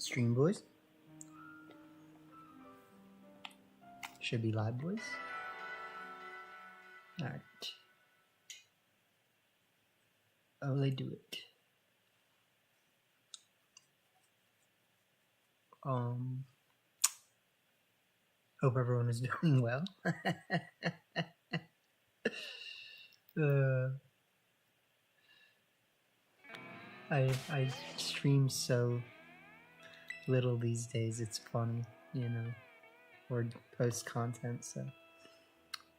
Stream boys. Should be live boys. Alright. Oh, they do it. Hope everyone is doing well. I stream so little these days, it's funny, you know, or post content, so,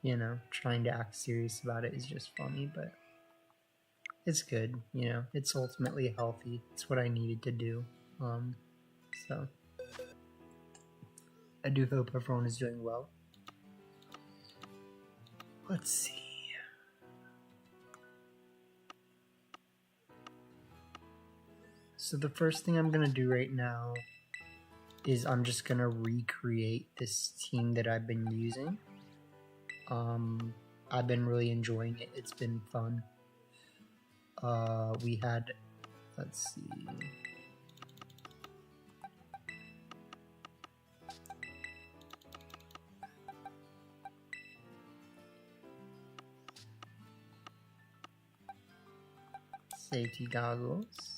you know, trying to act serious about it is just funny, but it's good, you know, it's ultimately healthy. It's what I needed to do, so I do hope everyone is doing well. Let's see. So the first thing I'm gonna do right now is I'm just gonna recreate this team that I've been using. I've been really enjoying it. It's been fun. We had, let's see. Safety goggles.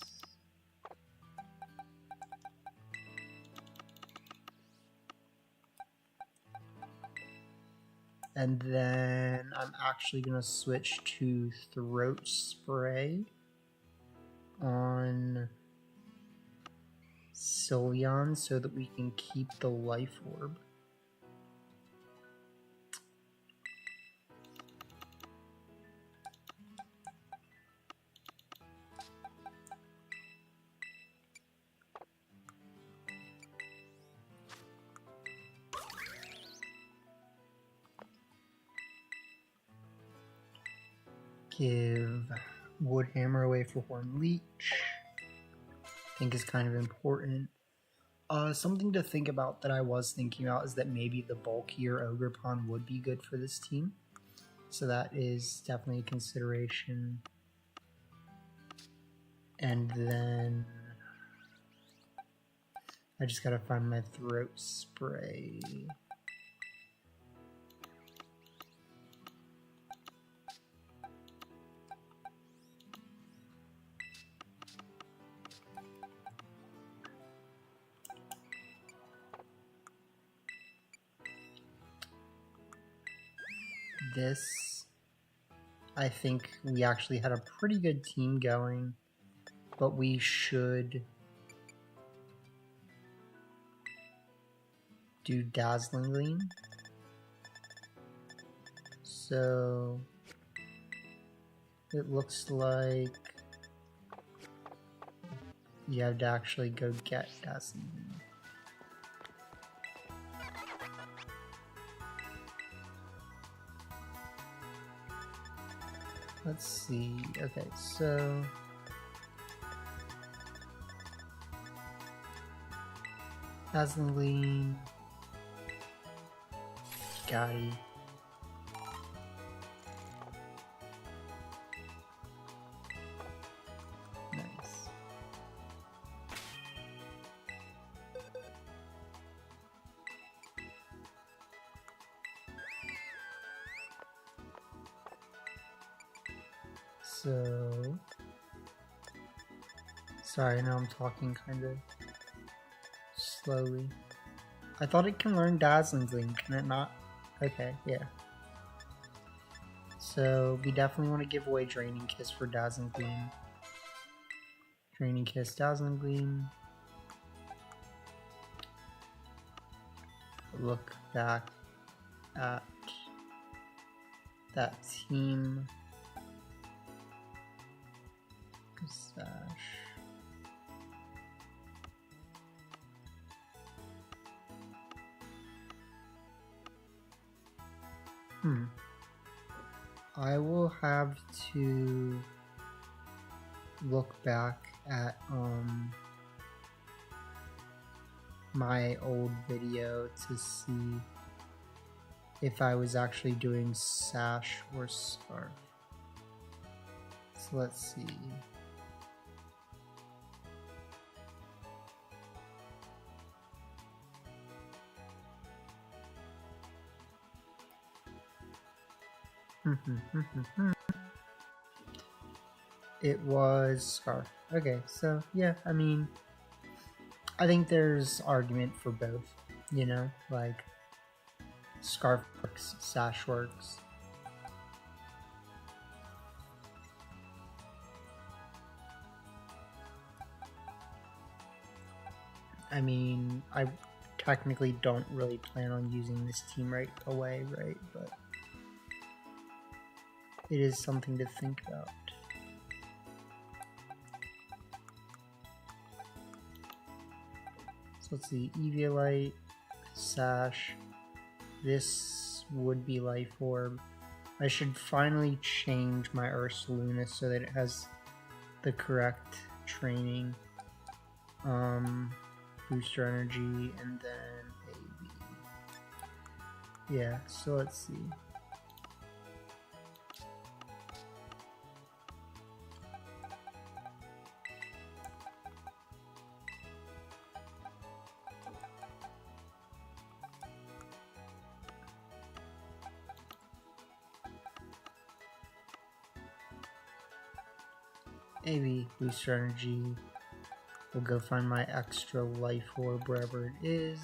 And then I'm actually going to switch to throat spray on Sylveon so that we can keep the life orb. Give Wood Hammer away for Horn Leech. I think is kind of important. Something to think about that I was thinking about is that maybe the bulkier Ogerpon would be good for this team. So that is definitely a consideration. And then I just gotta find my throat spray. This, I think we actually had a pretty good team going, but we should do Dazzling Gleam. So it looks like you have to actually go get Dazzling Gleam. Let's see. Okay, so Dazzling Gleam, Gotti. Nice. So, sorry, I know I'm talking kind of slowly. I thought it can learn Dazzling Gleam, can it not? Okay, yeah. So, we definitely want to give away Draining Kiss for Dazzling Gleam. Draining Kiss, Dazzling Gleam. Look back at that team. Stash. I will have to look back at my old video to see if I was actually doing Sash or Scarf. So let's see. It was Scarf. Okay, so yeah, I mean, I think there's argument for both, you know, like Scarf works, Sash works. I mean, I technically don't really plan on using this team right away, right? But it is something to think about. So let's see, Eviolite, Sash, this would be Life Orb. I should finally change my Ursaluna so that it has the correct training. Booster energy, and then AB. Yeah, so let's see. AB, booster energy. We'll go find my extra life orb wherever it is.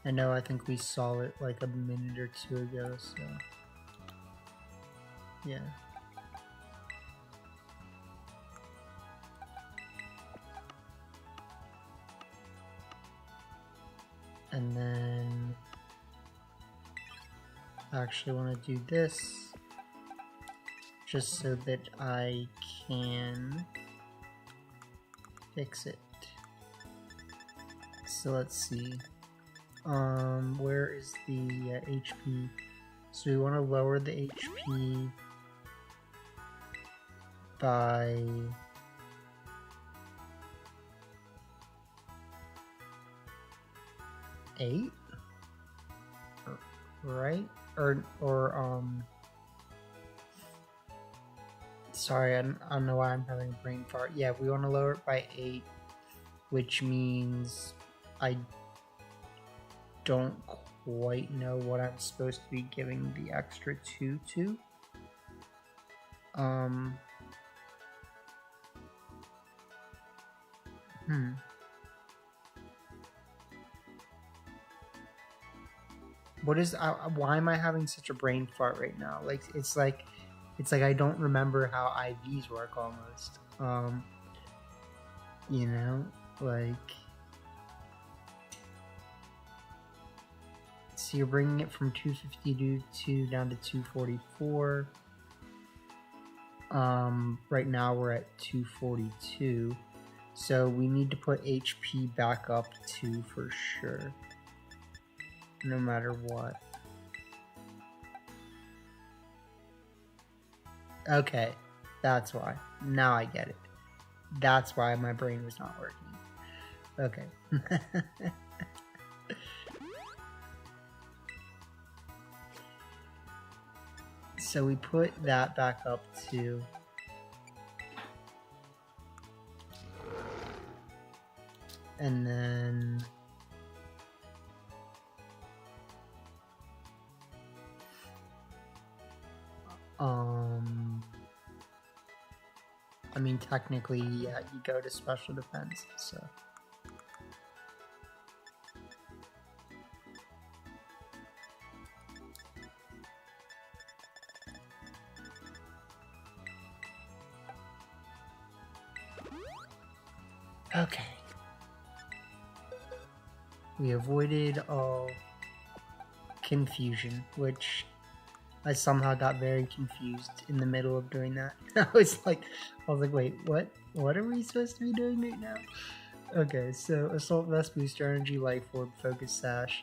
I know, I think we saw it like a minute or two ago, so yeah. And then I actually want to do this just so that I can fix it. So let's see. Where is the HP? So we want to lower the HP by 8, right? Or sorry, I don't know why I'm having a brain fart. Yeah, we want to lower it by 8, which means I don't quite know what I'm supposed to be giving the extra 2 to. What is, why am I having such a brain fart right now? Like, it's like I don't remember how IVs work almost. You know, like, so you're bringing it from 252 down to 244. Right now we're at 242. So we need to put HP back up 2 for sure. No matter what. Okay, that's why. Now I get it. That's why my brain was not working. Okay. So we put that back up to and then I mean, technically, yeah, you go to special defense, so. Okay. We avoided all confusion, which I somehow got very confused in the middle of doing that. I was like, wait, what are we supposed to be doing right now? Okay, so Assault Vest, Booster Energy, Life Orb, Focus Sash.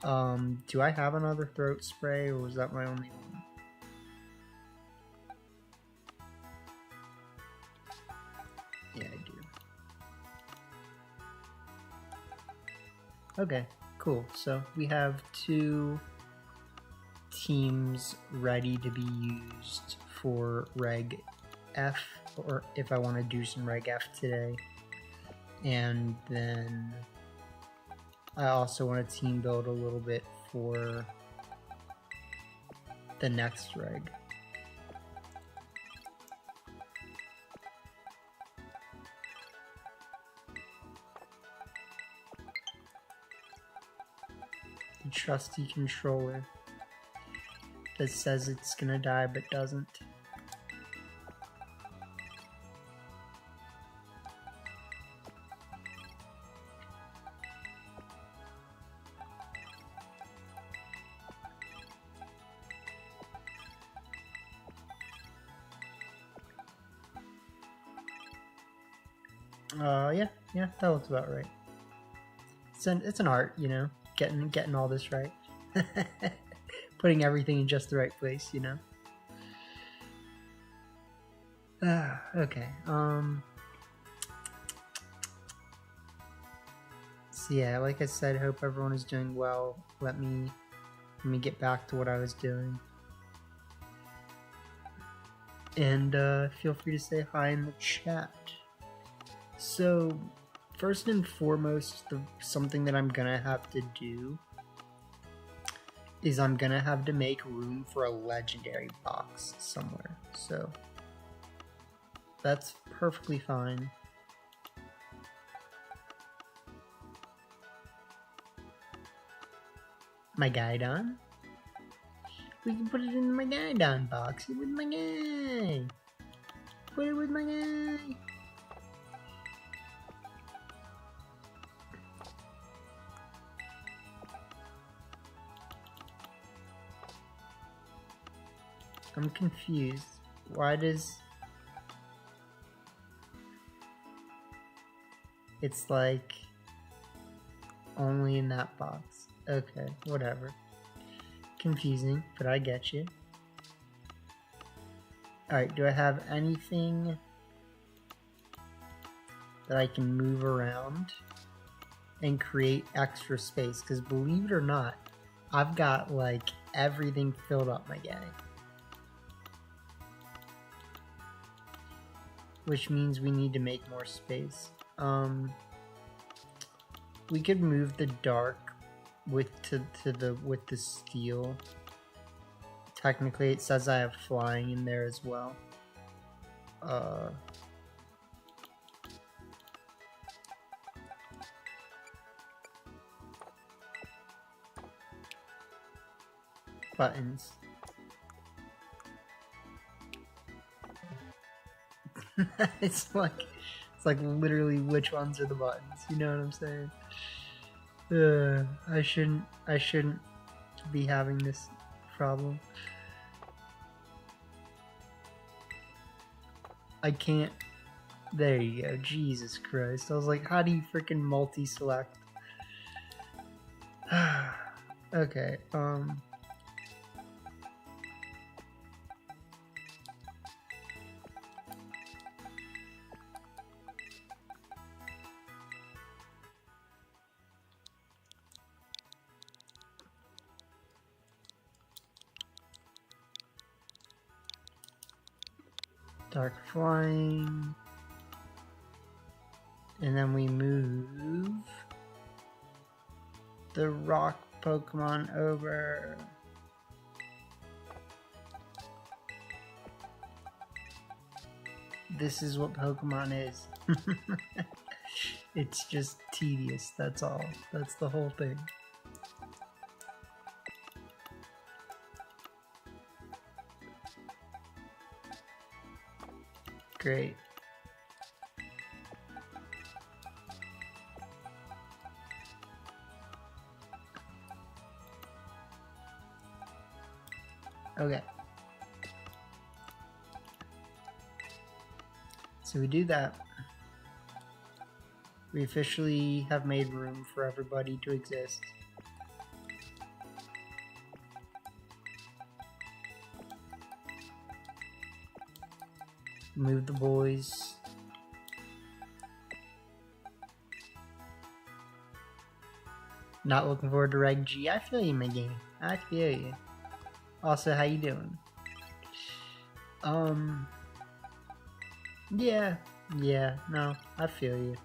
Do I have another throat spray, or was that my only one? Yeah, I do. Okay, cool. So we have 2 teams ready to be used for Reg F, or if I want to do some Reg F today. And then I also want to team build a little bit for the next reg. The trusty controller that says it's gonna die but doesn't. Yeah, that looks about right. It's an art, you know, getting all this right. Putting everything in just the right place, you know. Okay. So yeah, like I said, hope everyone is doing well. Let me get back to what I was doing. And feel free to say hi in the chat. So, first and foremost, something that I'm gonna have to do is I'm gonna have to make room for a legendary box somewhere. So, that's perfectly fine. My Gaidon? We can put it in my Gaidon box. With my guy. Put it with my guy. I'm confused. Why does... It's like... only in that box. Okay, whatever. Confusing, but I get you. Alright, do I have anything that I can move around and create extra space? Because believe it or not, I've got like everything filled up, my guy. Which means we need to make more space. We could move the dark with the steel. Technically, it says I have flying in there as well. Buttons. It's like literally which ones are the buttons. You know what I'm saying? I shouldn't be having this problem. I can't. There you go. Jesus Christ. I was like, how do you freaking multi-select? Okay, dark flying, and then we move the rock Pokemon over. This is what Pokemon is. It's just tedious, that's all. That's the whole thing. Great. Okay. So we do that. We officially have made room for everybody to exist. Move the boys. Not looking forward to Reg G. I feel you, my game. I feel you. Also, how you doing? Yeah, no, I feel you.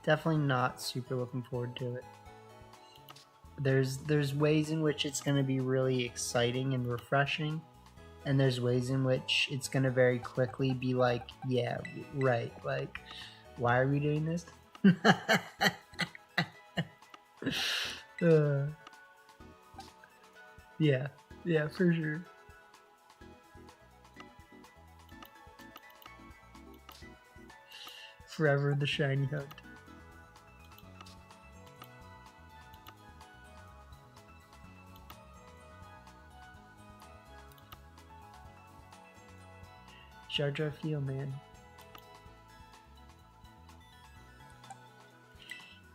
Definitely not super looking forward to it. there's ways in which it's going to be really exciting and refreshing, and there's ways in which it's going to very quickly be like, yeah, right, like, why are we doing this? Yeah, for sure. Forever the shiny hunt. Jar Jar feel, man.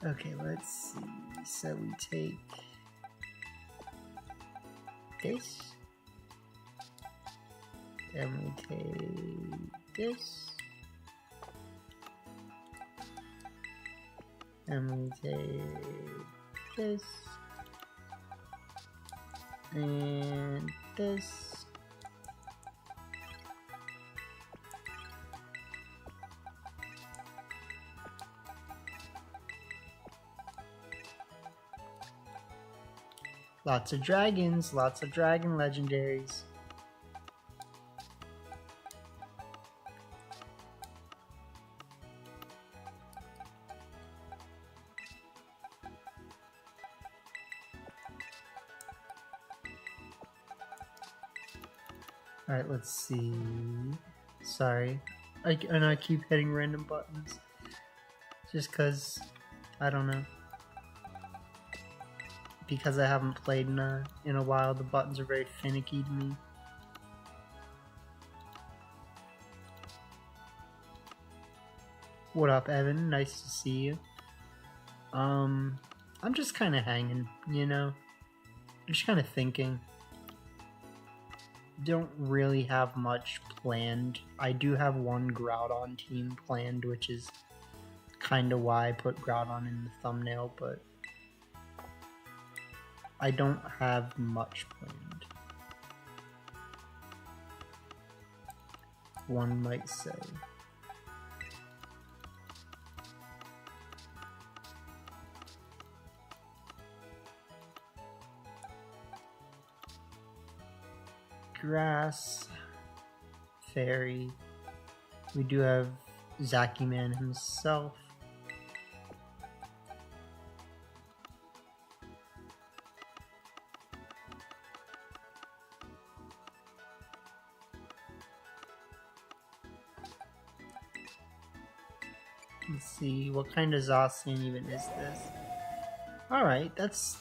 Okay, let's see. So we take this, and we take this, and we take this, and this. Lots of dragons, lots of dragon legendaries. Alright, let's see. Sorry. I keep hitting random buttons. Just cause, I don't know. Because I haven't played in a while, the buttons are very finicky to me. What up, Evan? Nice to see you. I'm just kind of hanging, you know? Just kind of thinking. Don't really have much planned. I do have one Groudon team planned, which is kind of why I put Groudon in the thumbnail, but I don't have much planned, one might say. Grass, Fairy. We do have Zacky Man himself. Let's see, what kind of Zacian even is this? Alright, that's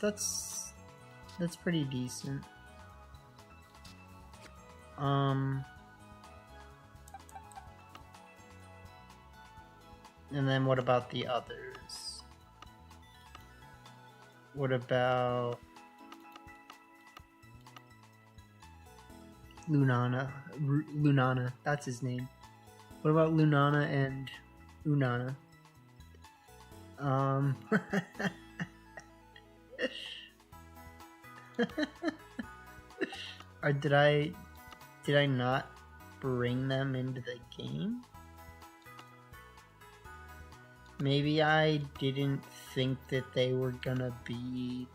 pretty decent. And then what about the others? What about Lunana? Lunana, that's his name. What about Lunana and Unana? Or did I not bring them into the game? Maybe I didn't think that they were gonna be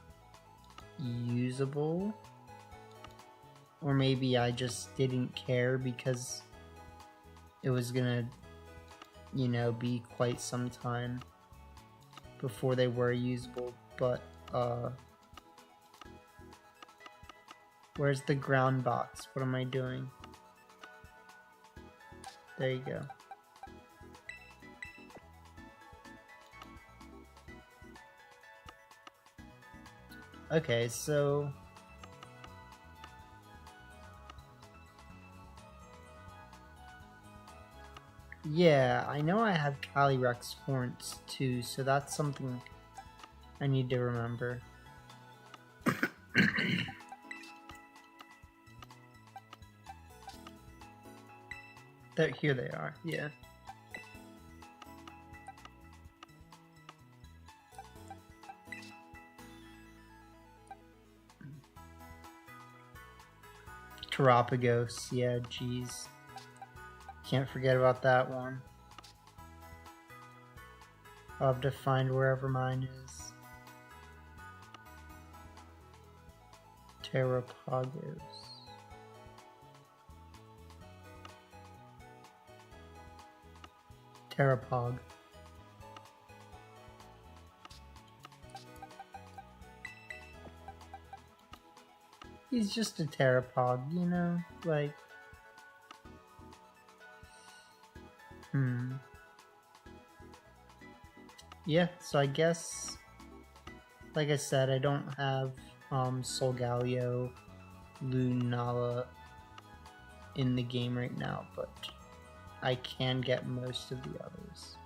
usable. Or maybe I just didn't care because it was gonna, you know, be quite some time before they were usable. But, where's the ground box? What am I doing? There you go. Okay, so yeah, I know I have Calyrex horns too, so that's something I need to remember. Here they are, yeah. Terapagos, yeah, geez. Can't forget about that one. I'll have to find wherever mine is. Terrapagos. Terrapog. He's just a Terrapog, you know? Like... Yeah, so I guess... Like I said, I don't have Solgaleo, Lunala in the game right now, but I can get most of the others.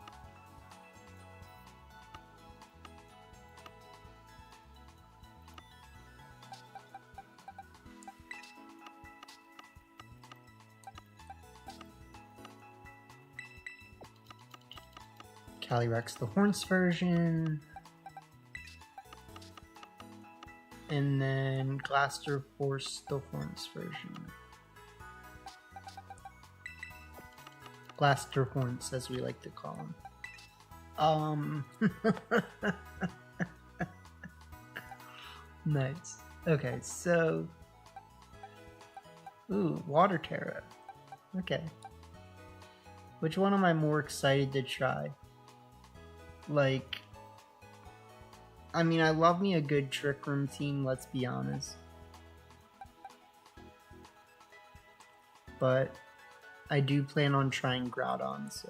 Calyrex the Horns version. And then Glaster Horse the Horns version. Glaster Horns, as we like to call them. Nice. Okay, so... Ooh, Water Terra. Okay. Which one am I more excited to try? Like... I mean, I love me a good Trick Room team, let's be honest. But I do plan on trying Groudon, so...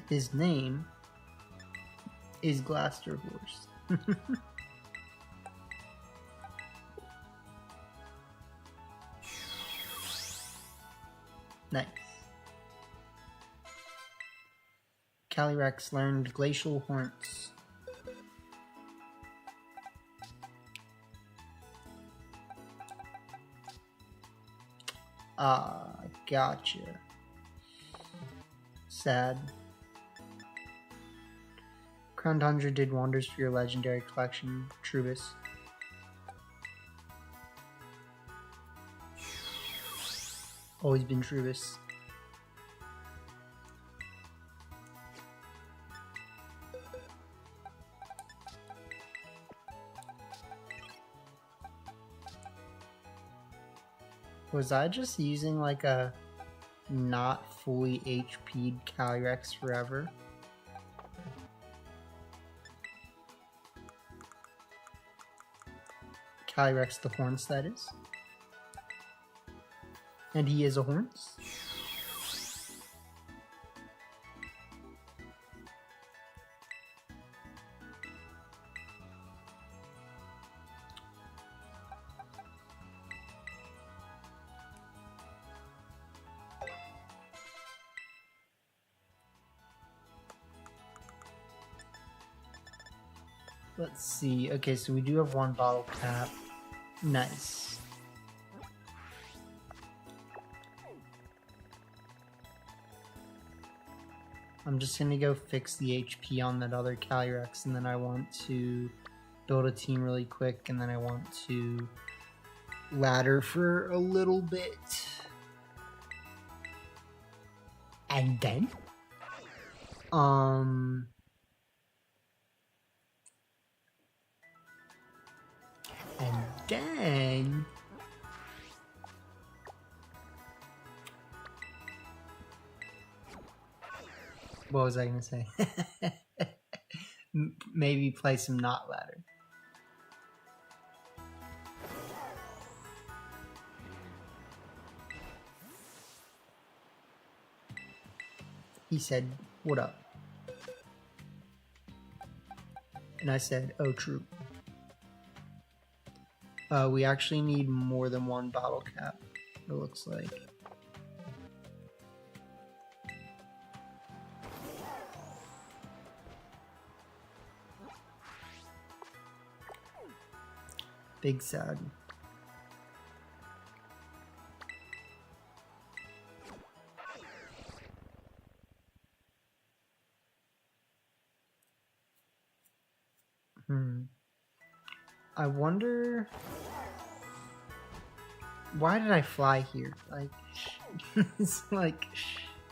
His name is Glaster Horse. Nice. Calyrex learned Glacial Horns. Ah, gotcha. Sad. Crown Tundra did wonders for your legendary collection, Trubus. Always been Trubus. Was I just using like a not fully HP'd Calyrex forever? Calyrex the Horns, that is. And he is a Horns. Let's see. Okay, so we do have one bottle cap. Nice. I'm just gonna go fix the HP on that other Calyrex, and then I want to build a team really quick, and then I want to ladder for a little bit. And then? And then... What was I gonna say? Maybe play some Knot Ladder. He said, "What up?" And I said, "Oh, true." We actually need more than one bottle cap, it looks like. Big sad. I wonder... Why did I fly here? Like, it's like,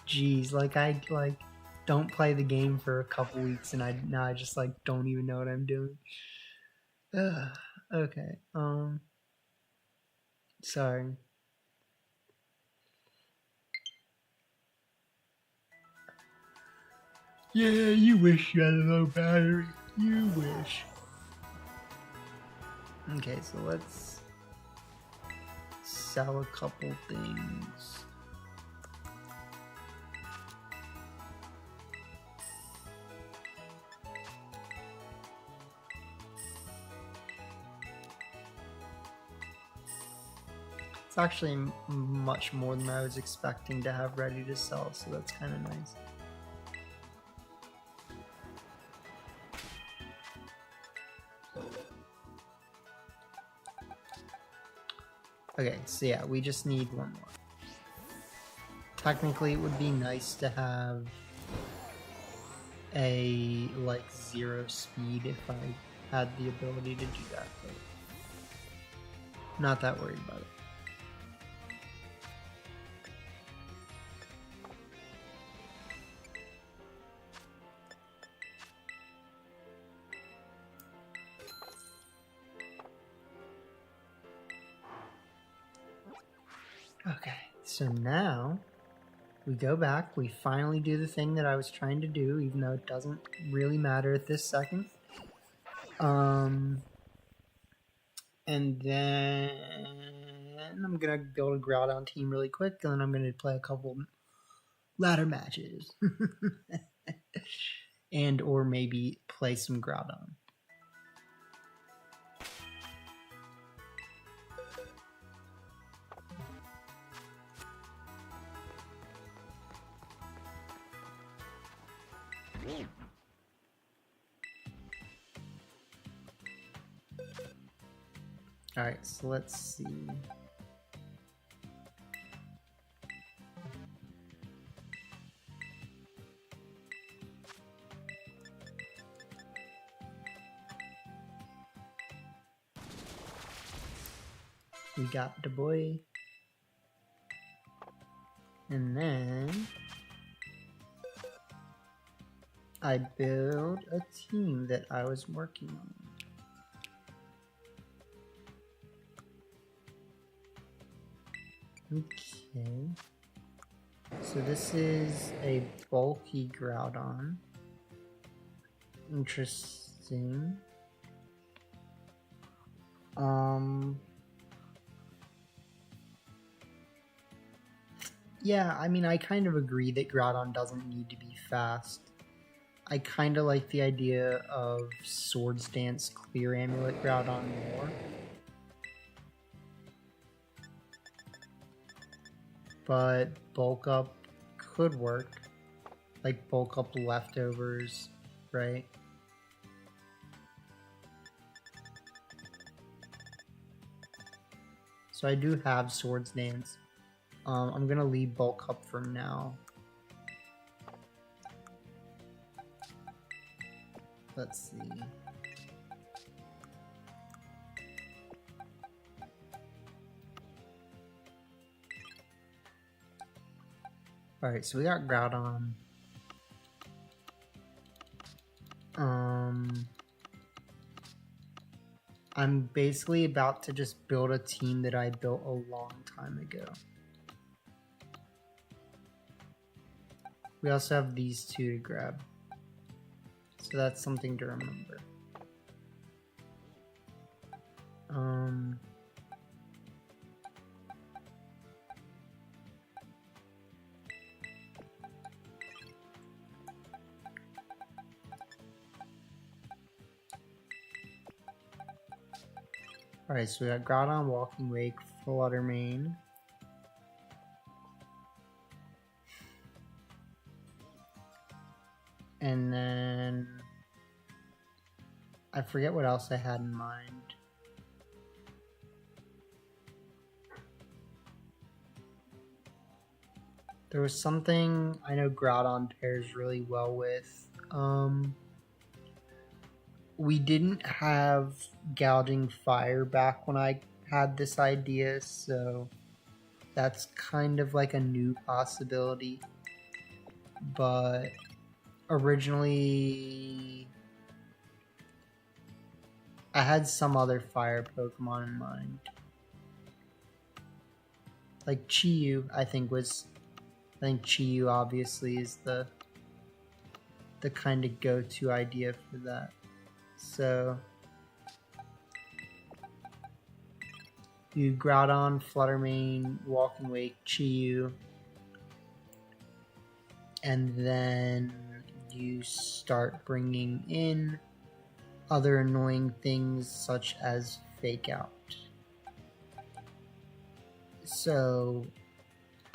geez, like don't play the game for a couple weeks, and now I just like don't even know what I'm doing. Okay. Sorry. Yeah, you wish you had a low battery. You wish. Okay, so let's sell a couple things. It's actually much more than I was expecting to have ready to sell, so that's kind of nice. Okay, so yeah, we just need one more. Technically, it would be nice to have a, like, 0 speed if I had the ability to do that, but not that worried about it. Okay, so now we go back, we finally do the thing that I was trying to do, even though it doesn't really matter at this second. And then I'm gonna build a Groudon team really quick, and then I'm gonna play a couple ladder matches. And or maybe play some Groudon. Alright, so let's see. We got the boy. And then I build a team that I was working on. Okay. So this is a bulky Groudon. Interesting. Yeah, I mean, I kind of agree that Groudon doesn't need to be fast. I kind of like the idea of Swords Dance Clear Amulet Groudon more. But Bulk Up could work. Like Bulk Up Leftovers, right? So I do have Swords Dance. I'm gonna leave Bulk Up for now. Let's see. Alright, so we got Groudon. I'm basically about to just build a team that I built a long time ago. We also have these two to grab. So that's something to remember. Alright, so we got Groudon, Walking Wake, Flutter Mane. And then I forget what else I had in mind. There was something I know Groudon pairs really well with. We didn't have Gouging Fire back when I had this idea, so that's kind of like a new possibility. But originally I had some other fire Pokemon in mind. Like Chi-Yu, I think Chi-Yu obviously is the kind of go-to idea for that. So you Groudon, Fluttermane, Walking Wake, Chi-Yu, and then you start bringing in other annoying things such as Fake Out. So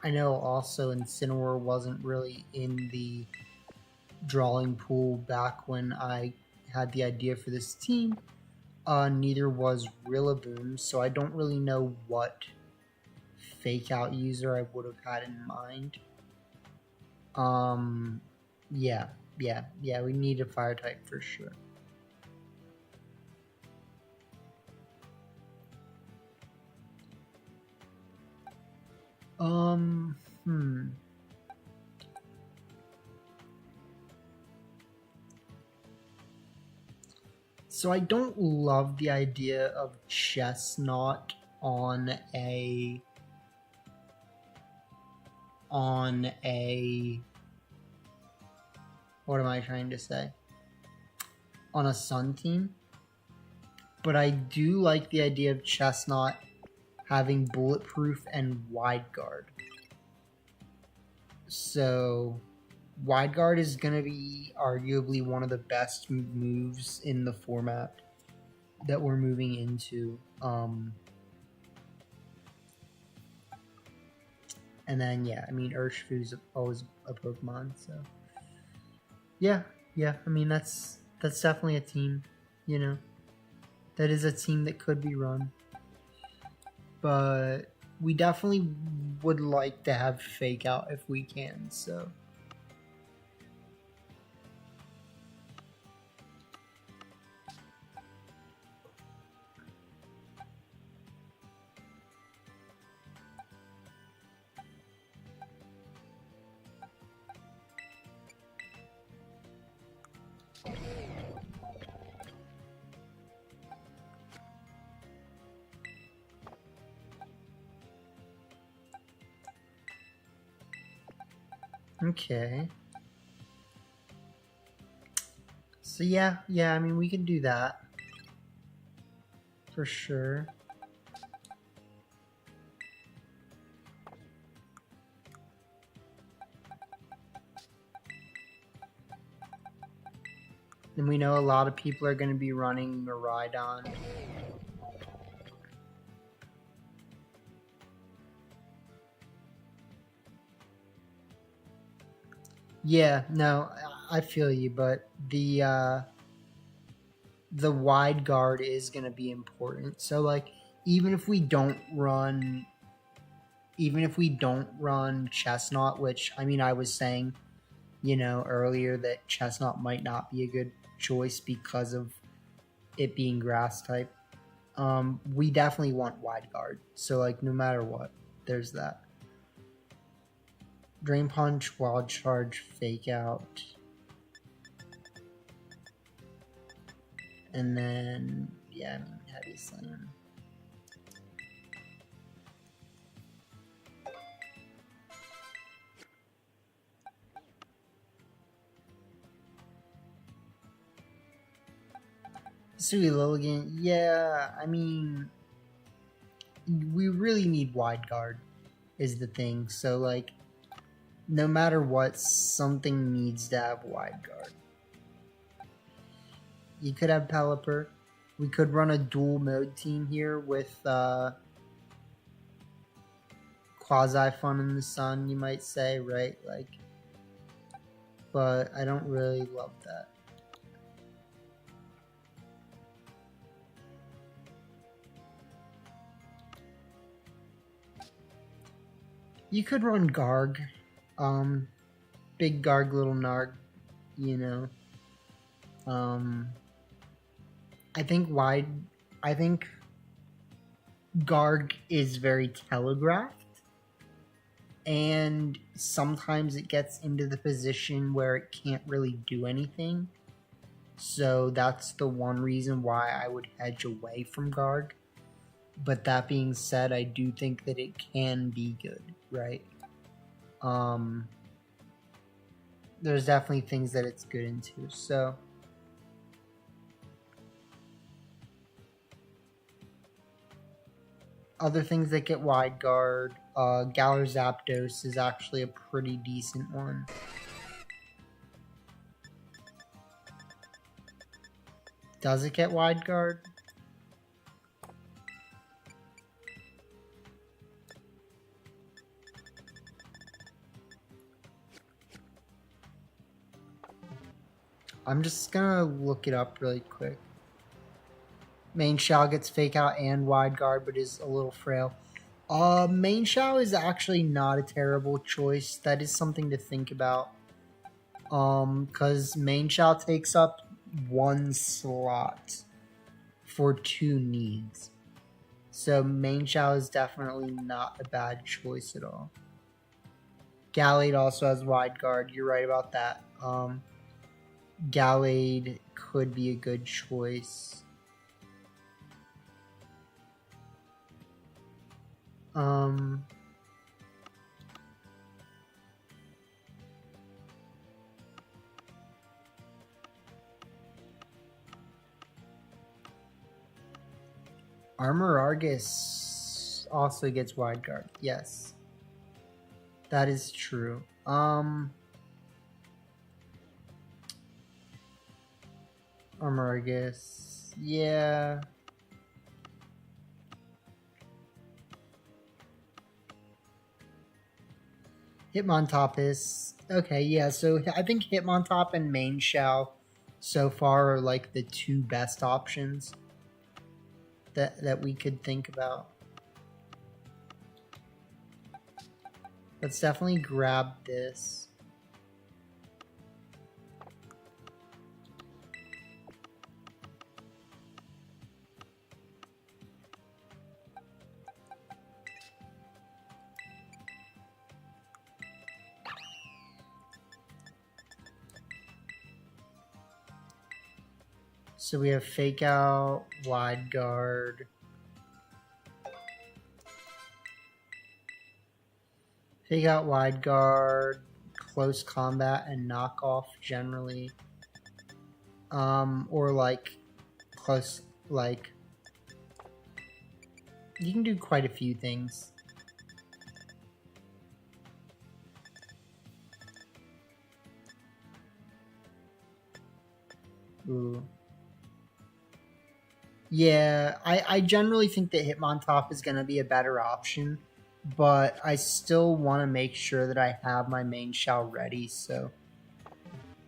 I know also Incineroar wasn't really in the drawing pool back when I had the idea for this team. Neither was Rillaboom, so I don't really know what Fake Out user I would have had in mind. Yeah, we need a fire type for sure. So I don't love the idea of Chestnut on a what am I trying to say? On a Sun team. But I do like the idea of Chestnut having Bulletproof and Wide Guard. So Wide Guard is going to be arguably one of the best moves in the format that we're moving into. And then, yeah, I mean, Urshifu's always a Pokemon, so... Yeah, I mean, that's definitely a team, you know? That is a team that could be run. But we definitely would like to have Fake Out if we can, so... Okay. So yeah, I mean, we can do that. For sure. And we know a lot of people are going to be running Miraidon. Yeah, no, I feel you, but the Wide Guard is going to be important. So like even if we don't run Chestnut, which I mean I was saying, you know, earlier that Chestnut might not be a good choice because of it being grass type. We definitely want Wide Guard. So like no matter what, there's that. Drain Punch, Wild Charge, Fake Out. And then, yeah, I mean, Heavy Slam. Sui Lilligant, yeah, I mean, we really need Wide Guard, is the thing. So, like, no matter what, something needs to have Wide Guard. You could have Pelipper. We could run a dual mode team here with Quasi Fun in the Sun, you might say, right? Like, but I don't really love that. You could run Garg. Big Garg, little Narg, you know. I think Garg is very telegraphed, and sometimes it gets into the position where it can't really do anything. So that's the one reason why I would hedge away from guard. But that being said, I do think that it can be good, right? There's definitely things that it's good into. So other things that get wide guard, Galar Zapdos is actually a pretty decent one. Does it get wide guard? I'm just gonna look it up really quick. Main Shao gets Fake Out and Wide Guard, but is a little frail. Main Shao is actually not a terrible choice. That is something to think about. Because Main Shao takes up 1 slot for 2 needs. So Main Shao is definitely not a bad choice at all. Gallade also has Wide Guard. You're right about that. Gallade could be a good choice. Armor Argus also gets wide guard. Yes. That is true. Armor Argus. Yeah. Hitmontop is okay, yeah, so I think Hitmontop and Main Shao so far are like the 2 best options that we could think about. Let's definitely grab this. So we have Fake Out, Wide Guard. Fake Out, Wide Guard, Close Combat, and Knock Off generally. Or like close, like you can do quite a few things. Ooh. Yeah, I generally think that Hitmontop is going to be a better option, but I still want to make sure that I have my main Shao ready, so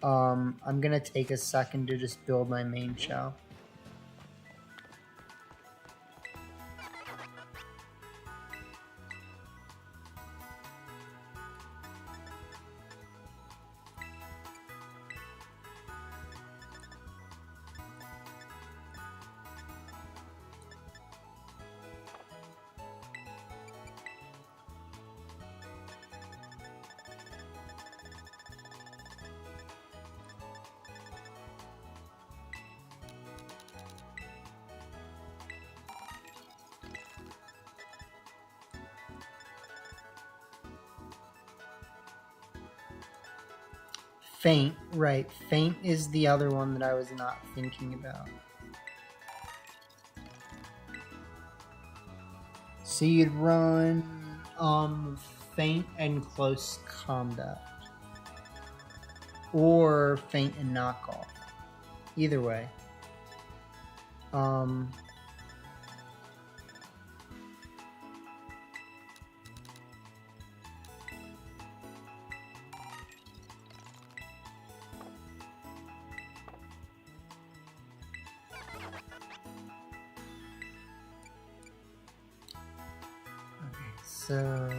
I'm going to take a second to just build my main Shao. Faint, right. Faint is the other one that I was not thinking about. So you'd run Faint and Close Combat. Or Faint and Knockoff. Either way. So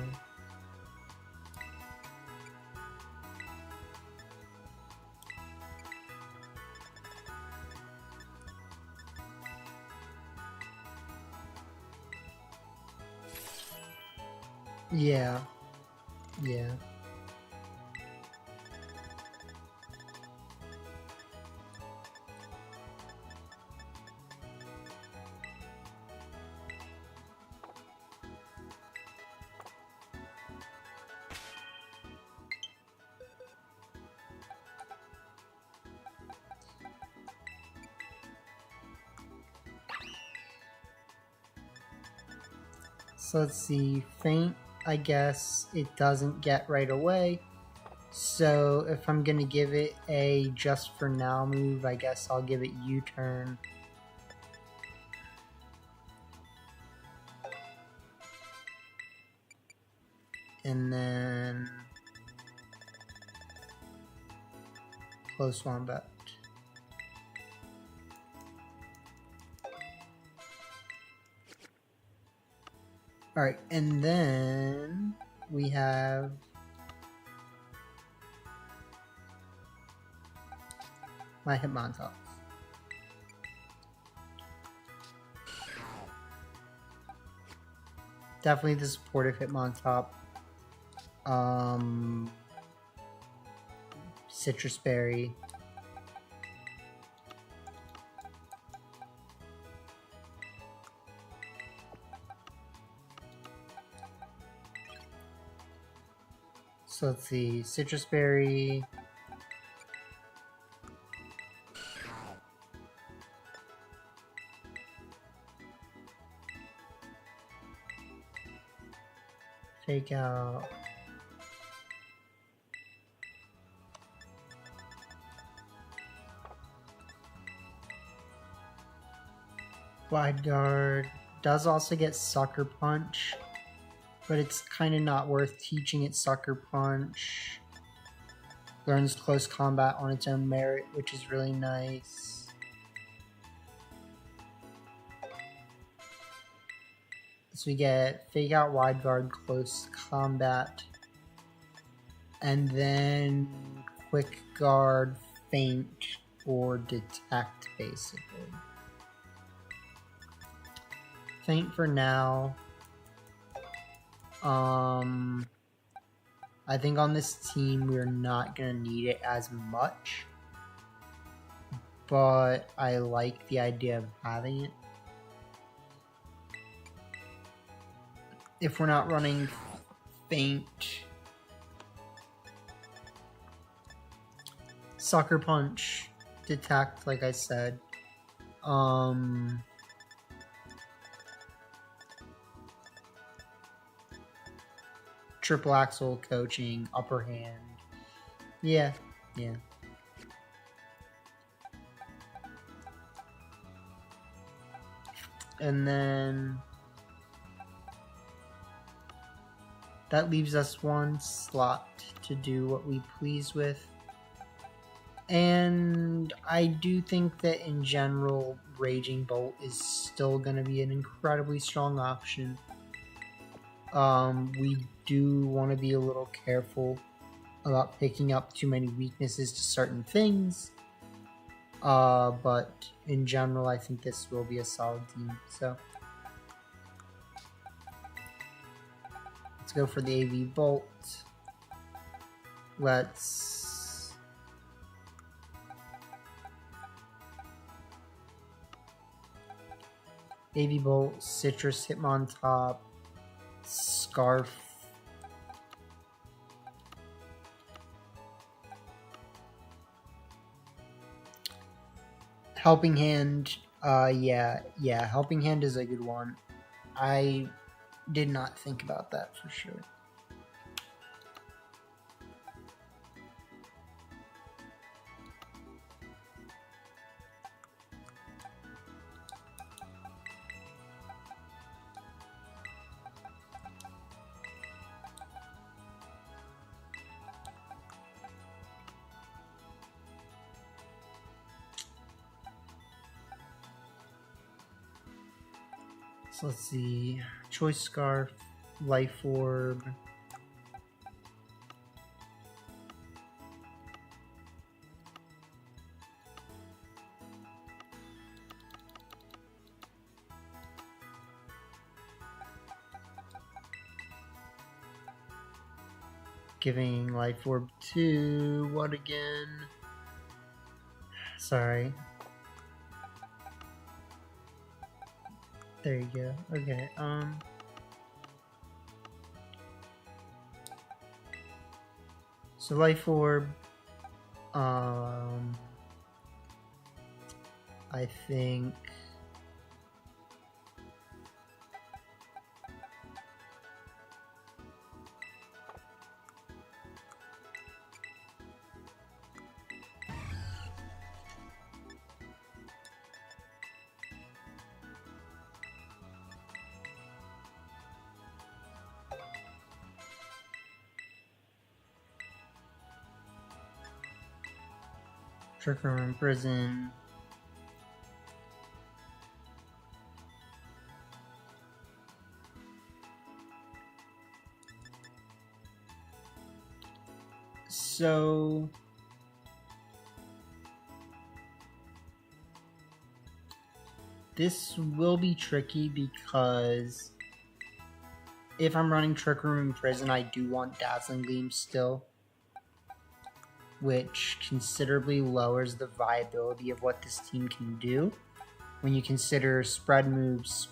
yeah. Yeah. So let's see, Faint, I guess it doesn't get right away. So if I'm gonna give it a just for now move, I guess I'll give it U-turn. And then close wombat. Alright, and then we have my Hitmontop. Definitely the supportive Hitmontop. Citrus Berry. So let's see, Citrus Berry. Fake out. Wide Guard does also get Sucker Punch, but it's kind of not worth teaching it Sucker Punch. Learns close combat on its own merit, which is really nice. So we get Fake Out, Wide Guard, Close Combat, and then Quick Guard, Faint, or Detect, basically. Faint for now. I think on this team we're not going to need it as much, but I like the idea of having it. If we're not running Faint, Sucker Punch, Detect, like I said. Triple Axel coaching, upper hand. Yeah. And then that leaves us one slot to do what we please with. And I do think that in general, Raging Bolt is still going to be an incredibly strong option. We do want to be a little careful about picking up too many weaknesses to certain things. But in general, I think this will be a solid team. So let's go for the AV Bolt. Let's AV Bolt, Citrus, Hitmontop, Scarf. Helping Hand, yeah, Helping Hand is a good one. I did not think about that for sure. So let's see, Choice Scarf, Life Orb, Giving life orb to what again? Sorry. There you go. Okay, so life orb, I think trick room in prison. So this will be tricky because if I'm running Trick Room in Prison, I do want Dazzling Gleam still, which considerably lowers the viability of what this team can do when you consider spread moves,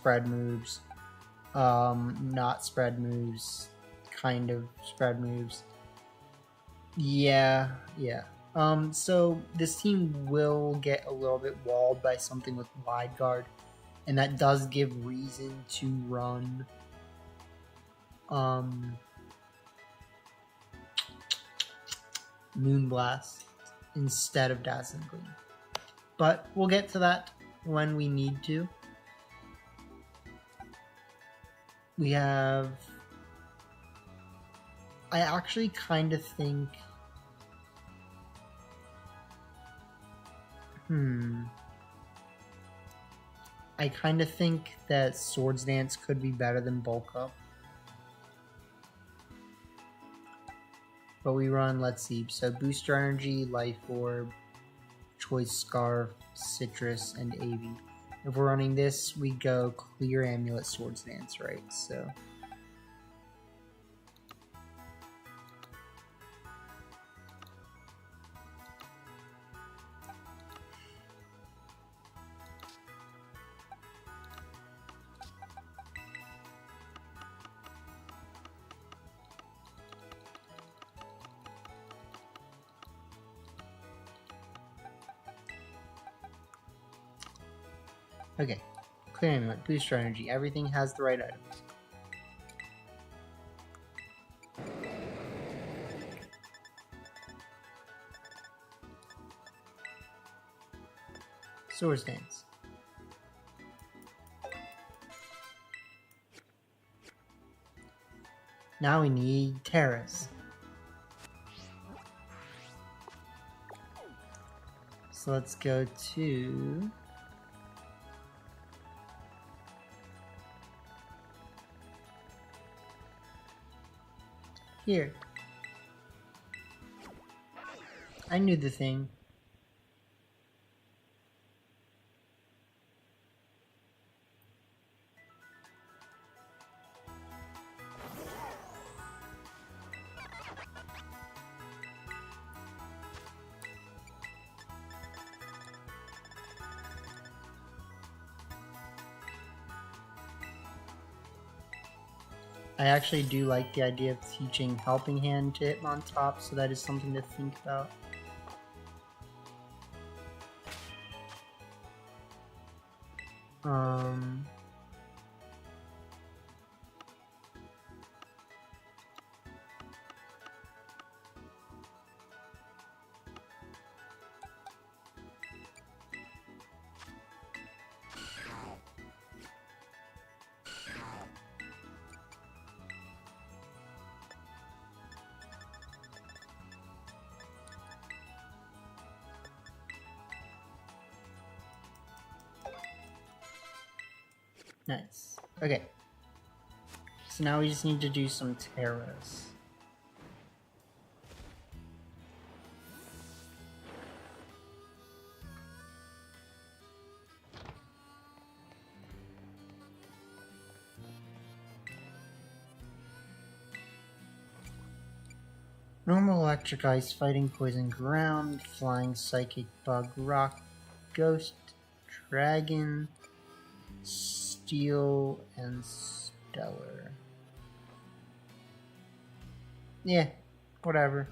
not spread moves, kind of spread moves. Yeah. So this team will get a little bit walled by something with wide guard, and that does give reason to run Moonblast instead of Dazzling Gleam. But we'll get to that when we need to. We have... I actually kind of think... I kind of think that Swords Dance could be better than Bulk Up. But we run, let's see, so Booster Energy, Life Orb, Choice Scarf, Citrus, and AV. If we're running this, we go Clear Amulet, Swords Dance, right? So... Okay, Clear Amulet, Booster Energy, everything has the right items. Swords Dance. Now we need Terrace. So let's go to... here. I knew the thing. I actually do like the idea of teaching Helping Hand to Hitmontop, so that is something to think about. Nice. Okay. So now we just need to do some Terras. Normal electric, ice, fighting, poison, ground, flying, psychic, bug, rock, ghost, dragon, steel, and stellar. Yeah, whatever.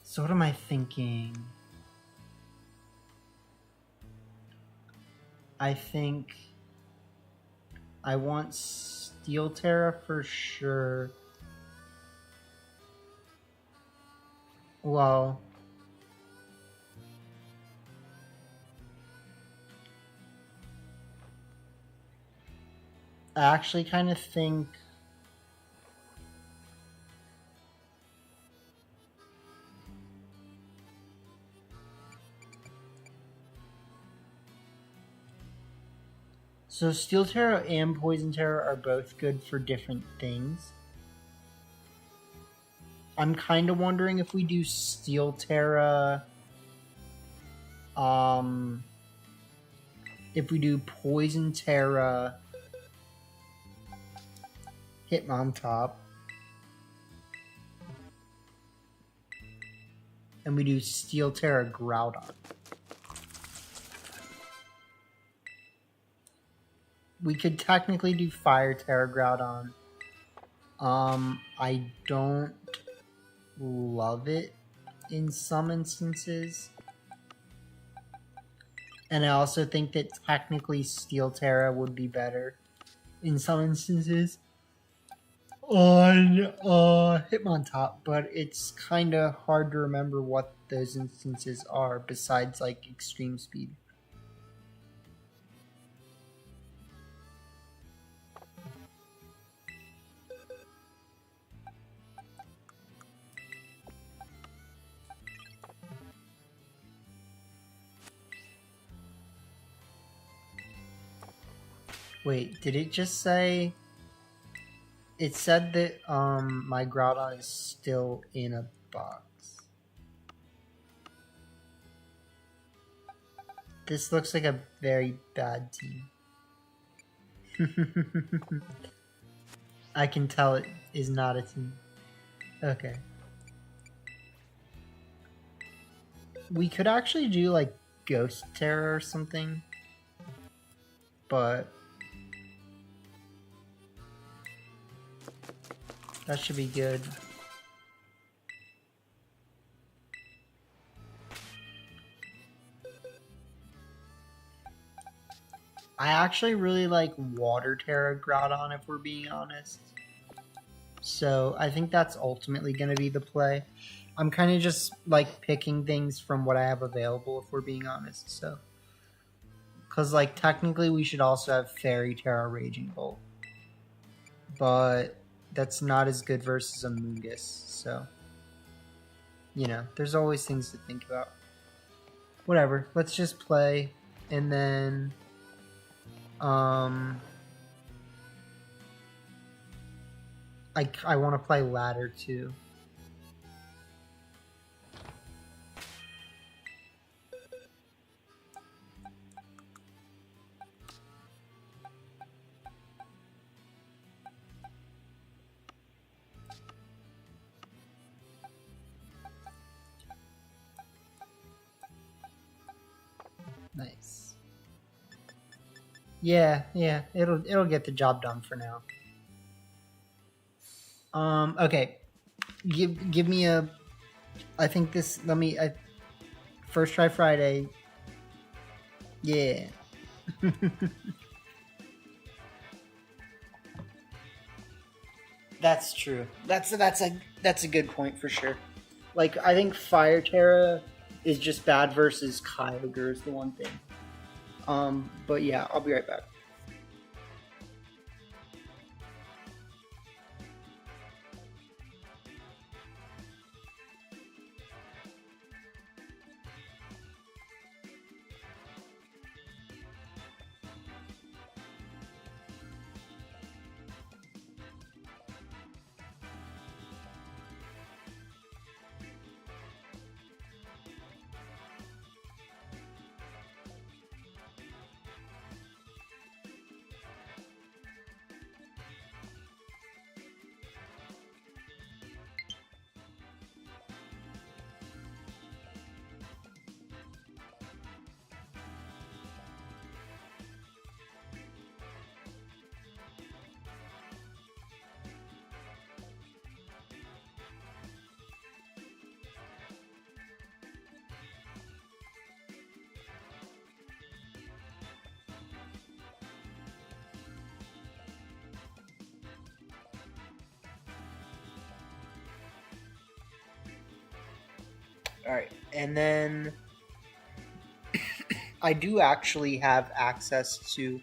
So what am I thinking? I think I want Steel Terra for sure. Well, I actually kind of think so Steel Terra and Poison Terra are both good for different things. I'm kind of wondering if we do Steel Terra, if we do Poison Terra, Hitmontop, and we do Steel Terra Groudon. We could technically do Fire Terra Groudon. I don't love it in some instances. And I also think that technically Steel Terra would be better in some instances on Hitmontop, but it's kind of hard to remember what those instances are besides like extreme speed. Wait, did it just say... It said that my Groudon is still in a box. This looks like a very bad team. I can tell it is not a team. Okay. We could actually do like Ghost Terror or something. But that should be good. I actually really like Water Terra Groudon, if we're being honest. So I think that's ultimately going to be the play. I'm kind of just like picking things from what I have available, if we're being honest. So, because like technically we should also have Fairy Terra Raging Bolt, but that's not as good versus a Mungus. So, you know, there's always things to think about. Whatever. Let's just play, and then I want to play ladder too. Nice. Yeah, it'll get the job done for now. Okay. Give me a... I think this... Let me... first try Friday. Yeah. That's true. That's a good point for sure. Like, I think Fire Terra is just bad versus Kyogre is the one thing. But yeah, I'll be right back. Alright, and then I do actually have access to...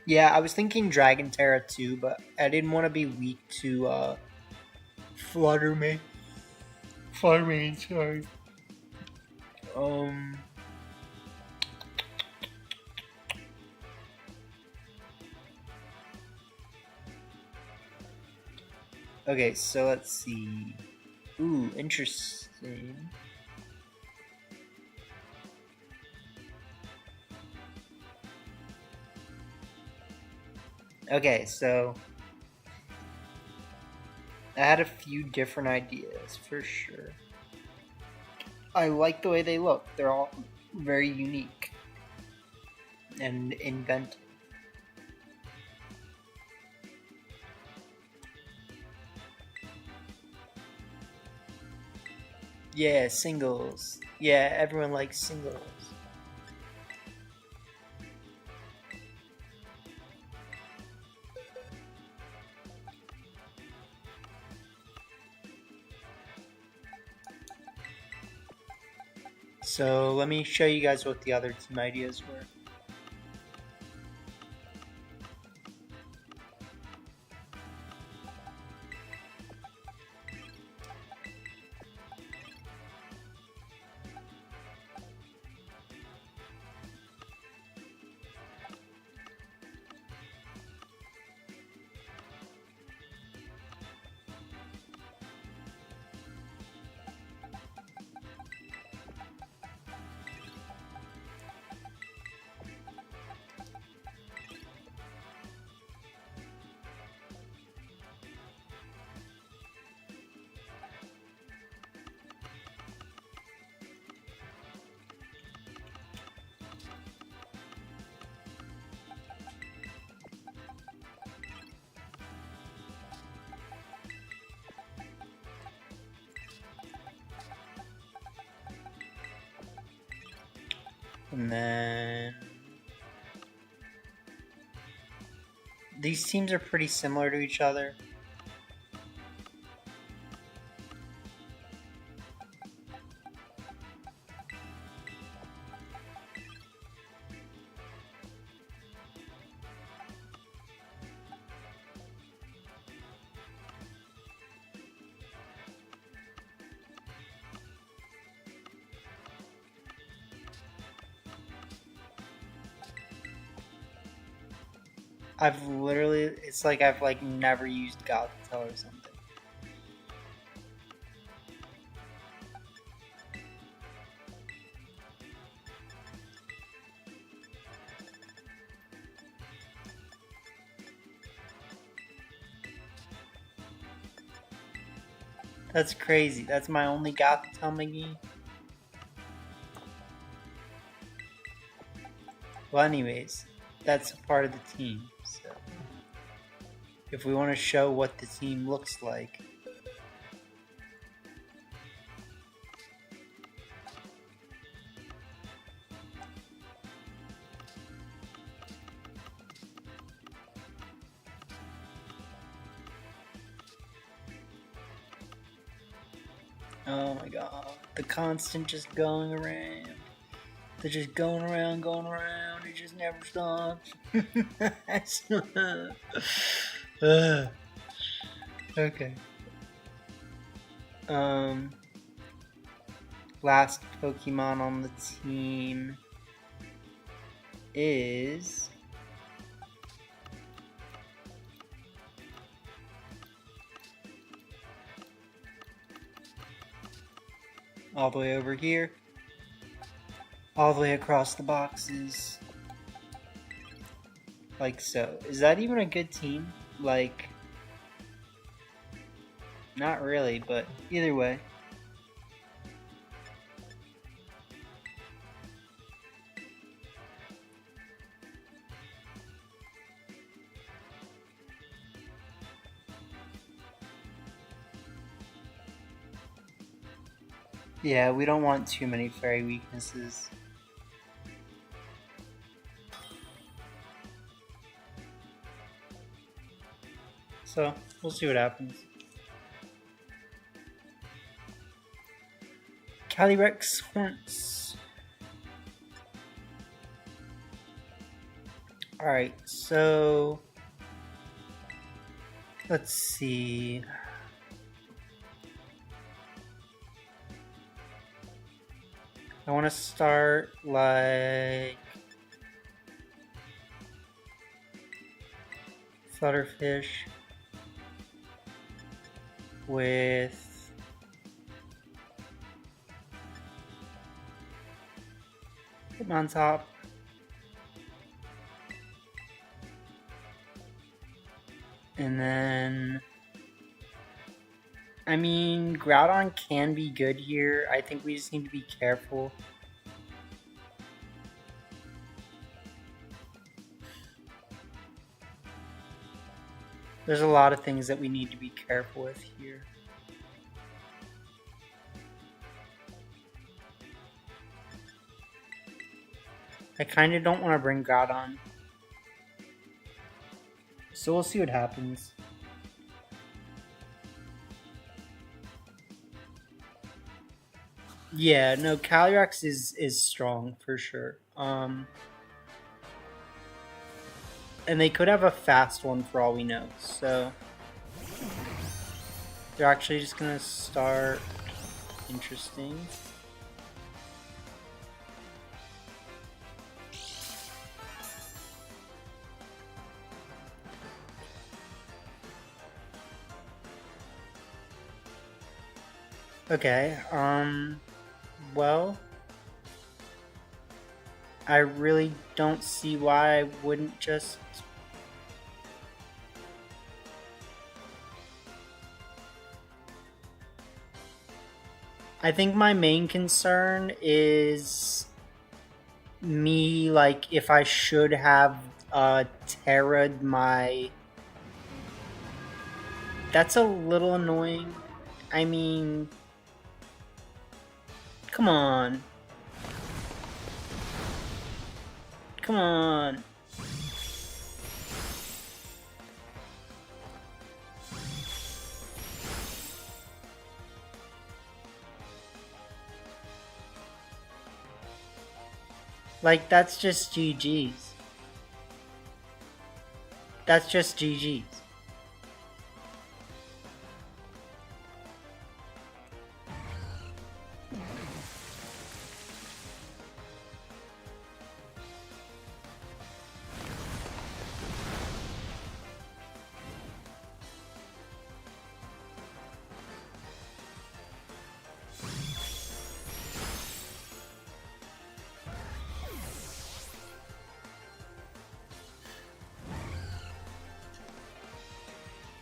Yeah, I was thinking Dragon Terra too, but I didn't want to be weak to Flutter Mane. Flutter Mane, sorry. Okay, so let's see. Ooh, interesting. Okay, so I had a few different ideas for sure. I like the way they look. They're all very unique and inventive. Yeah, singles. Yeah, everyone likes singles. So let me show you guys what the other team ideas were. And then these teams are pretty similar to each other. It's like I've like never used Galactel or something. That's crazy. That's my only Galactel McGee. Well, anyways, that's a part of the team. So, if we want to show what the team looks like, oh my god, the constant just going around. They're just going around. It just never stops. Okay. Last Pokemon on the team is all the way over here. All the way across the boxes. Like so. Is that even a good team? Like, not really, but either way. Yeah, we don't want too many fairy weaknesses. So, we'll see what happens. Calyrex Horns. Alright, so let's see. I want to start like Flutterfish with Hitmontop. And then, I mean, Groudon can be good here. I think we just need to be careful. There's a lot of things that we need to be careful with here. I kind of don't want to bring Groudon. So we'll see what happens. Yeah, no, Calyrex is strong for sure. And they could have a fast one for all we know. So they're actually just gonna start. Interesting. Okay, well, I really don't see why I wouldn't just... I think my main concern is me, like, if I should have Terra'd my... That's a little annoying. I mean... Come on. Come on. Like, that's just GG's. That's just GG's.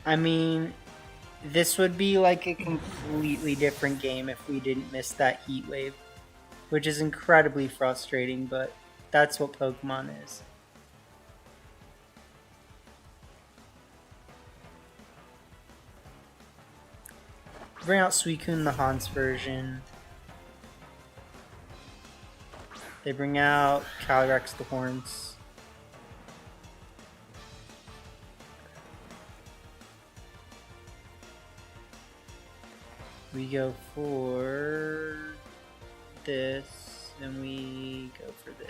I mean, this would be like a completely different game if we didn't miss that heat wave, which is incredibly frustrating, but that's what Pokemon is. Bring out Suicune, the Hans version. They bring out Calyrex, the Horns. We go for this, and we go for this.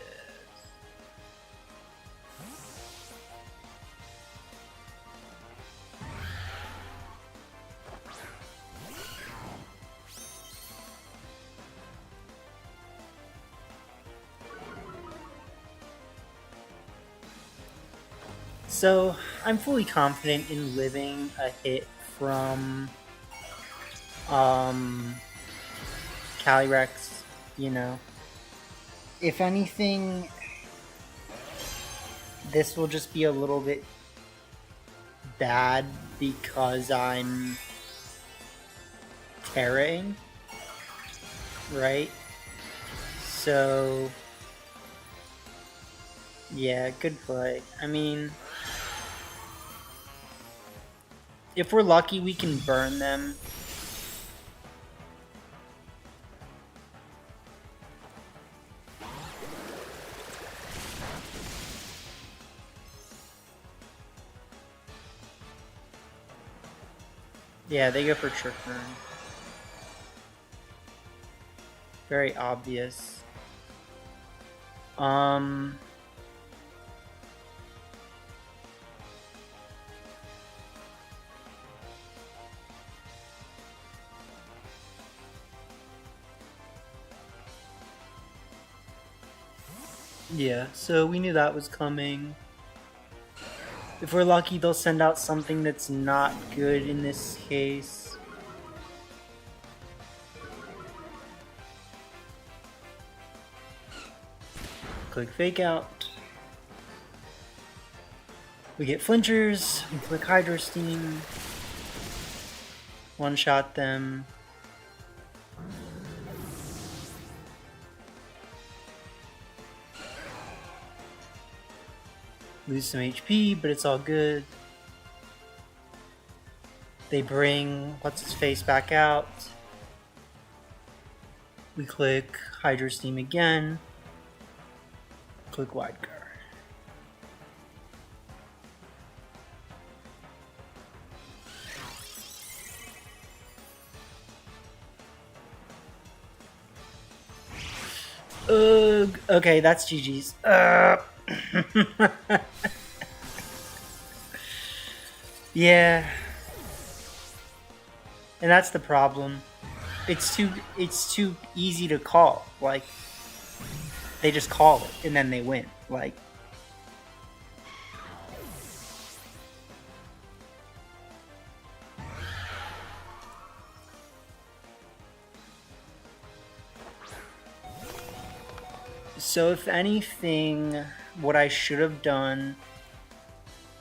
So, I'm fully confident in living a hit from Calyrex, you know. If anything, this will just be a little bit bad because I'm Terraing, right? So, yeah, good play. I mean, if we're lucky, we can burn them. Yeah, they go for Trick Room. very obvious. Yeah, so we knew that was coming. If we're lucky, they'll send out something that's not good in this case. Click fake out. We get flinchers, we click Hydro Steam. One shot them. Lose some HP, but it's all good. They bring what's-his-face back out. We click Hydro Steam again. Click Wide Guard. Okay, that's GG's. Yeah. And that's the problem. It's too easy to call. Like, they just call it and then they win. Like, so if anything, what I should have done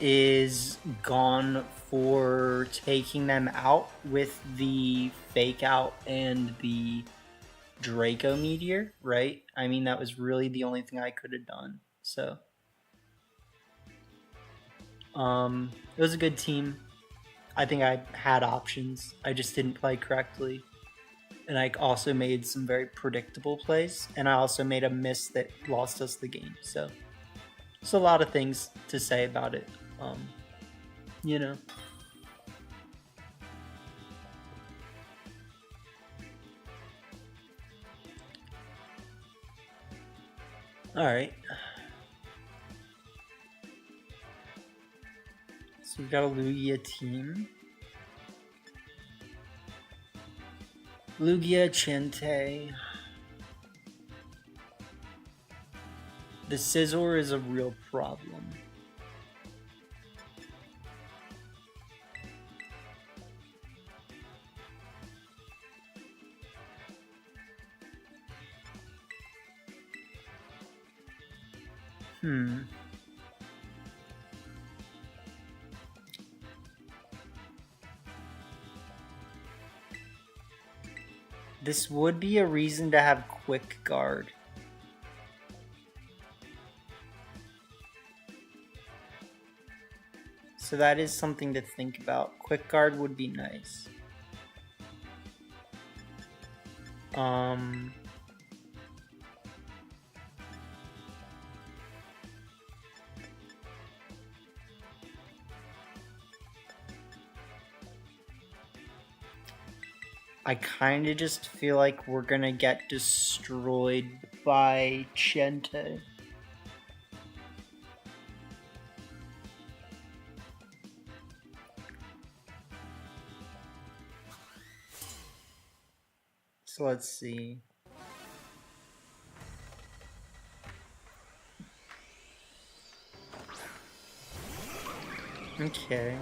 is gone for taking them out with the fake out and the Draco Meteor, right? I mean, that was really the only thing I could have done. So, it was a good team. I think I had options. I just didn't play correctly. And I also made some very predictable plays. And I also made a miss that lost us the game. So, there's a lot of things to say about it. You know. Alright. So we've got a Lugia team. Lugia, Chente. The Scizor is a real problem. This would be a reason to have Quick Guard. So that is something to think about. Quick Guard would be nice. I kind of just feel like we're gonna get destroyed by Chente. So let's see. Okay.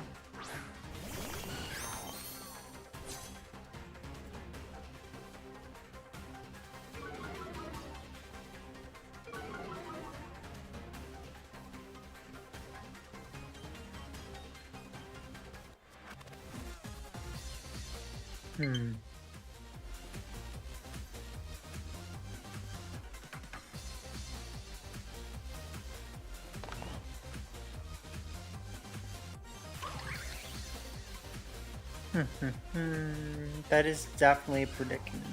That is definitely a predicament.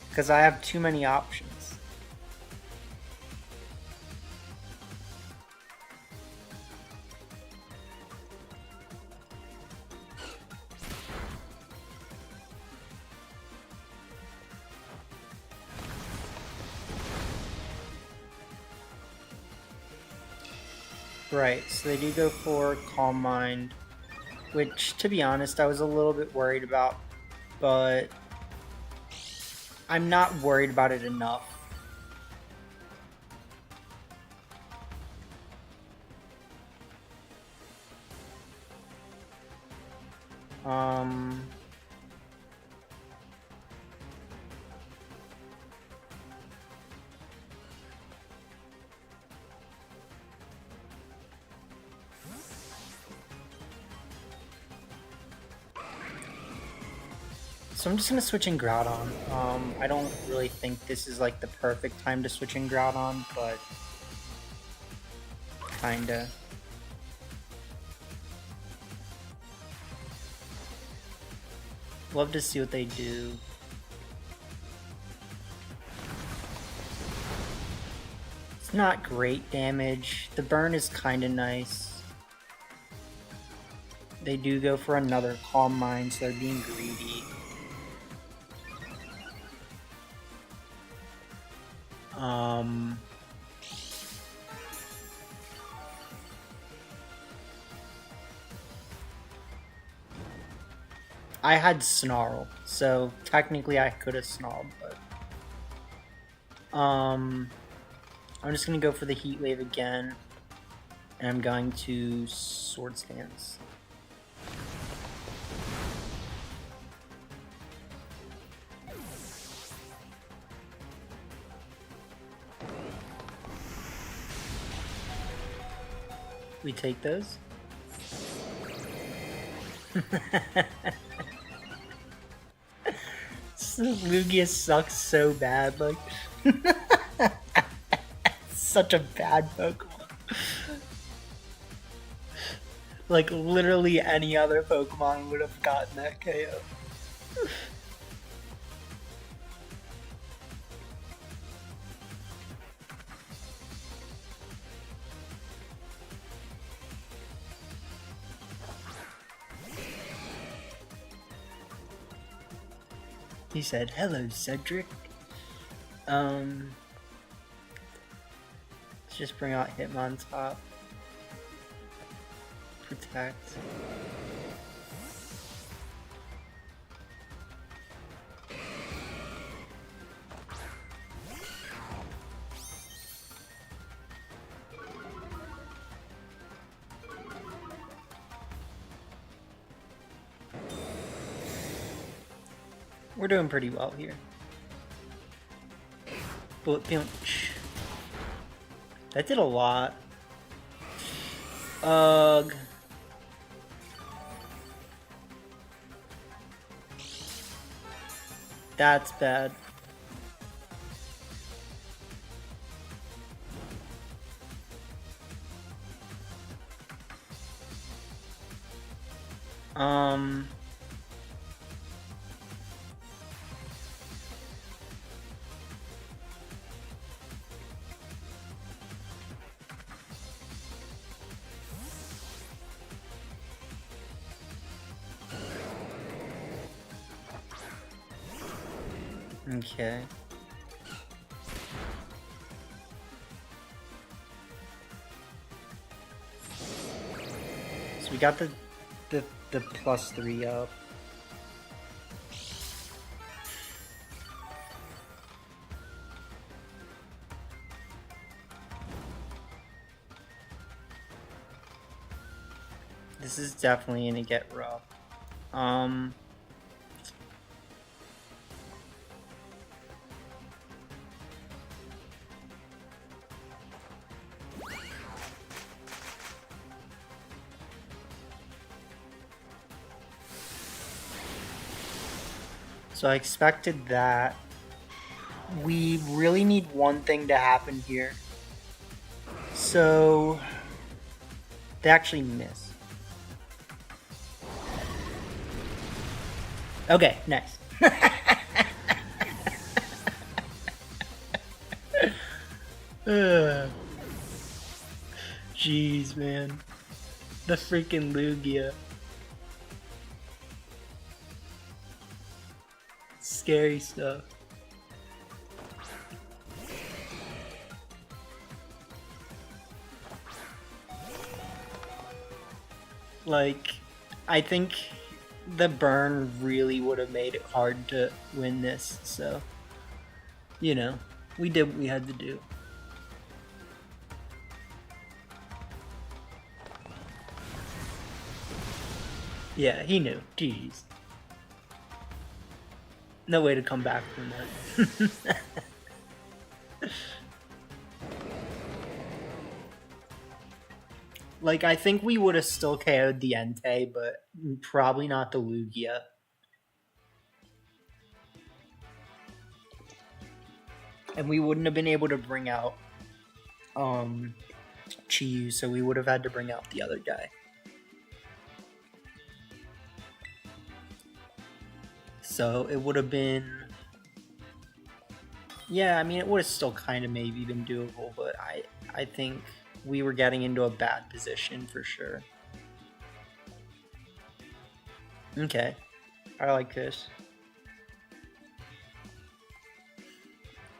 Because I have too many options. Right, so they do go for Calm Mind, which, to be honest, I was a little bit worried about, but I'm not worried about it enough. So I'm just gonna switch in Groudon. I don't really think this is like the perfect time to switch in Groudon, but kinda. Love to see what they do. It's not great damage. The burn is kinda nice. They do go for another Calm Mind, so they're being greedy. I had Snarl, so technically I could have snarled, but I'm just gonna go for the Heat Wave again, and I'm going to Sword Stance. We take those. Lugia sucks so bad, like such a bad Pokemon. Like literally any other Pokemon would have gotten that KO. He said, "Hello, Cedric." Let's just bring out Hitmontop. Protect. We're doing pretty well here. Bullet Punch. That did a lot. Ugh. That's bad. Okay. So we got the +3 up. This is definitely gonna get rough. So I expected that. We really need one thing to happen here. So they actually miss. Okay, nice. Jeez, man. The freaking Lugia. Scary stuff. Like, I think the burn really would have made it hard to win this, so, you know, we did what we had to do. Yeah, he knew. Jeez. No way to come back from that. Like, I think we would have still KO'd the Entei, but probably not the Lugia. And we wouldn't have been able to bring out Chiyu, so we would have had to bring out the other guy. So it would have been... Yeah, I mean, it would have still kind of maybe been doable, but I think we were getting into a bad position for sure. Okay, I like this.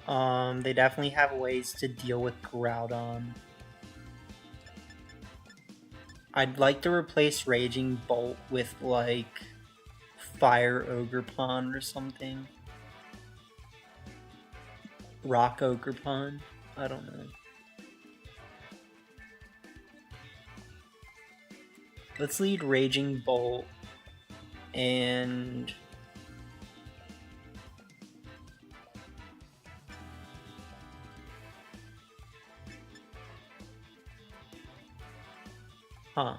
They definitely have ways to deal with Groudon. I'd like to replace Raging Bolt with, like, Fire Ogerpon or something. Rock Ogerpon? I don't know. Let's lead Raging Bolt and... Huh.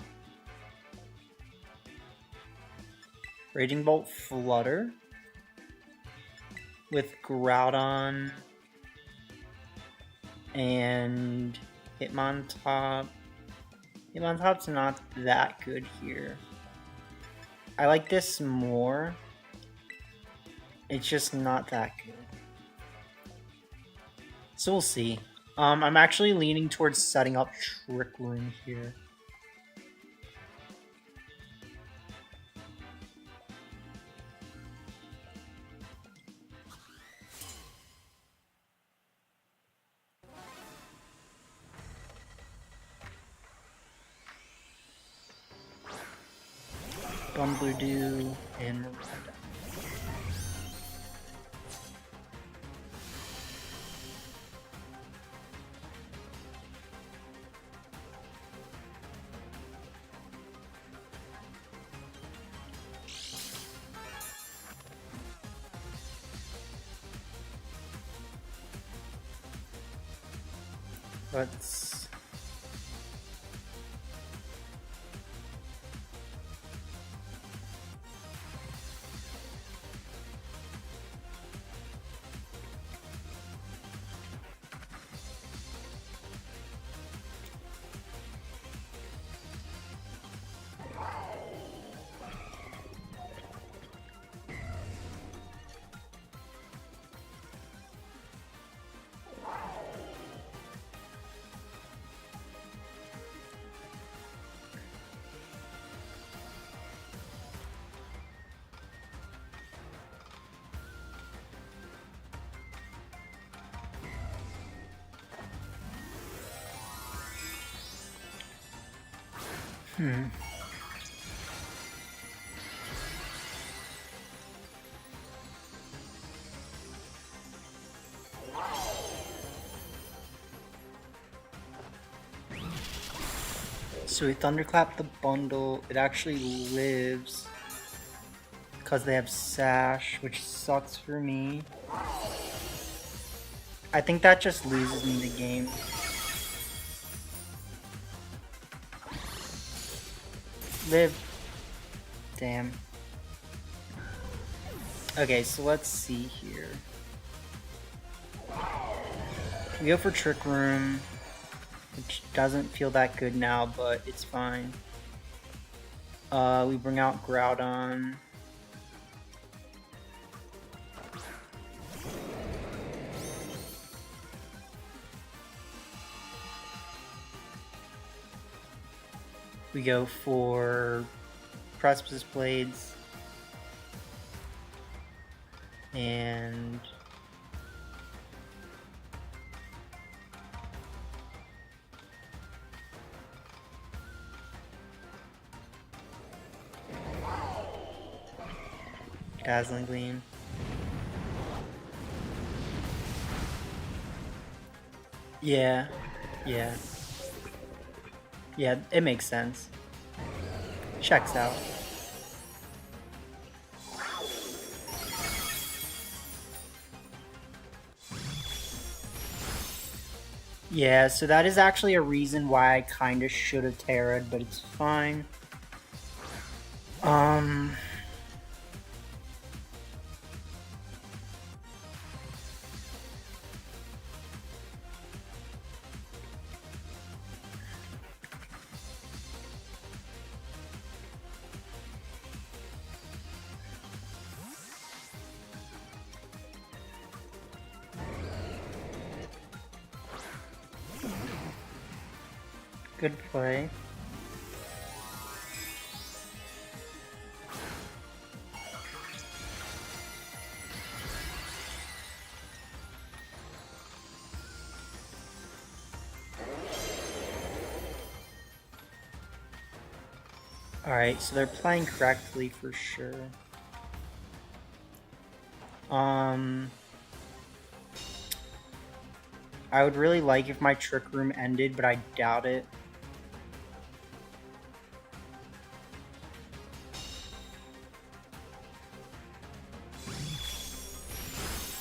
Raging Bolt Flutter with Groudon and Hitmontop. Hitmontop's not that good here. I like this more. It's just not that good. So we'll see. I'm actually leaning towards setting up Trick Room here. Bumbledoo and Miranda. Let's... So we Thunderclap the bundle. It actually lives because they have Sash, which sucks for me. I think that just loses me the game. Live. Damn. Okay, so let's see here. We go for Trick Room, which doesn't feel that good now, but it's fine. We bring out Groudon. We go for Precipice Blades. And Dazzling Gleam. Yeah. Yeah. Yeah, it makes sense. Checks out. Yeah, so that is actually a reason why I kind of should have Terra'd, but it's fine. Good play. Alright, so they're playing correctly for sure. I would really like if my Trick Room ended, but I doubt it.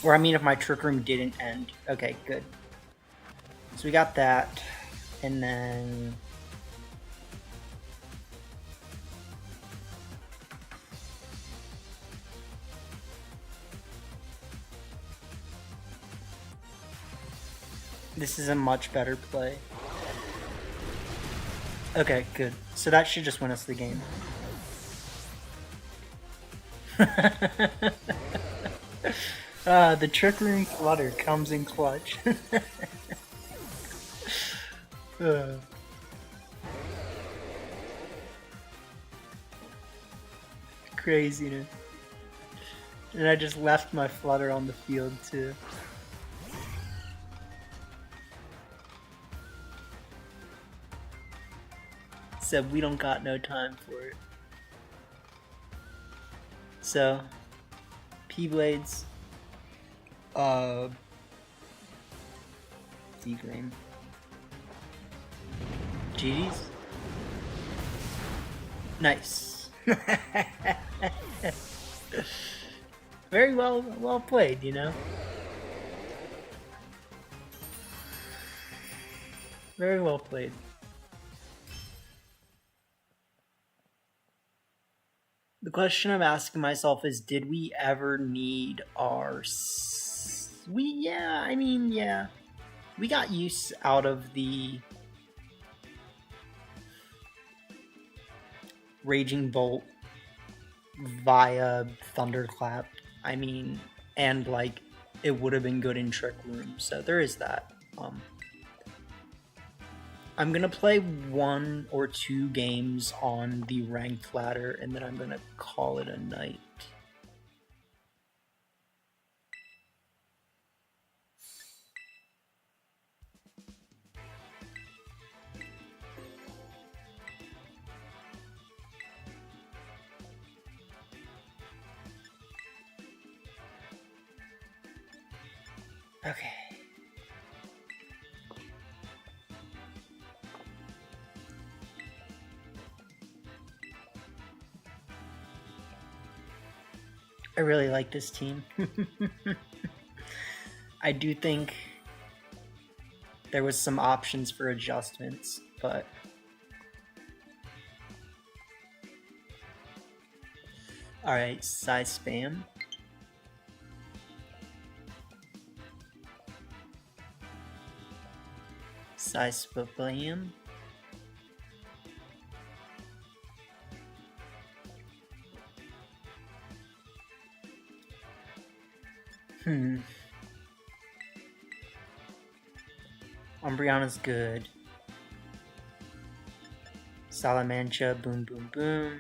Or I mean if my Trick Room didn't end. Okay, good. So we got that. And then... this is a much better play. Okay, good. So that should just win us the game. The Trick Room Flutter comes in clutch. Craziness. And I just left my Flutter on the field too. Said we don't got no time for it. So, P-Blades, D-Green, GG's. Nice. Very well played, you know. Very well played. The question I'm asking myself is, did we ever need our... yeah. We got use out of the Raging Bolt via Thunderclap. I mean, and like, it would have been good in Trick Room, so there is that. I'm gonna play 1 or 2 games on the ranked ladder, and then I'm gonna call it a night. Okay. I really like this team. I do think there was some options for adjustments, but alright, size spam. Size spam. Umbreonna's good. Salamancha, boom, boom, boom.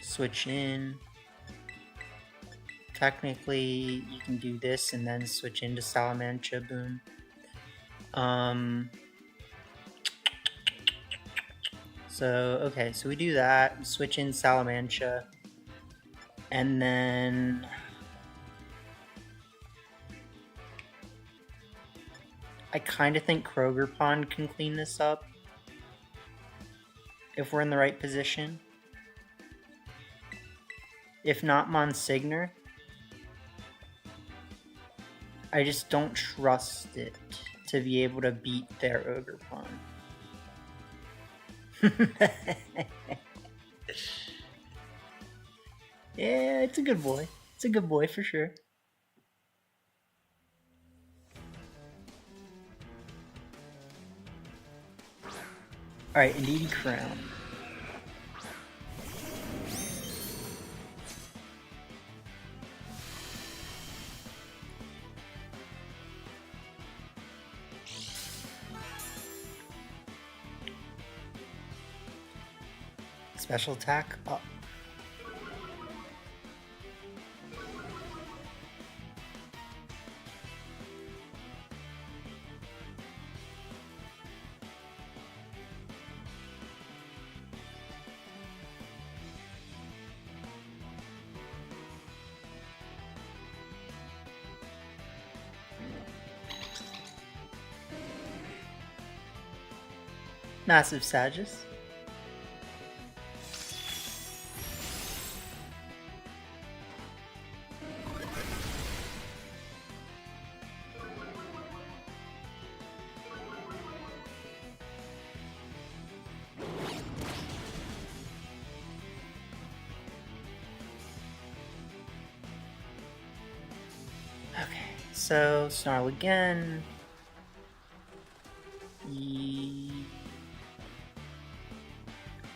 Switch in. Technically, you can do this and then switch into Salamancha, boom. So, okay, so we do that, switch in Salamanca, and then I kind of think Kroger Pond can clean this up if we're in the right position. If not Monsignor, I just don't trust it to be able to beat their Ogre Pond. Yeah, it's a good boy. It's a good boy for sure. Alright, Indeed Crown. Special attack up. Massive Sagittarius. Okay, so Snarl again.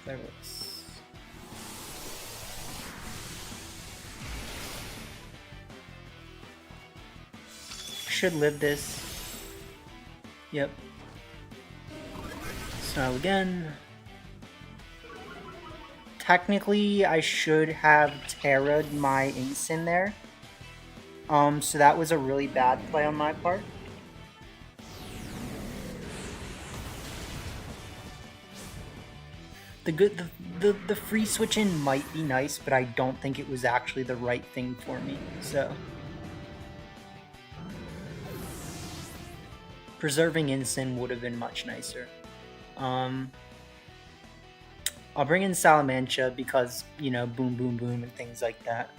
There it is. Should live this. Yep. Snarl again. Technically, I should have Terra'd my Ace in there. So that was a really bad play on my part. The free switch in might be nice, but I don't think it was actually the right thing for me, so. Preserving Ensign would have been much nicer. I'll bring in Salamanca because, you know, boom, boom, boom, and things like that.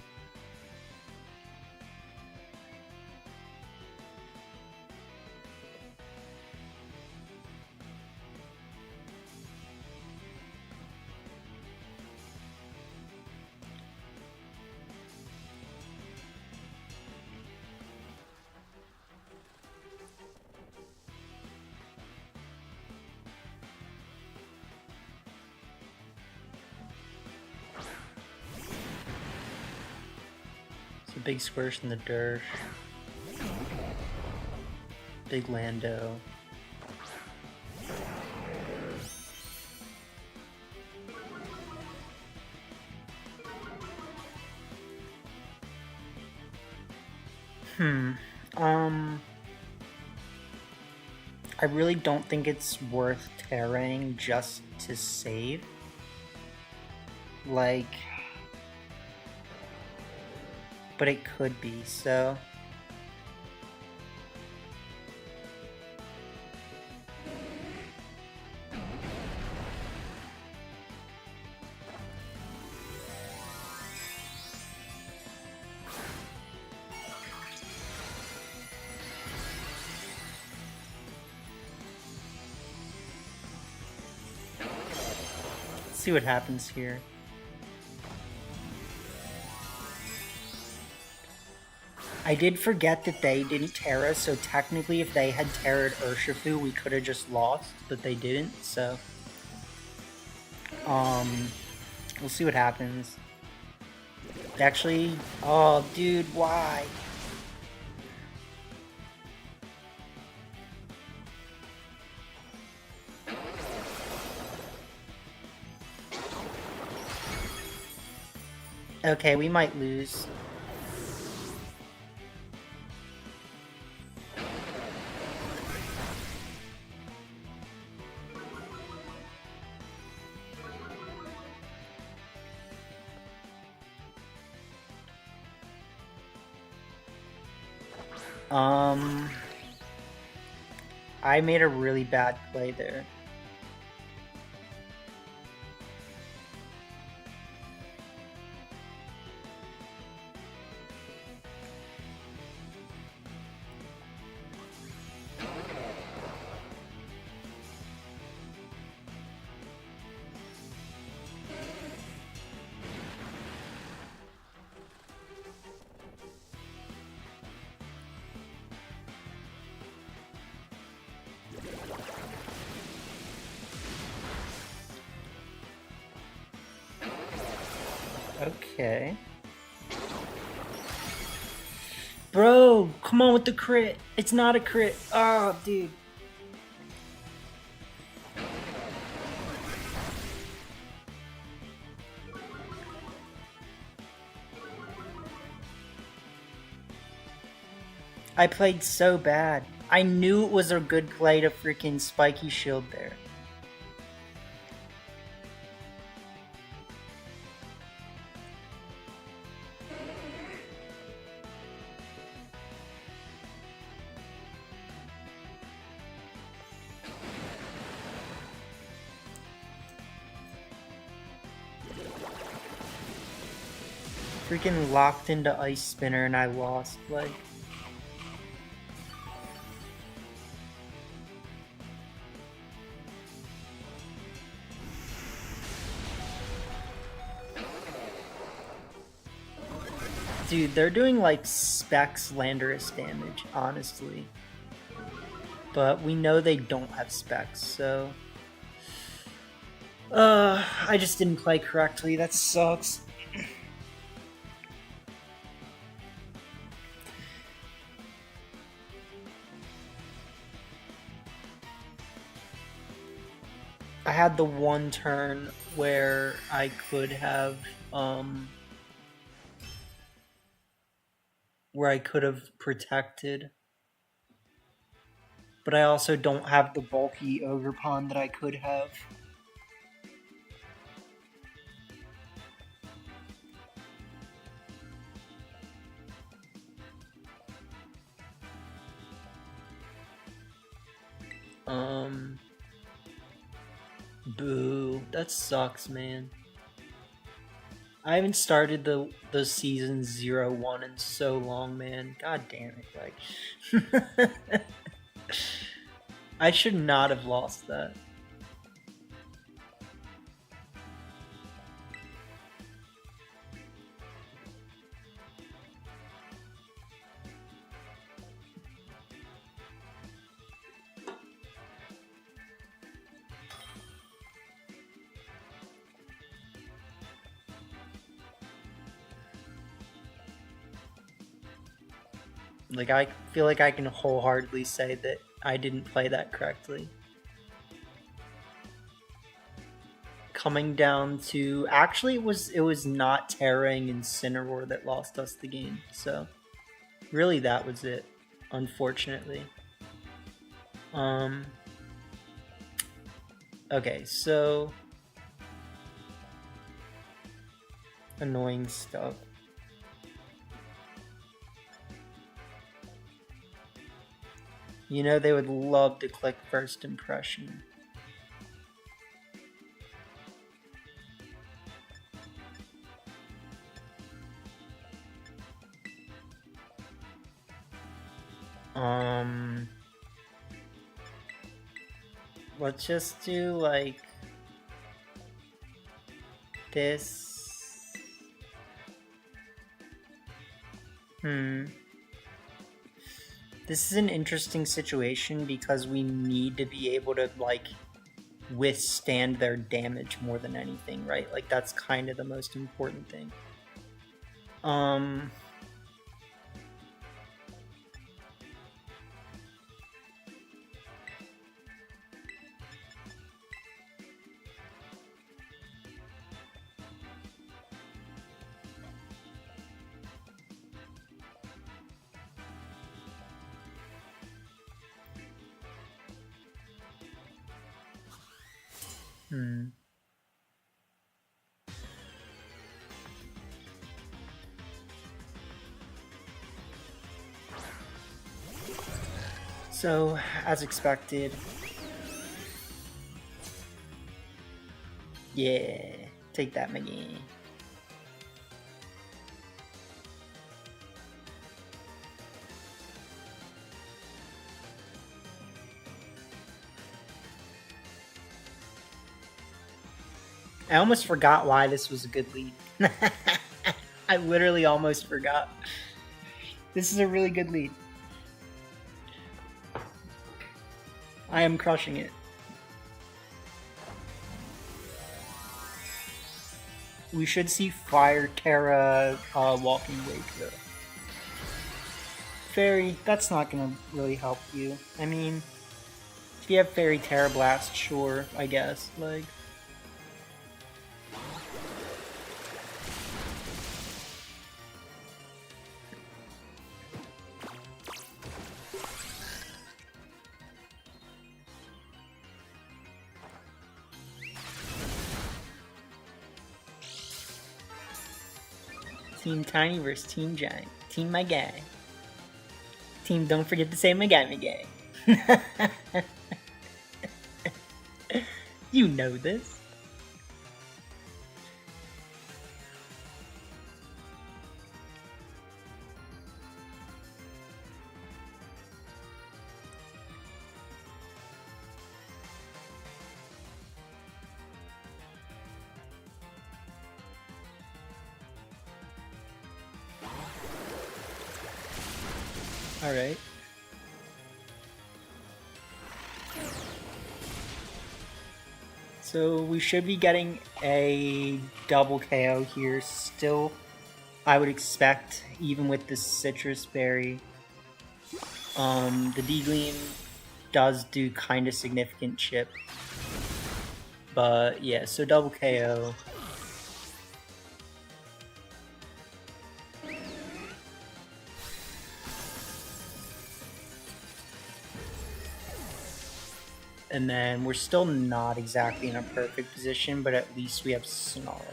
Big Squish in the dirt. Big Lando. I really don't think it's worth terraing just to save. Like, but it could be, so. Let's see what happens here. I did forget that they didn't Terra, so technically if they had Terra'd Urshifu, we could have just lost, but they didn't, so. We'll see what happens. Actually, oh, dude, why? Okay, we might lose. I made a really bad play there. Okay. Bro, come on with the crit. It's not a crit. Oh, dude. I played so bad. I knew it was a good play to freaking spiky shield there. Freaking locked into Ice Spinner and I lost, like... Dude, they're doing like Specs Landorus damage, honestly. But we know they don't have Specs, so... I just didn't play correctly, that sucks. I had the one turn where I could have, protected. But I also don't have the bulky Ogre Pawn that I could have. Boo. That sucks, man. I haven't started the season 0-1 in so long, man. God damn it, like... I should not have lost that. Like, I feel like I can wholeheartedly say that I didn't play that correctly. Coming down to... Actually, it was not Terraing and Incineroar that lost us the game, so... Really, that was it, unfortunately. Okay, so... Annoying stuff. You know they would love to click first impression. Let's just do like this. This is an interesting situation because we need to be able to like withstand their damage more than anything, right? Like that's kind of the most important thing. So, as expected. Yeah, take that, McGee. I almost forgot why this was a good lead. I literally almost forgot. This is a really good lead. I am crushing it. We should see Fire Terra Walking Wake though. Fairy, that's not gonna really help you. I mean, if you have Fairy Terra Blast, sure, I guess. Like, Team Tiny versus Team Giant. Team my guy. Team don't forget to say my guy. You know this. Alright. So we should be getting a double KO here still, I would expect, even with the Citrus Berry. The D-Gleam does do kind of significant chip. But yeah, so double KO. And then we're still not exactly in a perfect position, but at least we have Snarl.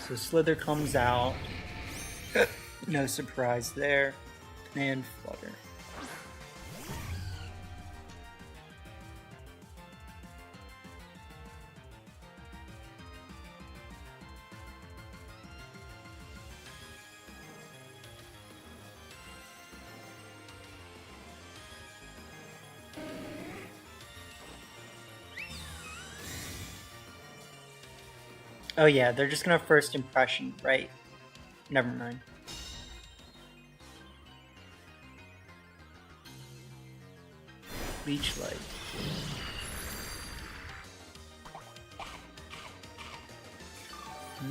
So Slither comes out. No surprise there. And Flutter. Oh yeah, they're just gonna first impression, right? Never mind. Leech Light.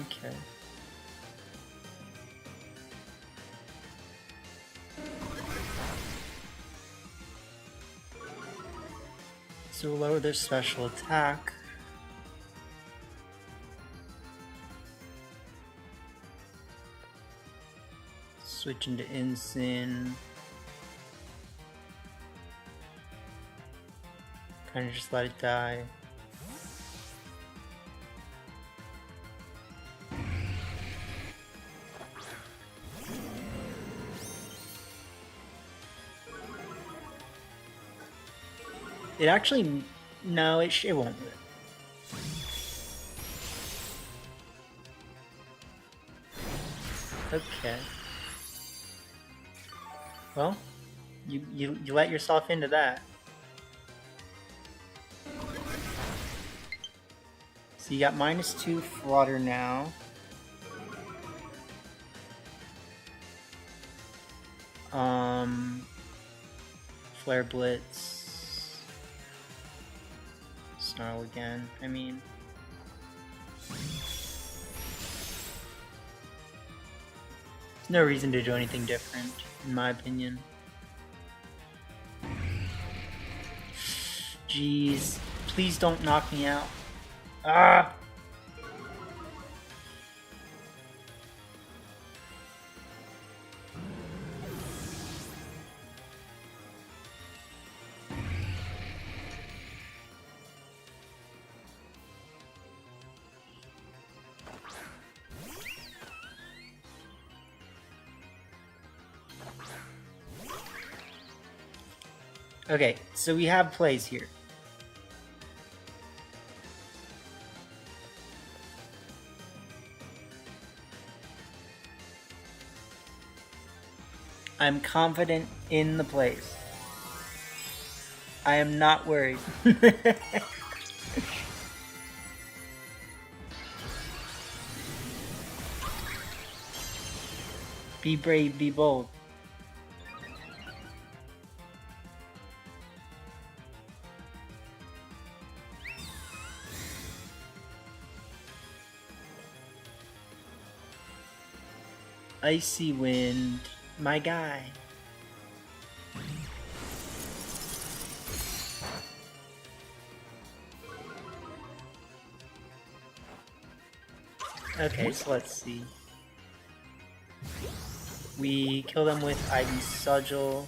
Okay. So we'll lower their special attack. Switch into Ensign. Kind of just let it die. It actually, no, it won't. Okay. Well, you let yourself into that. So you got -2 Flutter now. Flare Blitz. Snarl again, I mean. There's no reason to do anything different, in my opinion. Jeez, please don't knock me out. Ah! Okay, so we have plays here. I'm confident in the plays. I am not worried. Be brave, be bold. Icy Wind, my guy. Okay, so let's see. We kill them with Ivy Sigil.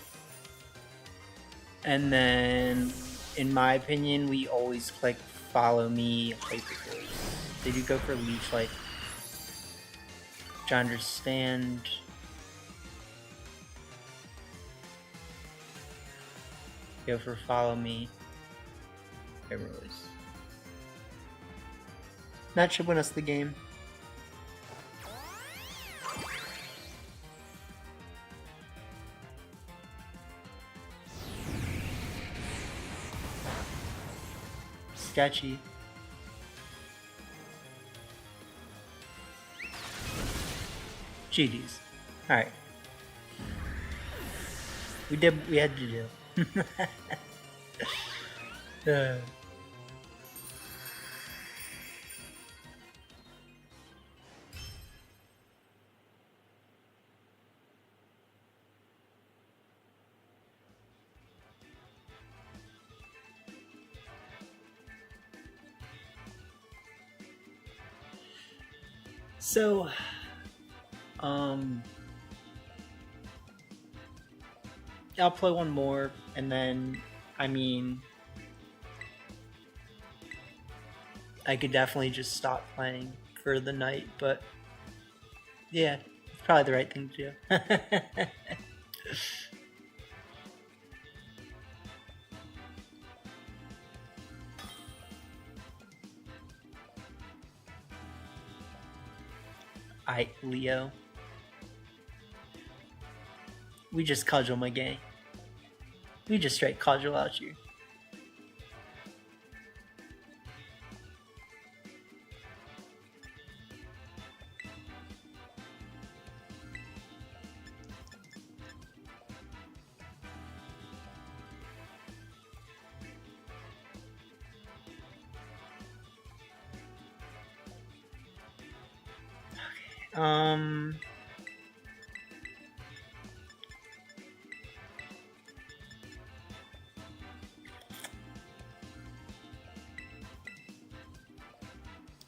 And then, in my opinion, we always click follow me Hyperforce. Did you go for Leech Life? Which I understand. Go for follow me. Everyone's. That should win us the game. Sketchy. GG's. Alright. We had to do. So, I'll play one more, and then, I mean, I could definitely just stop playing for the night, but yeah, it's probably the right thing to do. Aight, Leo. We just cudgel my gang. We just straight cudgel out here.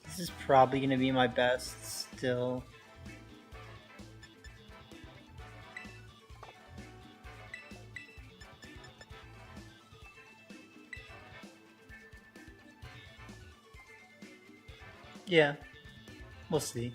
This is probably going to be my best still. Yeah, we'll see.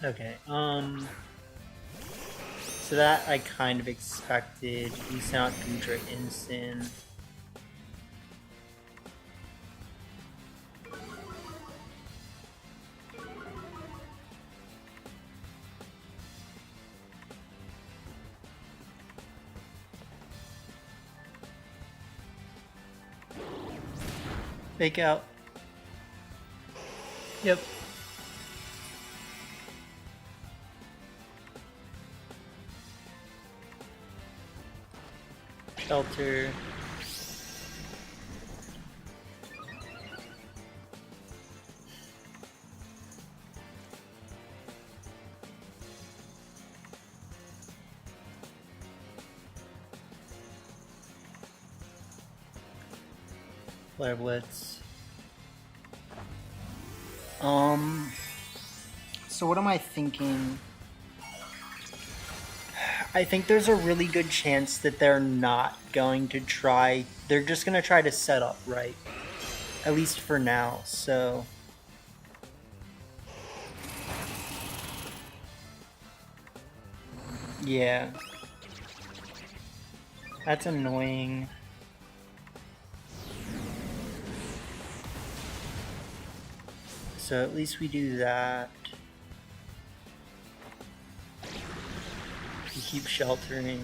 Okay, so that I kind of expected. We sent out Gudra Ensign. Fake out. Yep. Shelter. Flare Blitz. So what am I thinking? I think there's a really good chance that they're not going to try. They're just going to try to set up, right? At least for now, so... Yeah. That's annoying. So at least we do that. We keep sheltering.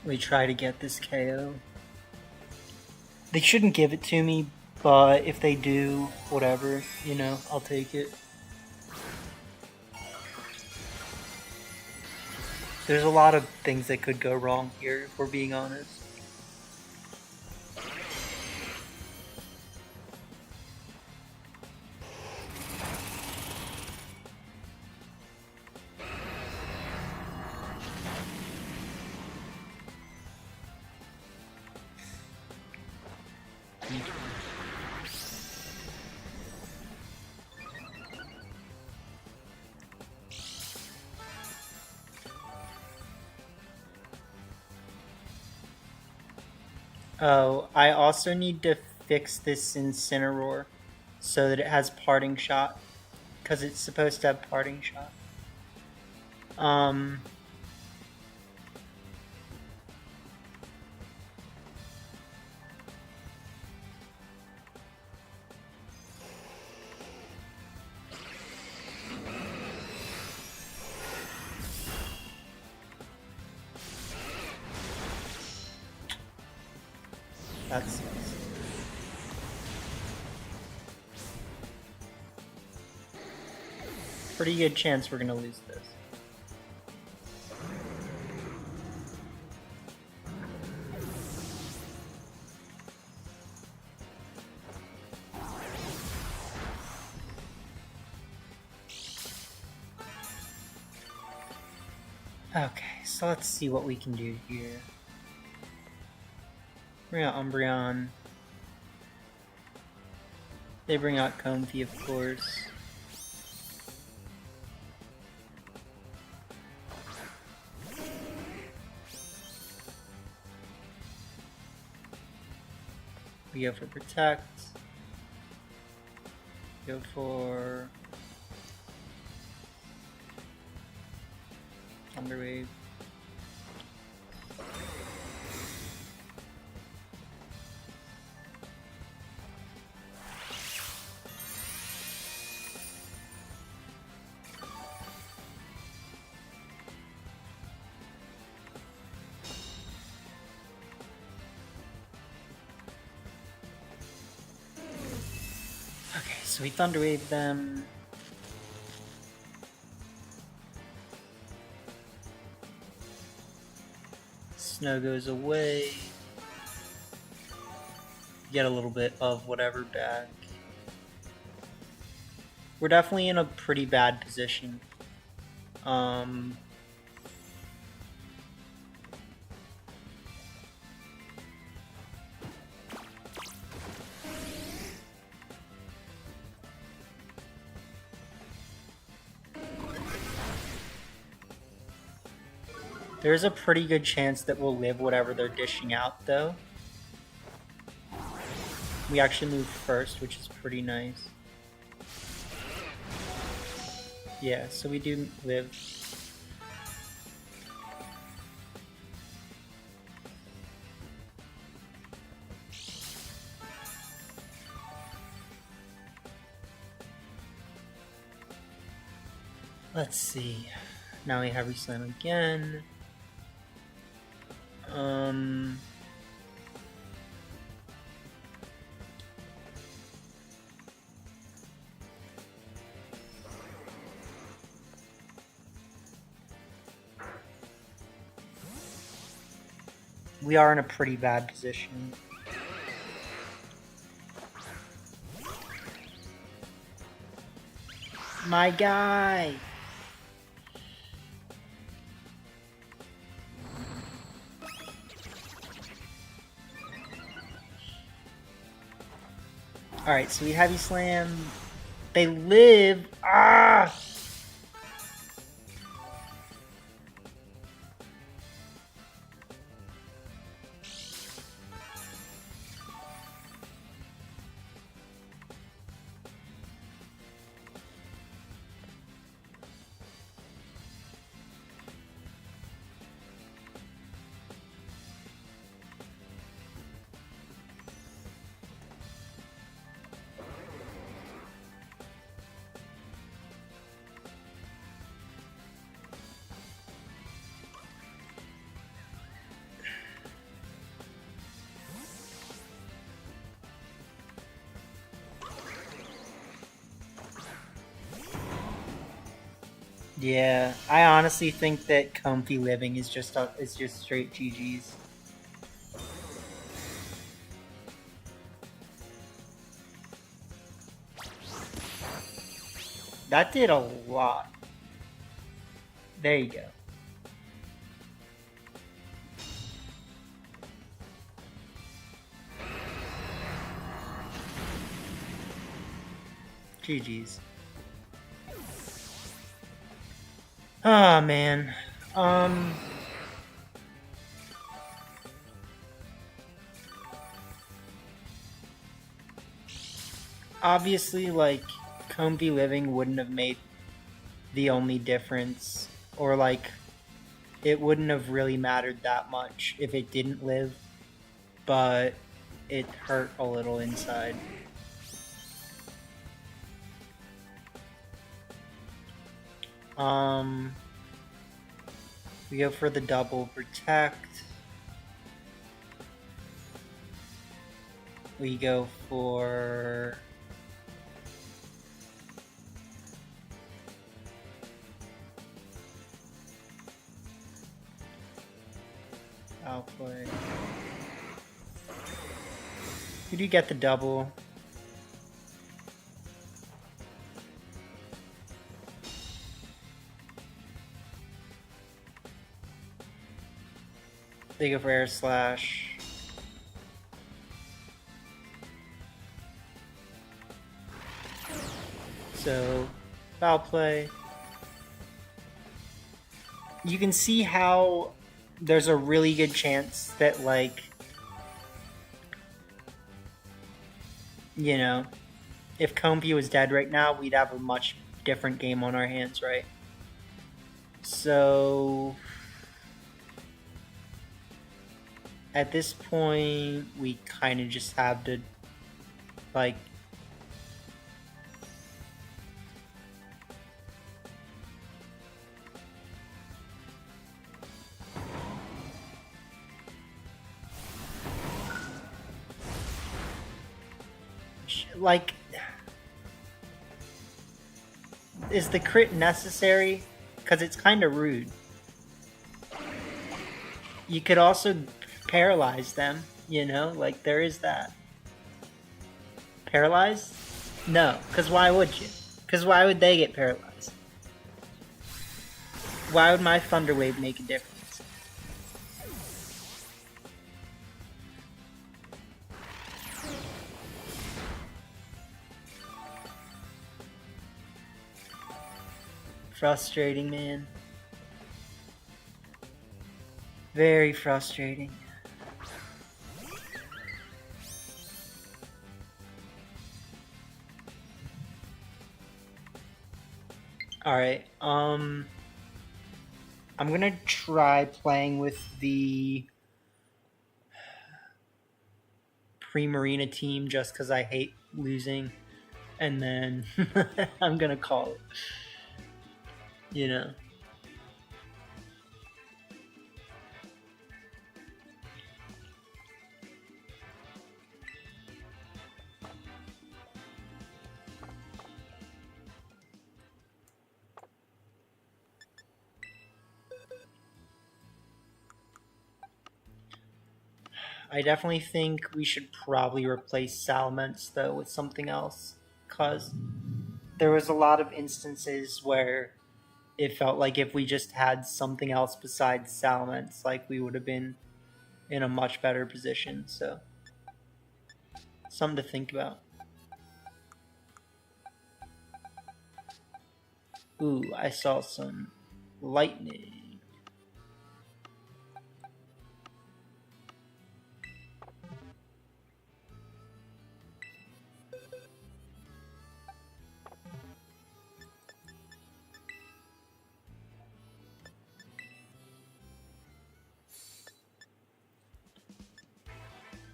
We try to get this KO. They shouldn't give it to me, but if they do, whatever, you know, I'll take it. There's a lot of things that could go wrong here, if we're being honest. Oh, I also need to fix this Incineroar so that it has Parting Shot, because it's supposed to have Parting Shot. That's pretty good chance we're gonna lose this. Okay, so let's see what we can do here. Bring out Umbreon. They bring out Comfey, of course. We go for Protect. Go for Thunder Wave. Okay, so we Thunder Wave them. Snow goes away. Get a little bit of whatever back. We're definitely in a pretty bad position. There's a pretty good chance that we'll live whatever they're dishing out, though. We actually move first, which is pretty nice. Yeah, so we do live. Let's see. Now we have Reslam again. We are in a pretty bad position. My guy! Alright, so we heavy slam. They live. Ah! Yeah, I honestly think that comfy living is just straight GG's. That did a lot. There you go. GG's. Oh man. Obviously, like, comfy living wouldn't have made the only difference, or like, it wouldn't have really mattered that much if it didn't live, but it hurt a little inside. We go for the double protect. We go for outplay. Who do you get the double? They go for air slash. So, foul play. You can see how there's a really good chance that, like, you know, if Comfy was dead right now, we'd have a much different game on our hands, right? So, at this point, we kind of just have to, like, is the crit necessary? Because it's kind of rude. You could also paralyze them, you know? Like, there is that. Paralyzed? No, because why would you? Because why would they get paralyzed? Why would my Thunder Wave make a difference? Frustrating, man. Very frustrating. Alright, I'm gonna try playing with the pre-Marina team just because I hate losing, and then I'm gonna call it. You know. I definitely think we should probably replace Salamence though with something else, because there was a lot of instances where it felt like if we just had something else besides Salamence, like, we would have been in a much better position. So, something to think about. Ooh, I saw some lightning.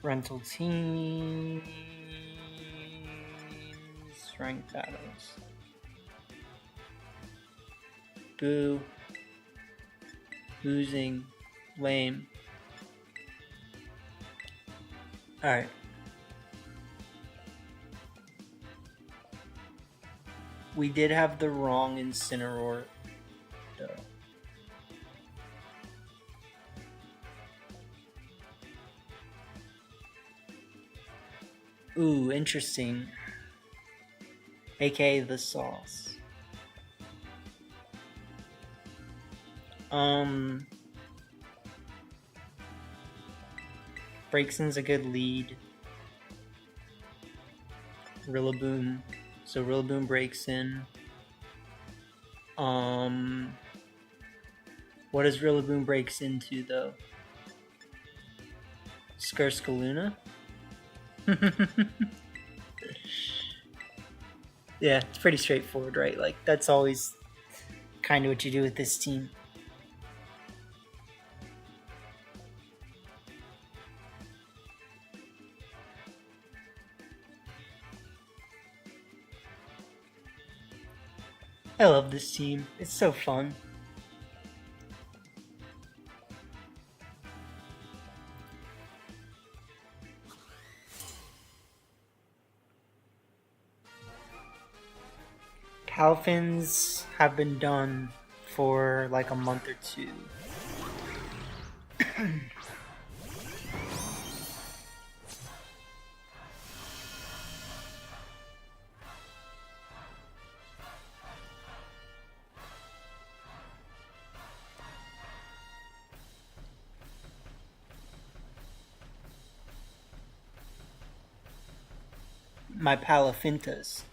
Rental teams, ranked battles. Boo. Losing. Lame. Alright. We did have the wrong Incineroar, though. Ooh, interesting. AKA the sauce. Breakson's a good lead. Rillaboom. So Rillaboom breaks in. What does Rillaboom breaks into, though? Skurskaluna? Yeah, it's pretty straightforward, right? Like, that's always kind of what you do with this team. I love this team. It's so fun. Palfins have been done for like a month or two. My Palafintas.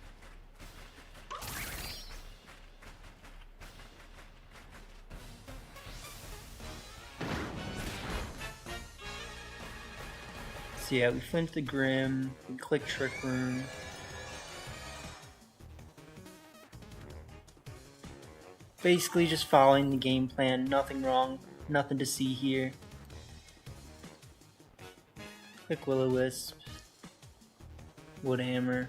So yeah, we flint the Grim, we click Trick Room. Basically just following the game plan, nothing wrong, nothing to see here. Click Will-O-Wisp, Woodhammer.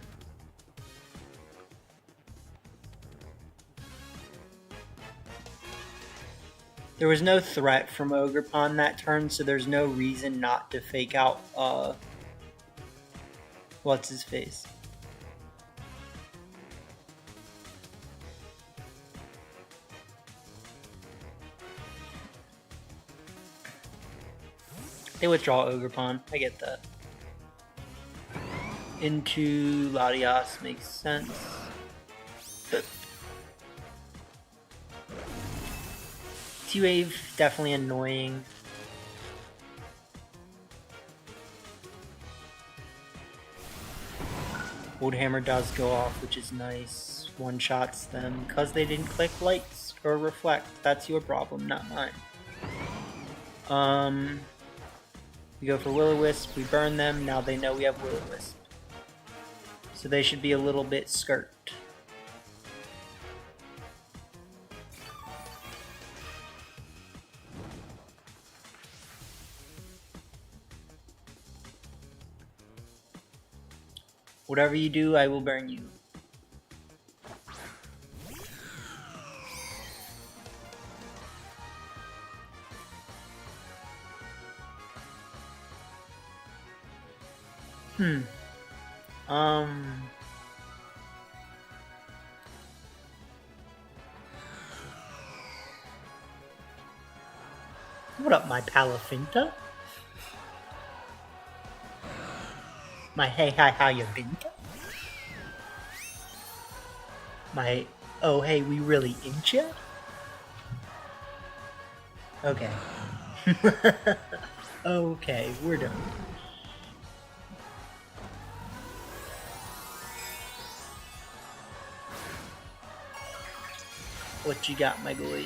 There was no threat from Ogerpon that turn, so there's no reason not to fake out, what's his face? They withdraw Ogerpon, I get that. Into Latias makes sense. T-Wave, definitely annoying. Woodhammer does go off, which is nice. One-shots them because they didn't click Lights or Reflect. That's your problem, not mine. We go for Will-O-Wisp, we burn them, now they know we have Will-O-Wisp. So they should be a little bit skirt. Whatever you do, I will burn you. What up, my Palafinta? My hey hi how you been? My oh hey we really ain't ya? Okay. Okay, we're done. What you got, my boy?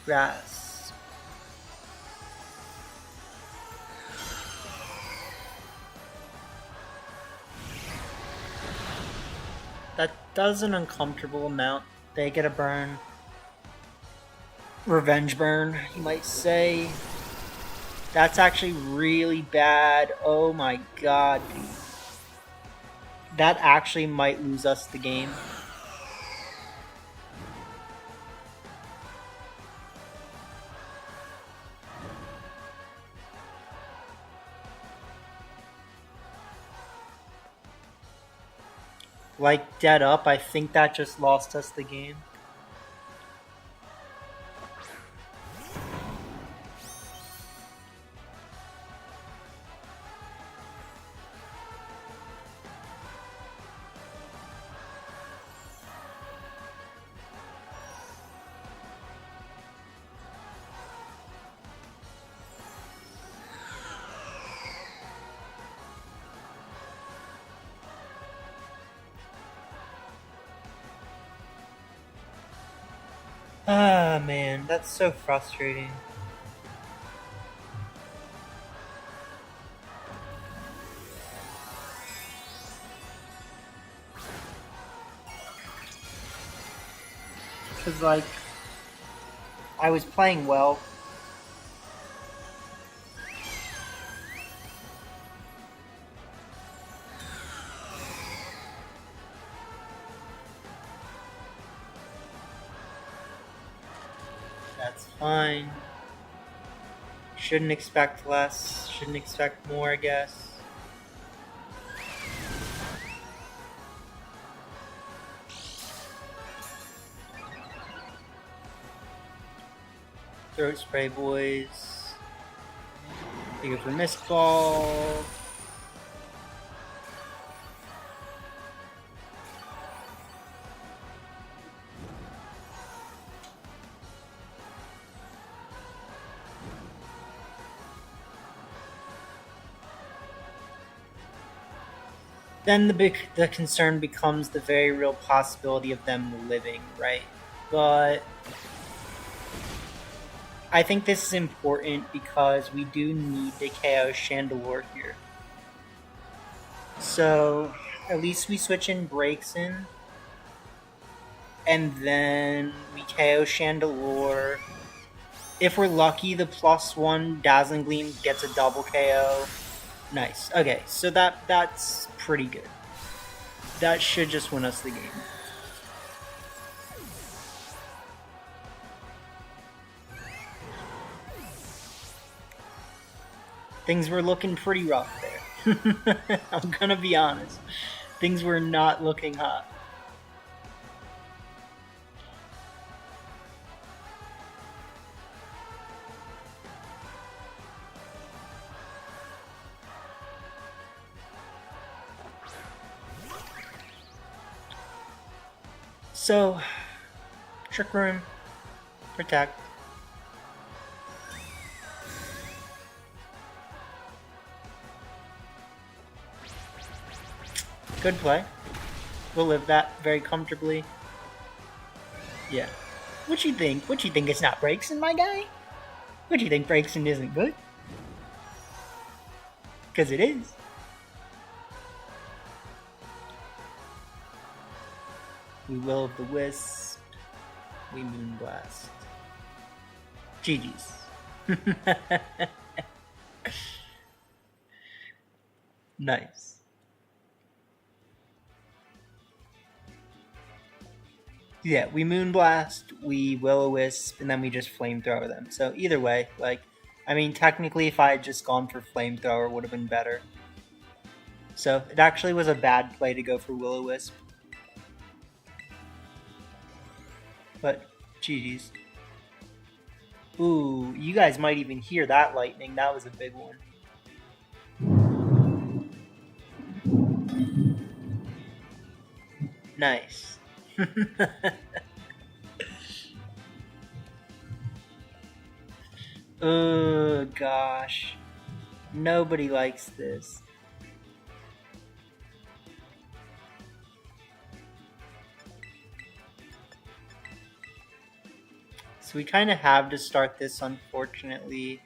Grass. That does an uncomfortable amount. They get a burn. Revenge burn, you might say. That's actually really bad. Oh my god, dude. That actually might lose us the game. Like, dead up, I think that just lost us the game. Ah, man, that's so frustrating. Because, like, I was playing well. That's fine. Shouldn't expect less. Shouldn't expect more, I guess. Throat spray, boys. They go for missed ball. Then the concern becomes the very real possibility of them living, right? But I think this is important because we do need to KO Chandelure here. So at least we switch in breaks in, and then we KO Chandelure. If we're lucky, the +1 Dazzling Gleam gets a double KO. Nice. Okay, so that's pretty good. That should just win us the game. Things were looking pretty rough there. I'm gonna be honest. Things were not looking hot. So, Trick Room, Protect. Good play. We'll live that very comfortably. Yeah. What you think? What you think it's not Breakson, my guy? What you think Breakson isn't good? Because it is. We Will of the Wisp. We Moonblast. GG's. Nice. Yeah, we Moonblast, we Will-O-Wisp, and then we just Flamethrower them. So either way, like, I mean, technically if I had just gone for Flamethrower, it would have been better. So it actually was a bad play to go for Will-O-Wisp. But, GG's. Ooh, you guys might even hear that lightning. That was a big one. Nice. Oh, gosh. Nobody likes this. So we kind of have to start this, unfortunately.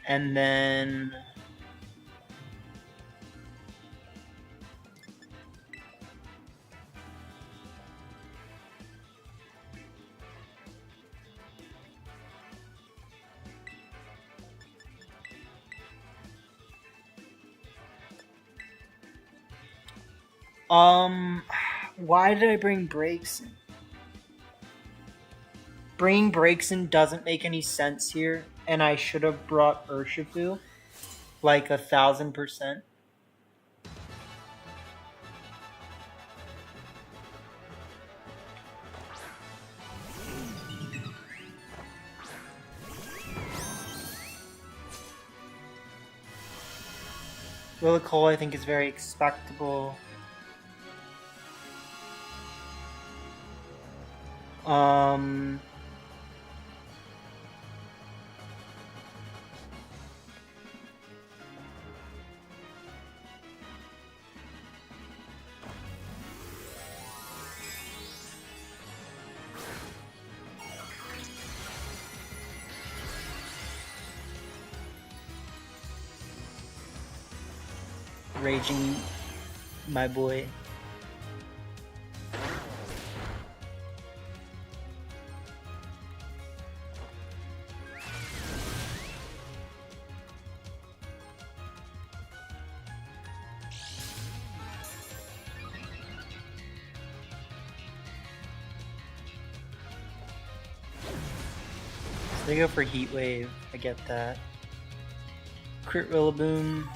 And then... why did I bring brakes in? Bringing brakes in doesn't make any sense here, and I should have brought Urshifu, like 1,000%. Willicole, I think, is very expectable. Raging, my boy. They go for Heat Wave. I get that. Crit Rillaboom.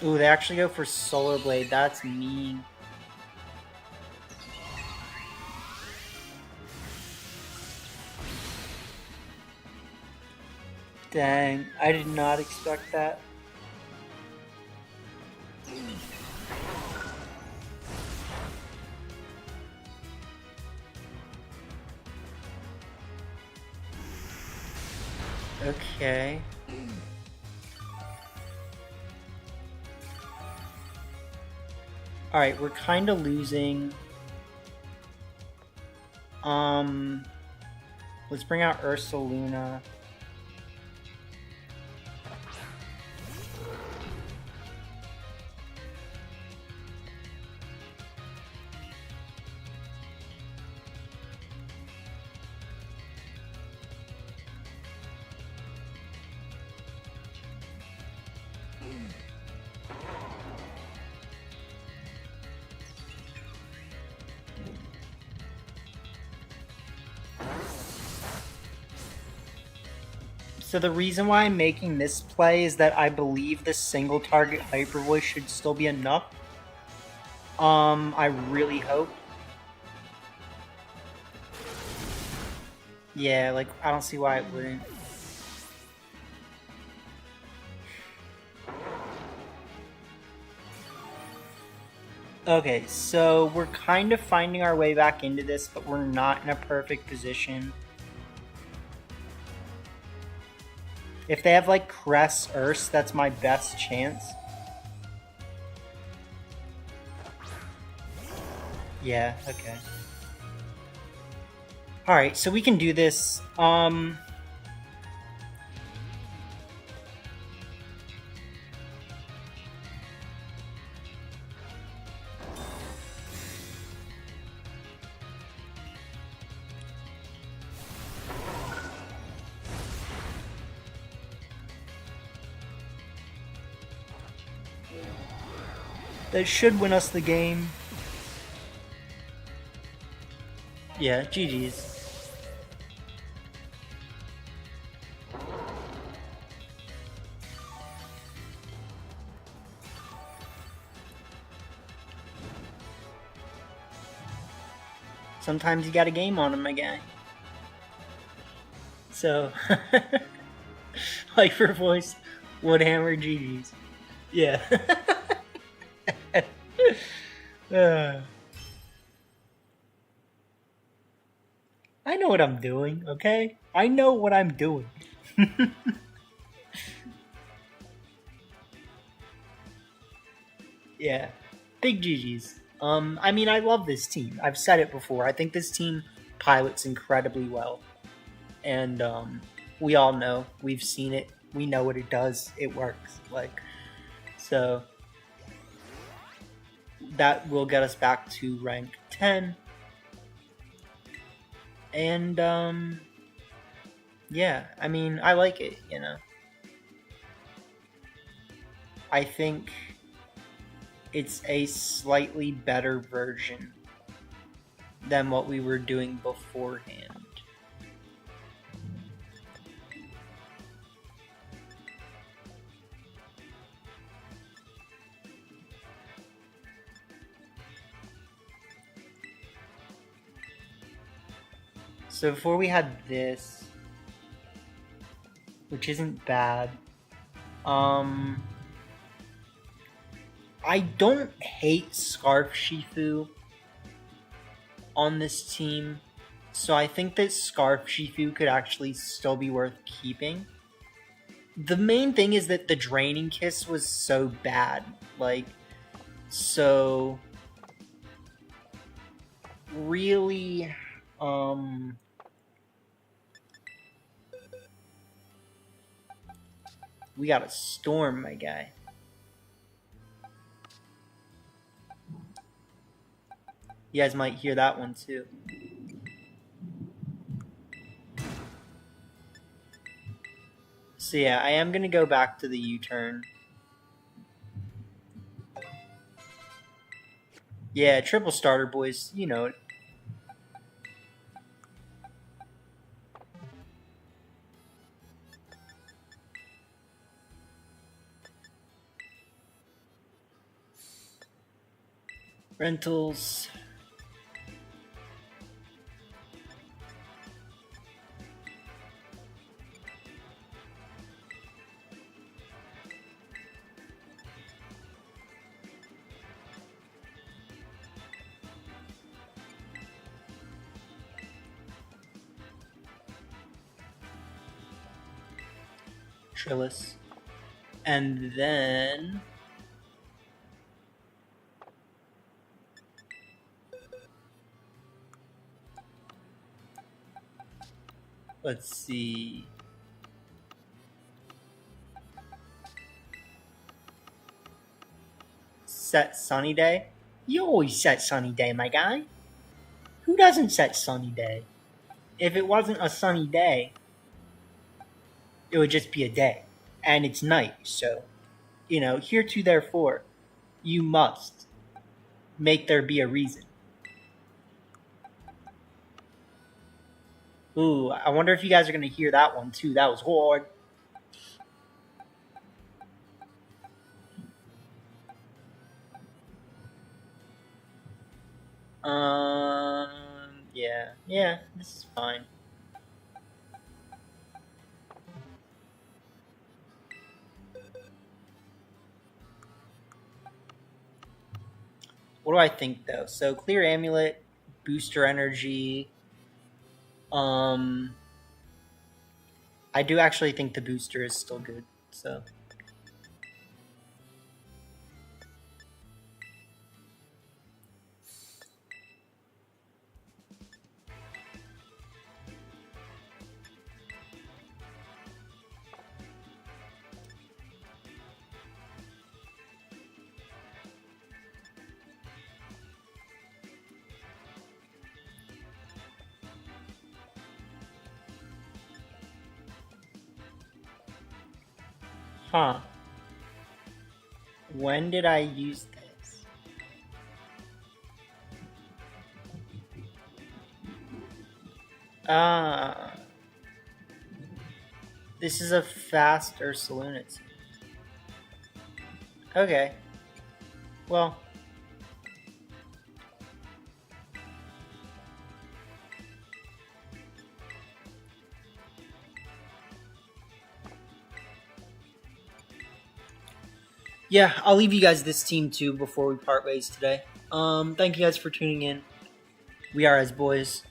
Ooh, they actually go for Solar Blade. That's mean. Dang, I did not expect that. Okay. Alright, we're kind of losing. Let's bring out Ursaluna. So the reason why I'm making this play is that I believe the single target Hyper Voice should still be enough. I really hope. Yeah, like, I don't see why it wouldn't. Okay, so we're kind of finding our way back into this, but we're not in a perfect position. If they have, like, Cress Ursa, that's my best chance. Yeah, okay. Alright, so we can do this. That should win us the game. Yeah, GG's. Sometimes you got a game on him, my guy. So, Hyper Voice Woodhammer GG's. Yeah. I know what I'm doing, okay? I know what I'm doing. Yeah. Big GG's. I mean, I love this team. I've said it before. I think this team pilots incredibly well. And we all know. We've seen it. We know what it does. It works. So that will get us back to rank 10. And yeah, I mean, I like it, you know. I think it's a slightly better version than what we were doing beforehand. So before we had this, which isn't bad. I don't hate Scarf Shifu on this team, so I think that Scarf Shifu could actually still be worth keeping. The main thing is that the Draining Kiss was so bad. So really, we got a Storm, my guy. You guys might hear that one too. So yeah, I am gonna go back to the U-turn. Yeah, triple starter, boys. You know it. Rentals. Trillis. And then let's see. Set Sunny Day. You always set Sunny Day, my guy. Who doesn't set Sunny Day? If it wasn't a sunny day, it would just be a day. And it's night, so, you know, hereto therefore, you must make there be a reason. Ooh, I wonder if you guys are going to hear that one too. That was hard. Yeah, this is fine. What do I think though? So clear amulet, booster energy. I do actually think the booster is still good. So. Huh. When did I use this? This is a fast Ursalunit. Okay. Well. yeah, I'll leave you guys this team too before we part ways today. Thank you guys for tuning in. We are as boys.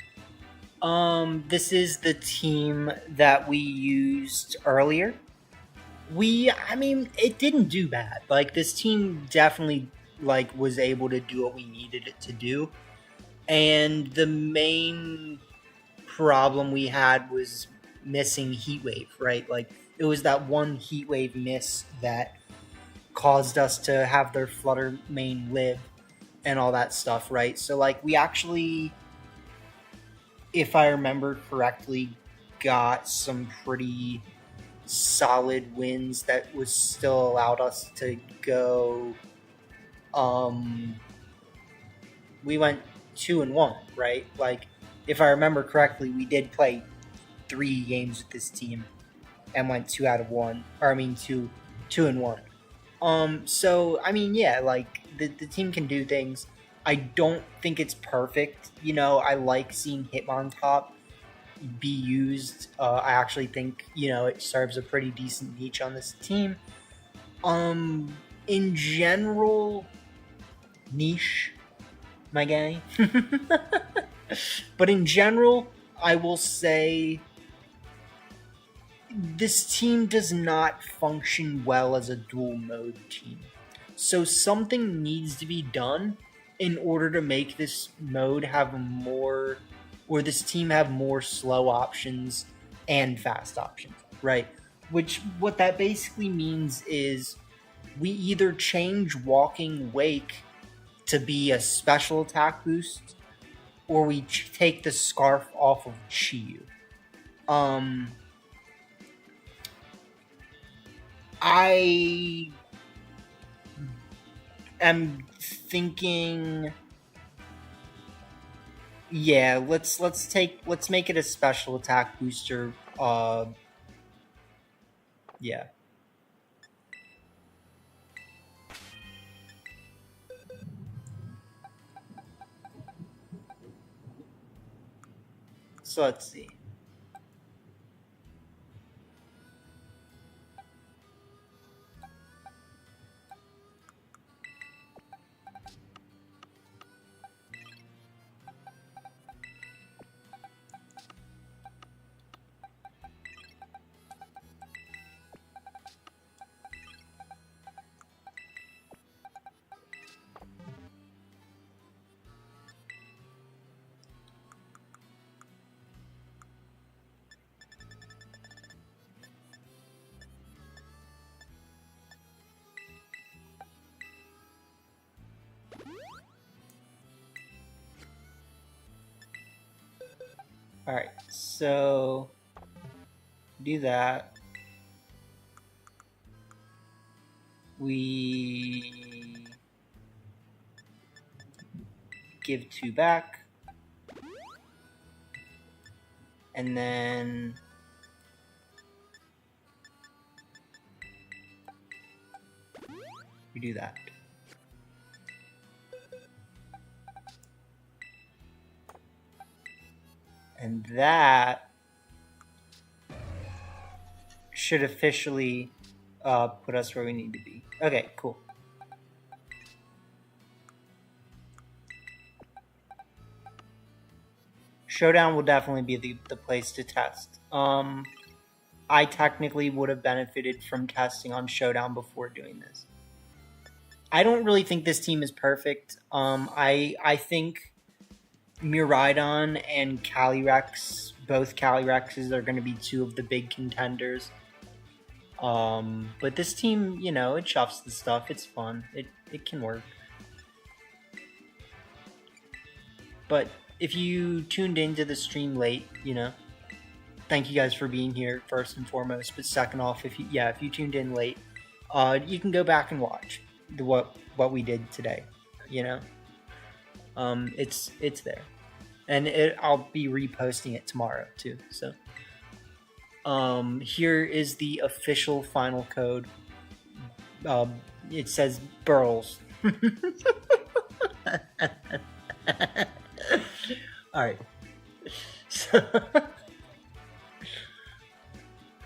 This is the team that we used earlier. I mean, it didn't do bad. Like, this team definitely, like, was able to do what we needed it to do. And the main problem we had was missing Heatwave, right? Like, it was that one Heatwave miss that caused us to have their Flutter main live and all that stuff, right? So, like, we actually, if I remember correctly, got some pretty solid wins that was still allowed us to go. We went 2-1, right? Like, if I remember correctly, we did play 3 games with this team and went 2 out of 1, or I mean 2-1. So I mean, yeah, like the team can do things. I don't think it's perfect. You know, I like seeing Hitmontop be used. I actually think, you know, it serves a pretty decent niche on this team. In general, niche, my guy. But in general, I will say this team does not function well as a dual mode team. So something needs to be done in order to make this mode have more, or this team have more slow options and fast options, right? Which, what that basically means is we either change Walking Wake to be a special attack boost, or we take the Scarf off of Chiyu. I am thinking, yeah, let's make it a special attack booster. Yeah. So let's see. All right, so do that. We give 2 back, and then we do that. And that should officially put us where we need to be. Okay, cool. Showdown will definitely be the place to test. I technically would have benefited from testing on Showdown before doing this. I don't really think this team is perfect. I think Miraidon and Calyrex, both Calyrexes, are going to be 2 of the big contenders. But this team, you know, it chuffs the stuff. It's fun. It can work. But if you tuned into the stream late, you know, thank you guys for being here first and foremost. But second off, if you tuned in late, you can go back and watch what we did today. You know, it's there, and I'll be reposting it tomorrow too. So, here is the official final code. It says Burls. All right. So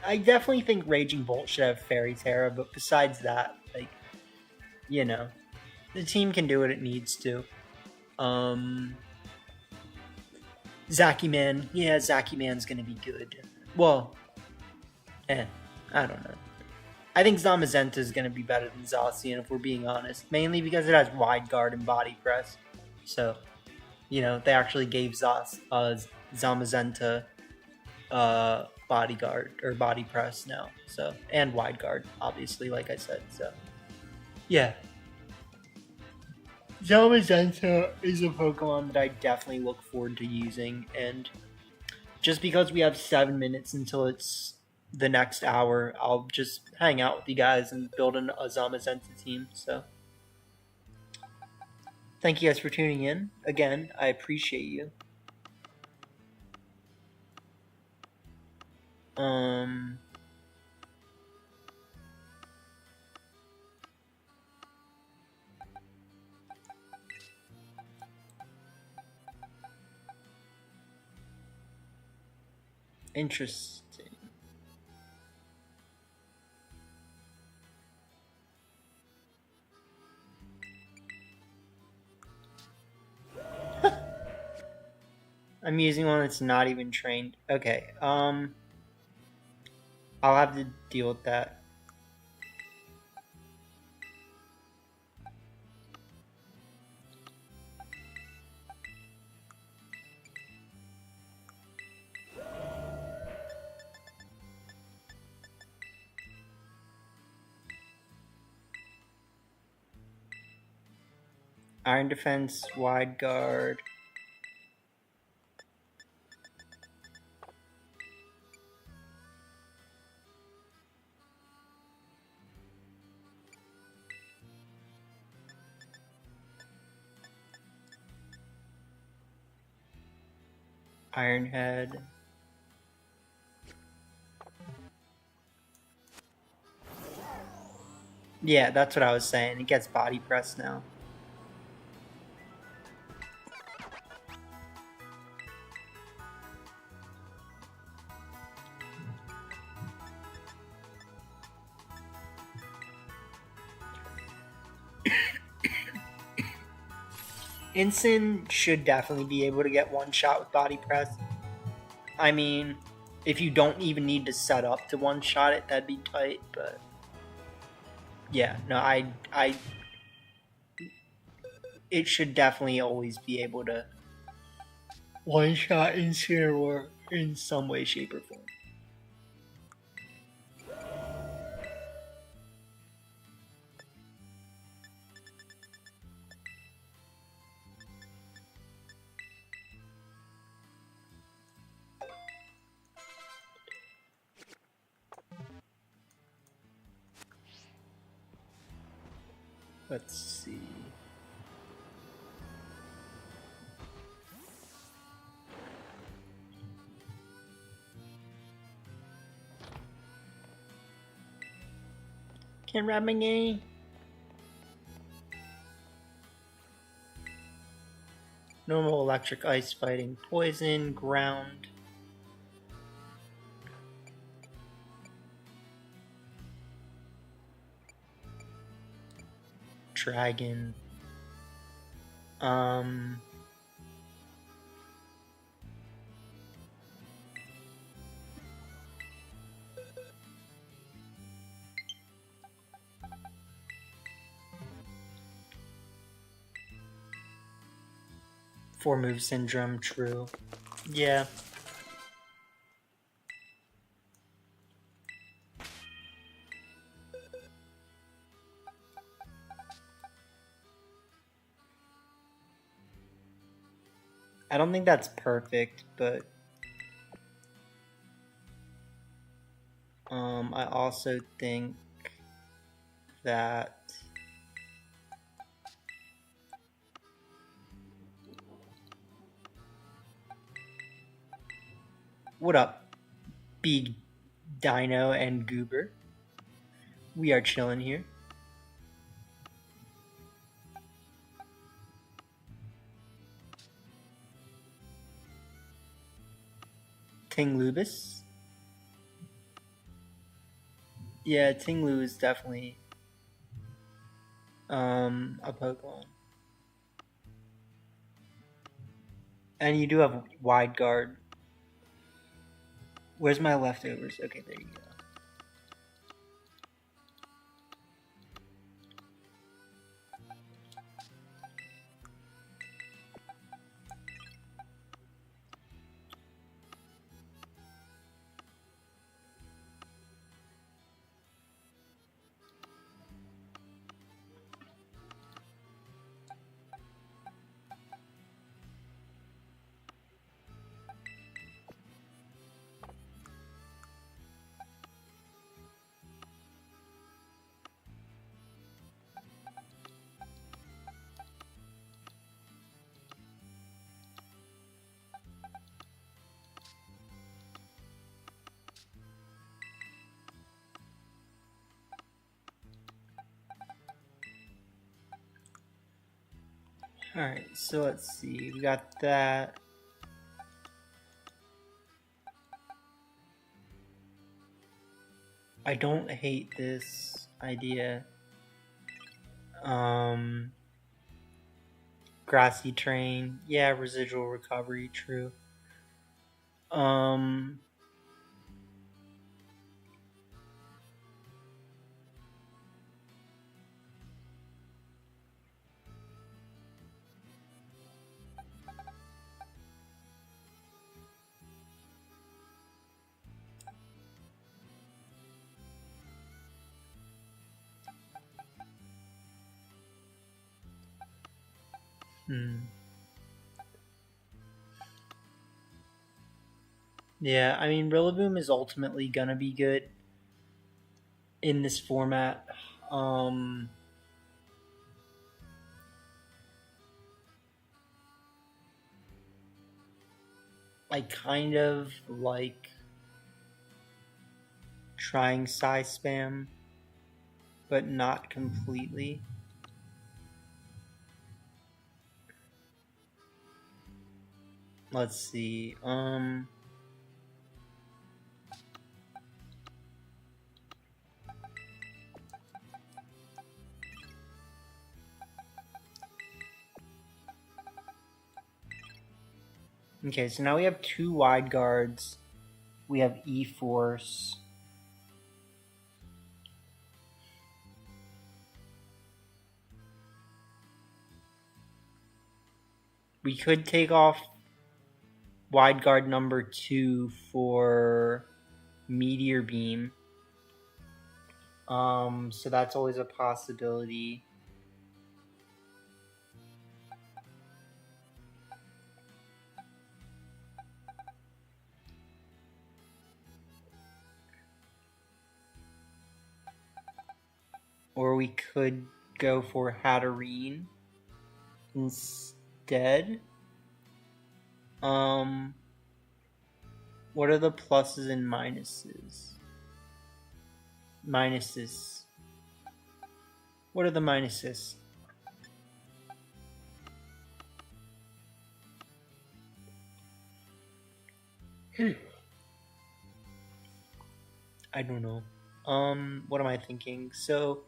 I definitely think Raging Bolt should have Fairy Terra, but besides that, like, you know, the team can do what it needs to. Zacky Man, yeah, Zacky Man's gonna be good. Well, I don't know. I think Zamazenta is gonna be better than Zacian if we're being honest, mainly because it has wide guard and body press. So, you know, they actually gave Zamazenta bodyguard or body press now, so, and wide guard, obviously, like I said. So yeah, Zamazenta is a Pokemon that I definitely look forward to using, and just because we have 7 minutes until it's the next hour, I'll just hang out with you guys and build a Zamazenta team. So thank you guys for tuning in. Again, I appreciate you. Interesting. I'm using one that's not even trained. Okay, I'll have to deal with that. Iron Defense, Wide Guard. Iron Head. Yeah, that's what I was saying. It gets body press now. Ensign should definitely be able to get one shot with body press. I mean, if you don't even need to set up to one shot it, that'd be tight, but yeah, no, it should definitely always be able to one shot Ensign or in some way, shape, or form. Let's see. Can't grab my game. Normal, electric, ice, fighting, poison, ground. Dragon. Four move syndrome, true. Yeah. I don't think that's perfect, but I also think that what up, Big Dino and Goober? We are chilling here. Tinglubis. Yeah, Tinglu is definitely a Pokemon. And you do have wide guard. Where's my leftovers? Okay, there you go. Alright, so let's see. We got that. I don't hate this idea. Grassy terrain. Yeah, residual recovery, true. Yeah, I mean, Rillaboom is ultimately gonna be good in this format. I kind of like trying size spam, but not completely. Let's see. Okay, so now we have 2 wide guards. We have E-Force. We could take off wide guard number 2 for Meteor Beam. So that's always a possibility. Or we could go for Hatterene instead. What are the pluses and minuses? Minuses. What are the minuses? I don't know. What am I thinking? So,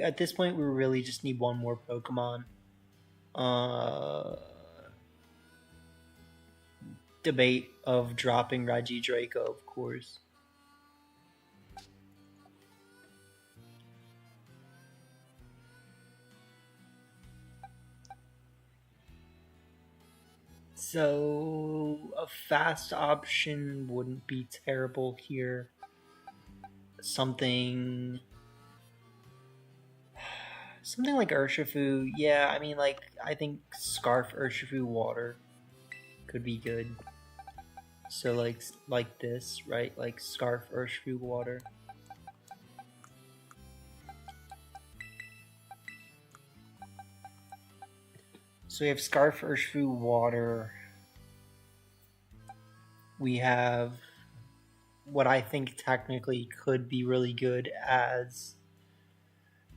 at this point, we really just need one more Pokemon. Debate of dropping Regidrago, of course. So, a fast option wouldn't be terrible here. Something like Urshifu. Yeah, I mean, like, I think Scarf Urshifu Water could be good. So, like this, right? Like Scarf Urshifu Water. So we have Scarf Urshifu Water. We have what I think technically could be really good as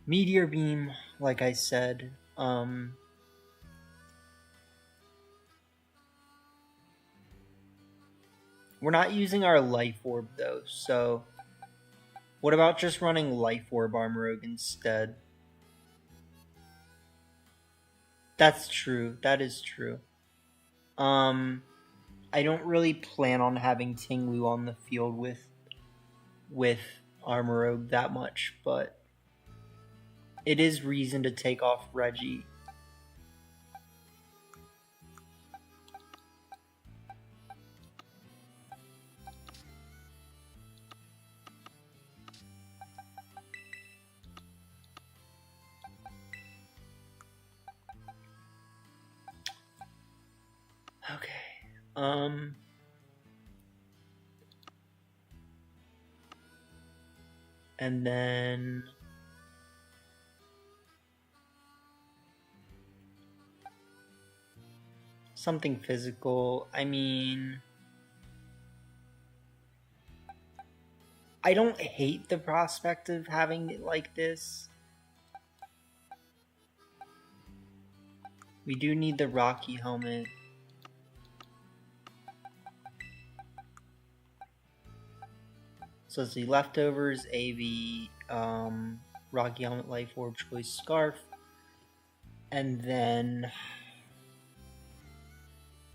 Meteor Beam, like I said. We're not using our Life Orb though, so what about just running Life Orb Armorog instead? That's true. That is true. I don't really plan on having Tinglu on the field with Armorogue that much, but it is reason to take off Reggie. Okay. And then something physical. I mean, I don't hate the prospect of having it like this. We do need the Rocky helmet. So let's see, leftovers, AV, Rocky helmet, life orb, choice, scarf. And then,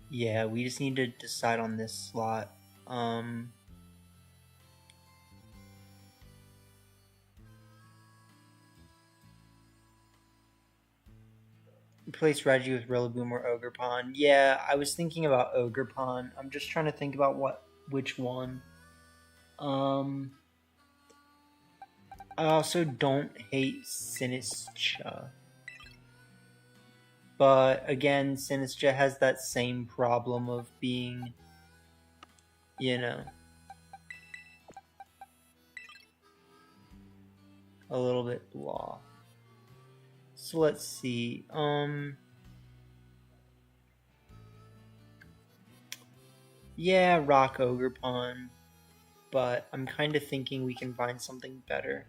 yeah, we just need to decide on this slot. Replace Reggie with Rillaboom or Ogerpon. Yeah, I was thinking about Ogerpon. I'm just trying to think about which one. I also don't hate Sinistcha. But again, Sinistcha has that same problem of being, you know, a little bit blah. So let's see. Yeah, Rock Ogerpon. But I'm kind of thinking we can find something better.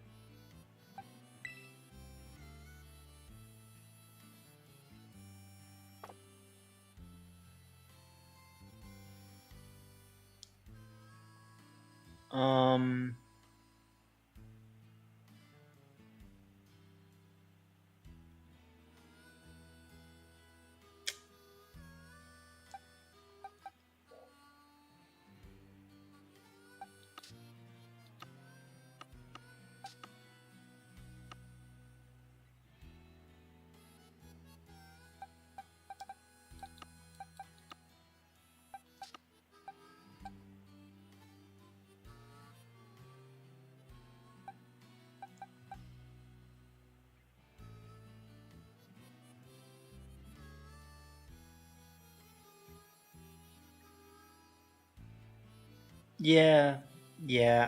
Yeah,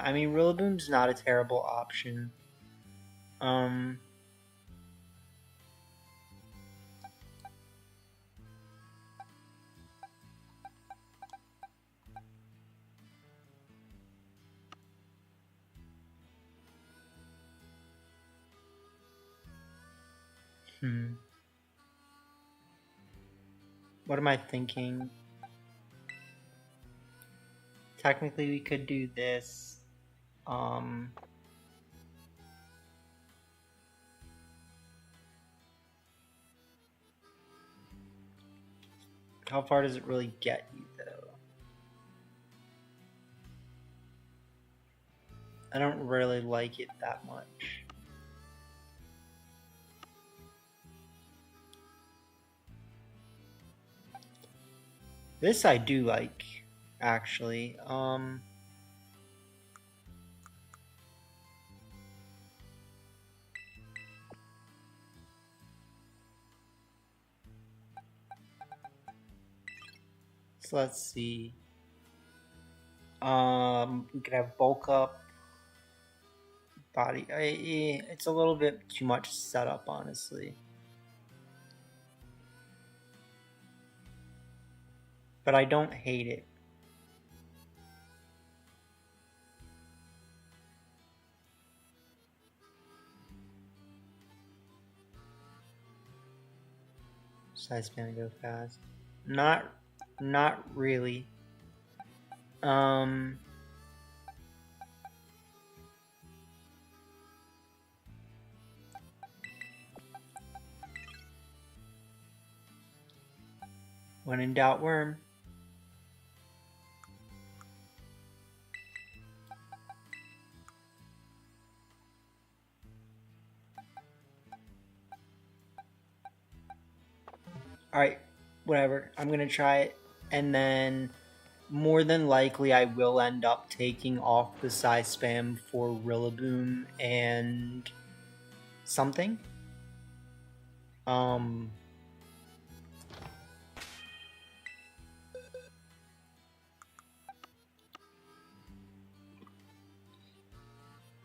I mean, Rillaboom's not a terrible option. What am I thinking? Technically, we could do this. How far does it really get you, though? I don't really like it that much. This I do like, actually. So let's see. We could have bulk up, body. It's a little bit too much setup, honestly. But I don't hate it. Side span to go fast. Not really. When in doubt, worm. Alright, whatever. I'm gonna try it. And then, more than likely, I will end up taking off the size spam for Rillaboom and something.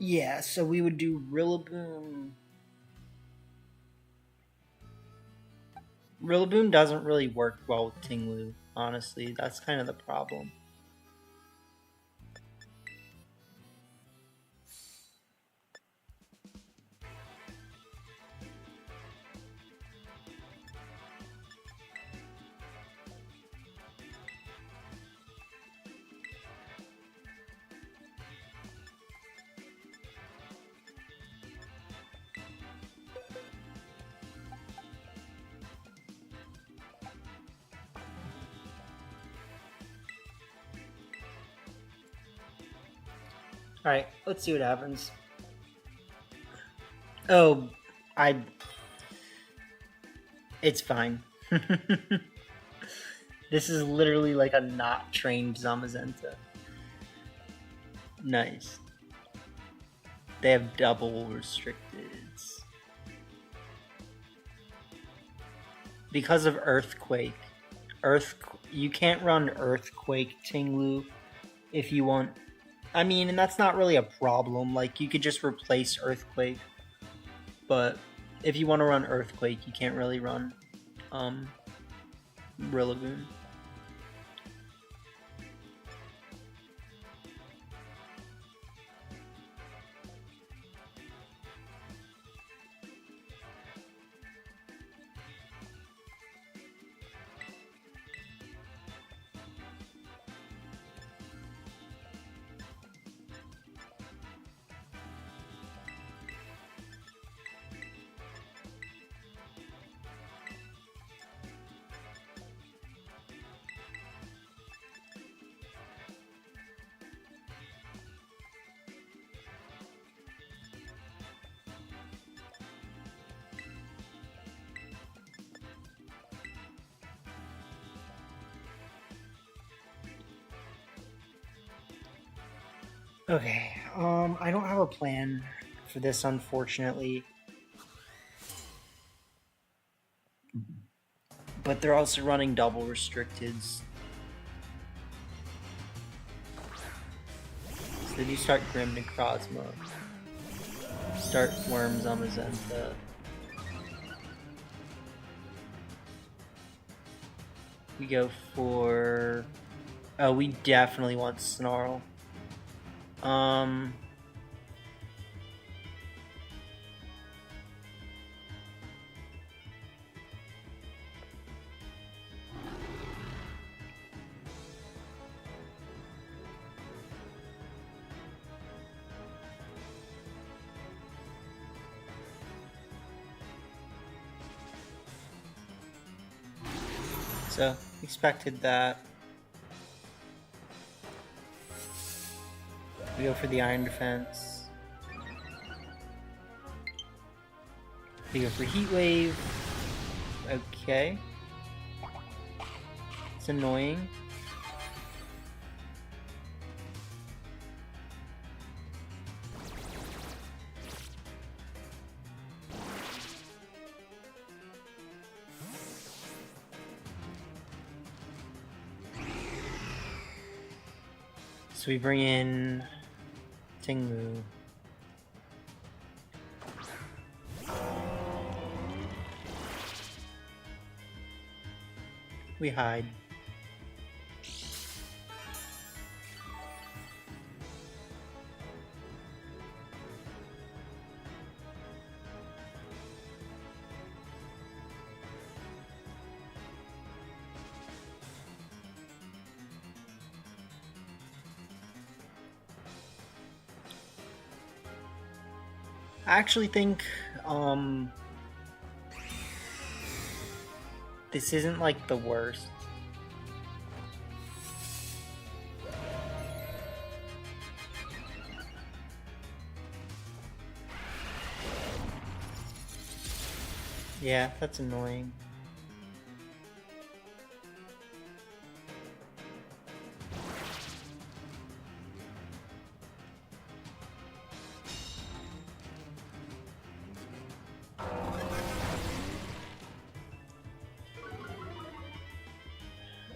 Yeah, so we would do Rillaboom. Rillaboom doesn't really work well with Tinglu, honestly. That's kind of the problem. Alright, let's see what happens. Oh, it's fine. This is literally like a not trained Zamazenta. Nice. They have double restricteds. Because of Earthquake. You can't run Earthquake Tinglu if you want. I mean, and that's not really a problem. Like, you could just replace Earthquake. But if you want to run Earthquake, you can't really run Rillaboom. Okay, I don't have a plan for this, unfortunately. But they're also running double restricteds. So then you start Grim Necrozma. Start Worms on Mazenta. We go for... Oh, we definitely want Snarl. So, expected that. We go for the Iron Defense. We go for Heat Wave. Okay. It's annoying. So we bring in Tinglu. We hide. I actually think this isn't like the worst. Yeah, that's annoying.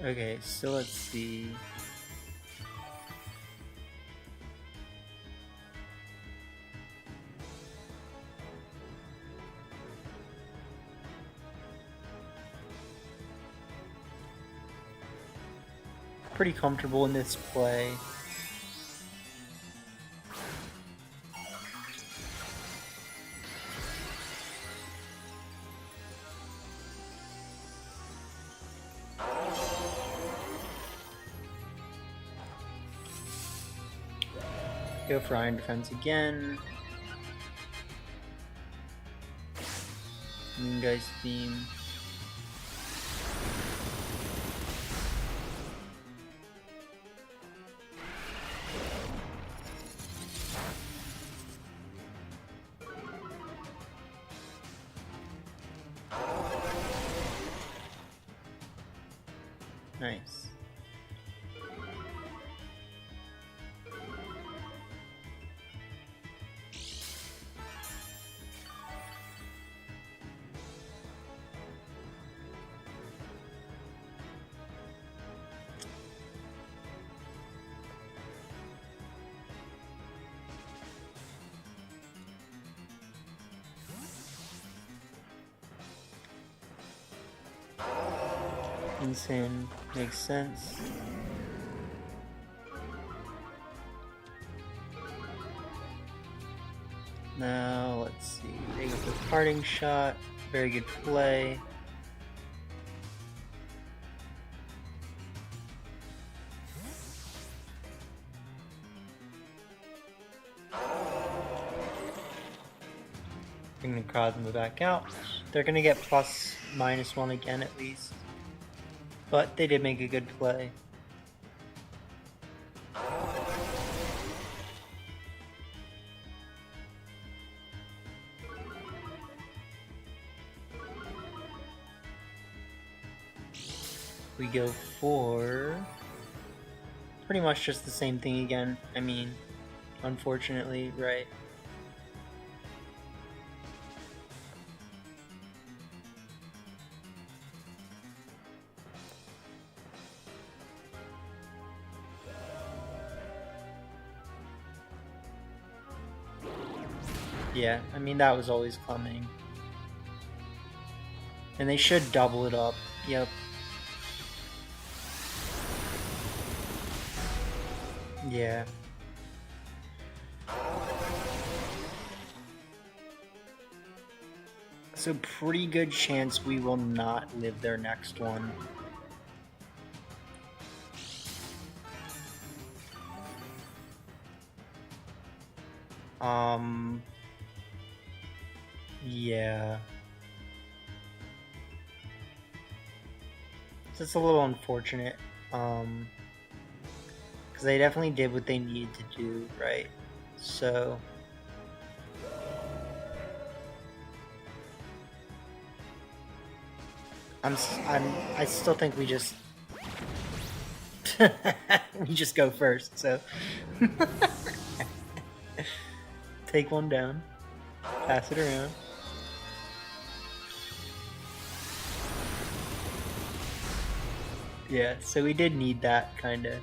Okay, so let's see. Pretty comfortable in this play. Go for Iron Defense again. Moon Geist Beam. Nice. Insane. Makes sense. Now, let's see. They go for the parting shot. Very good play. Bring the Cosmo back out. They're gonna get +/-1 again at least. But they did make a good play. We go for pretty much just the same thing again. I mean, unfortunately, right? Yeah, I mean, that was always coming. And they should double it up. Yep. Yeah. So pretty good chance we will not live their next one. Yeah. So it's a little unfortunate. Because they definitely did what they needed to do, right? So I still think we just we just go first. So take one down, pass it around. Yeah, so we did need that kind of.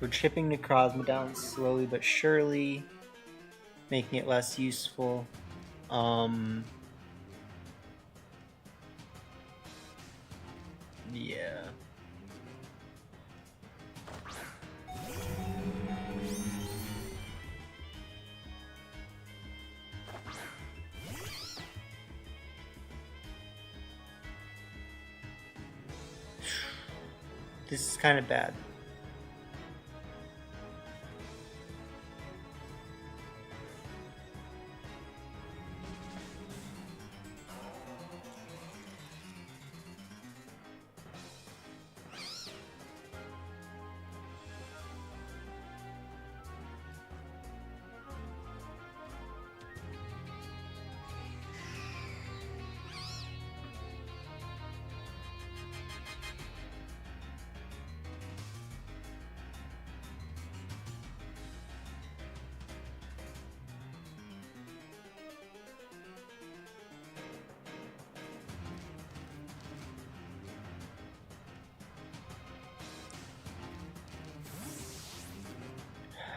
We're chipping Necrozma down slowly but surely, making it less useful. Yeah. This is kind of bad.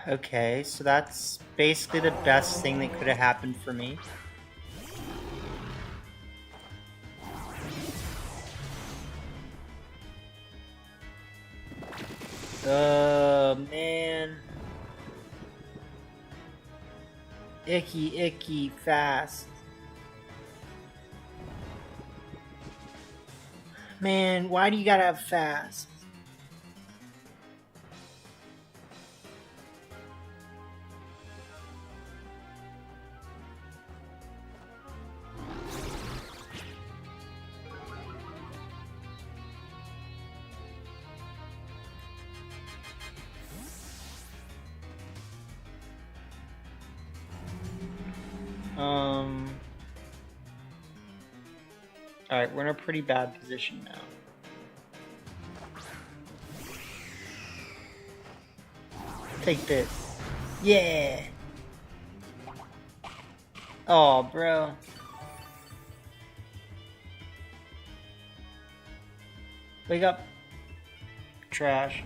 Okay, so that's basically the best thing that could have happened for me. Man. Icky, fast. Man, why do you gotta have fast? Alright, we're in a pretty bad position now. Take this. Yeah! Oh, bro. Wake up. Trash.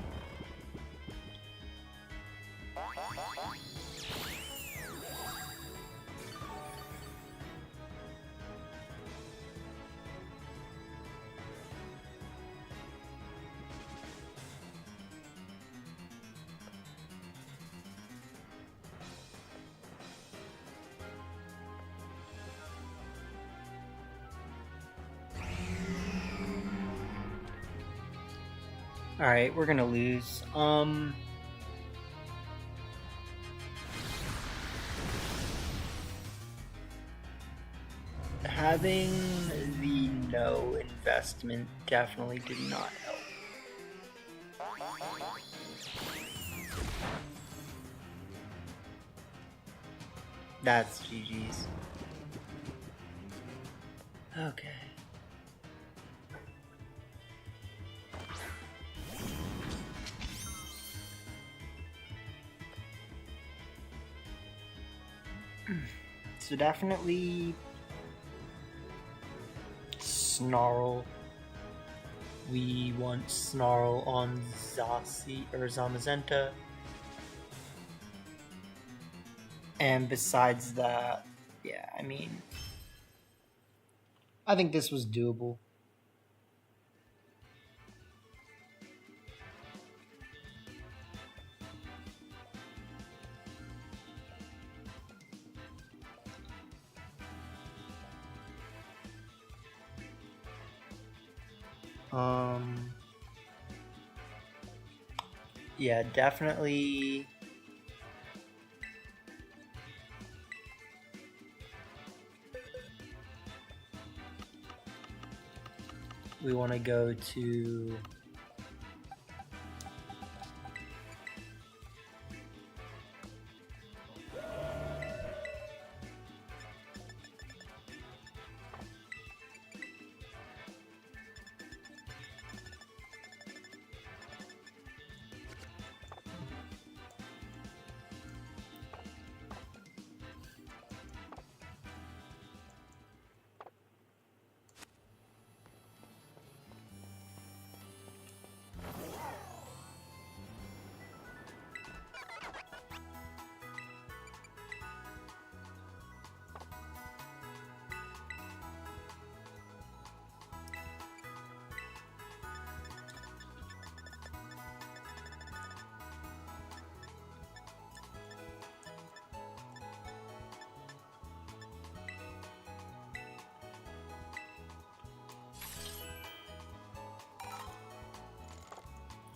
Alright, we're gonna lose. Having the no investment definitely did not help. That's GG's. Okay. So definitely Snarl. We want Snarl on Zasi or Zamazenta. And besides that, yeah, I mean, I think this was doable. Yeah, definitely. We want to go to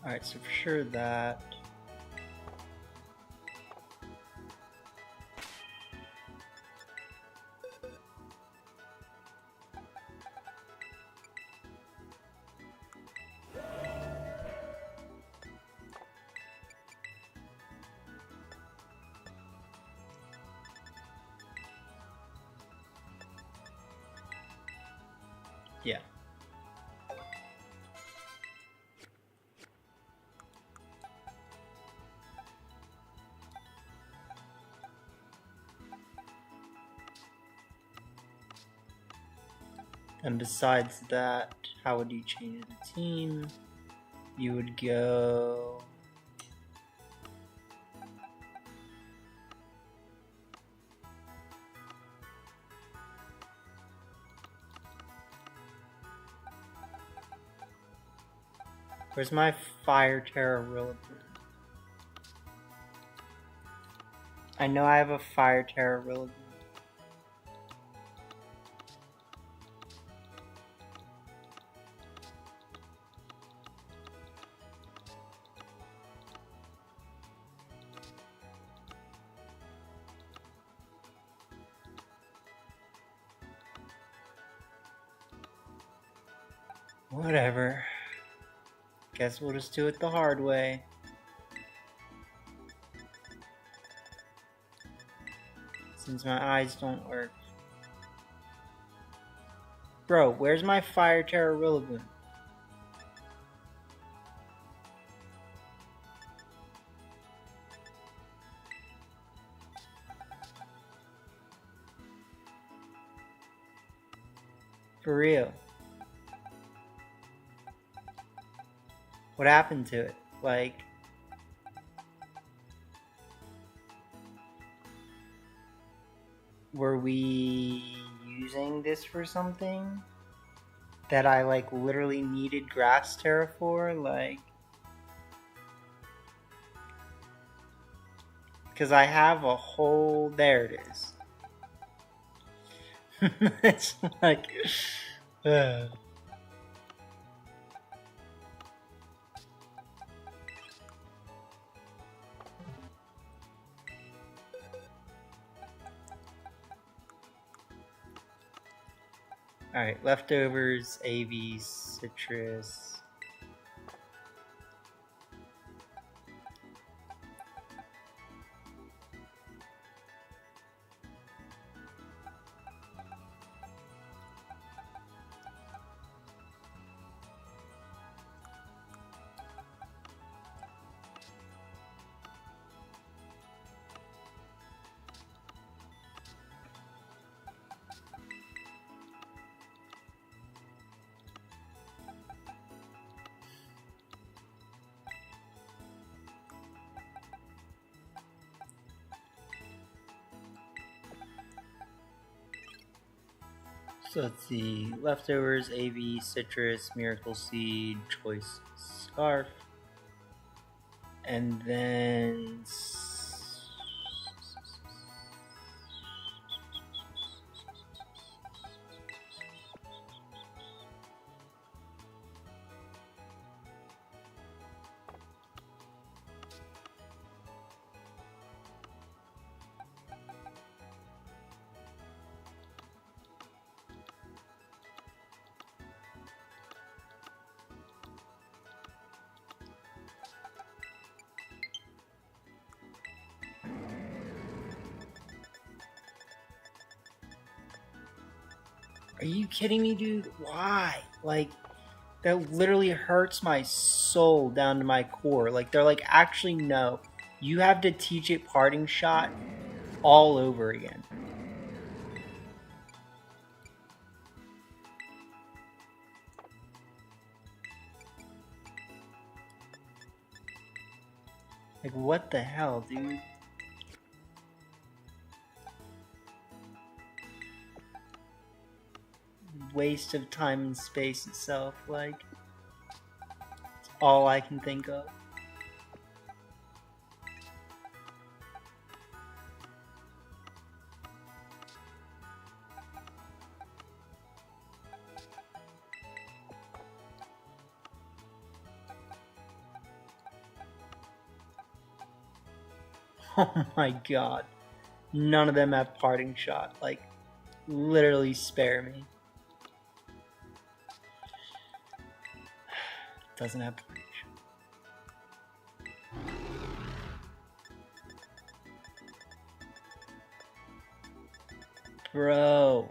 Alright, so for sure that. Yeah. And besides that, how would you change the team? You would go Where's my Fire Terror Rillaboom? I know I have a Fire Terror Rillaboom. Whatever. Guess we'll just do it the hard way. Since my eyes don't work. Bro, where's my Fire Terror Rillaboom? For real. What happened to it? Like, were we using this for something that I like literally needed Grass Terra for? Like, because I have a whole, there it is. It's like, Alright, leftovers, AV, citrus. So let's see, leftovers, AV, citrus, miracle seed, choice scarf, and then are you kidding me, dude? Why? Like, that literally hurts my soul down to my core. Like, they're like, actually, no. You have to teach it Parting Shot all over again. Like, what the hell, dude? Waste of time and space itself, like, it's all I can think of. Oh my god. None of them have Parting Shot. Like, literally spare me. Doesn't have Parting Shot. Bro.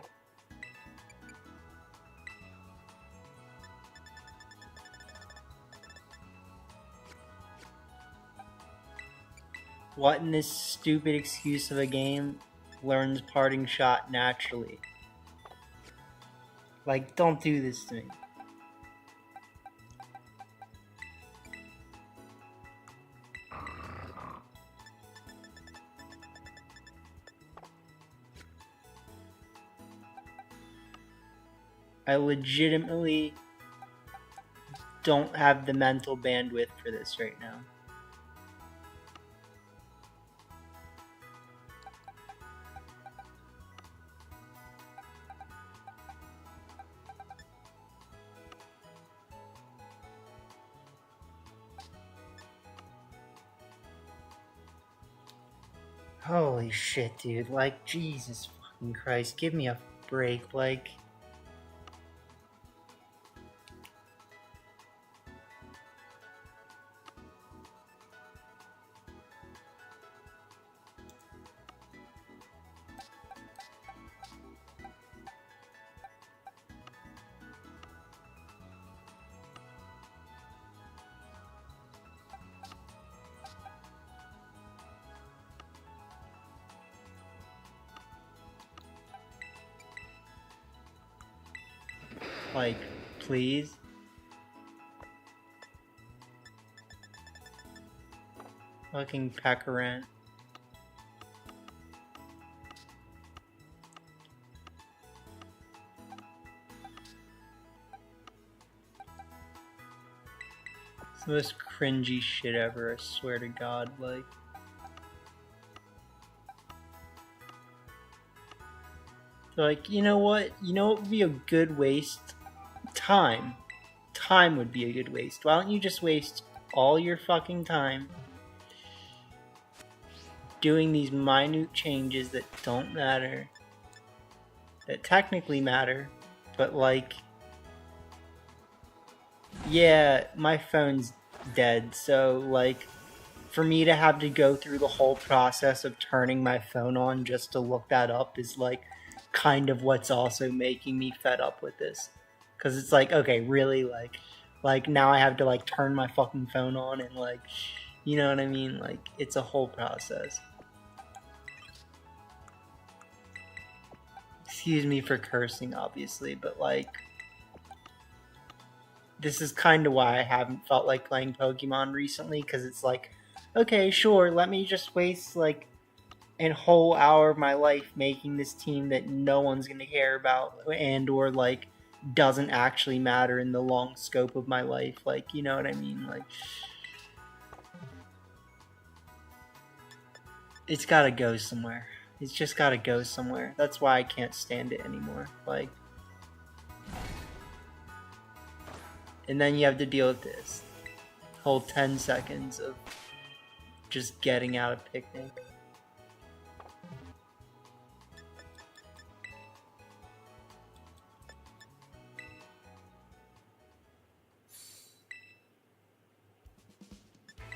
What in this stupid excuse of a game learns Parting Shot naturally? Like, don't do this to me. I legitimately don't have the mental bandwidth for this right now. Holy shit, dude. Like, Jesus fucking Christ. Give me a break. Like... Like, please? Fucking Peckerant. It's the most cringy shit ever, I swear to God, like... Like, you know what? You know what would be a good waste? Time. Time would be a good waste. Why don't you just waste all your fucking time doing these minute changes that don't matter, that technically matter, but like, yeah, my phone's dead, so like, for me to have to go through the whole process of turning my phone on just to look that up is like kind of what's also making me fed up with this. Because it's like, okay, really, like now I have to like turn my fucking phone on and like, you know what I mean? Like, it's a whole process. Excuse me for cursing, obviously, but like, this is kind of why I haven't felt like playing Pokemon recently, because it's like, okay, sure, let me just waste like a whole hour of my life making this team that no one's gonna care about, and or like doesn't actually matter in the long scope of my life. Like, you know what I mean? Like, it's gotta go somewhere. It's just gotta go somewhere. That's why I can't stand it anymore. Like, and then you have to deal with this whole 10 seconds of just getting out of Picnic.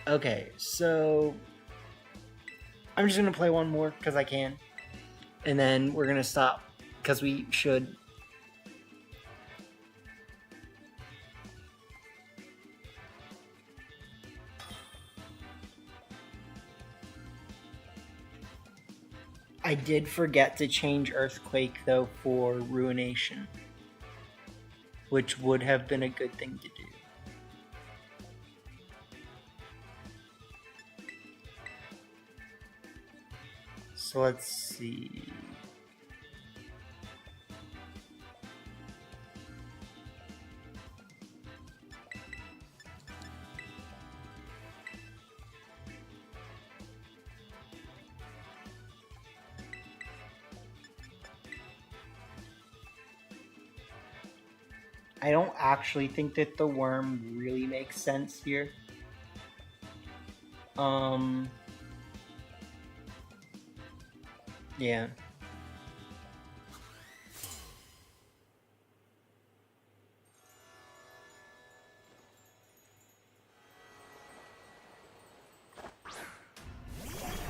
Okay, so I'm just gonna play one more because I can, and then we're gonna stop because we should. I did forget to change Earthquake though for Ruination, which would have been a good thing to do. So let's see. I don't actually think that the worm really makes sense here. Yeah.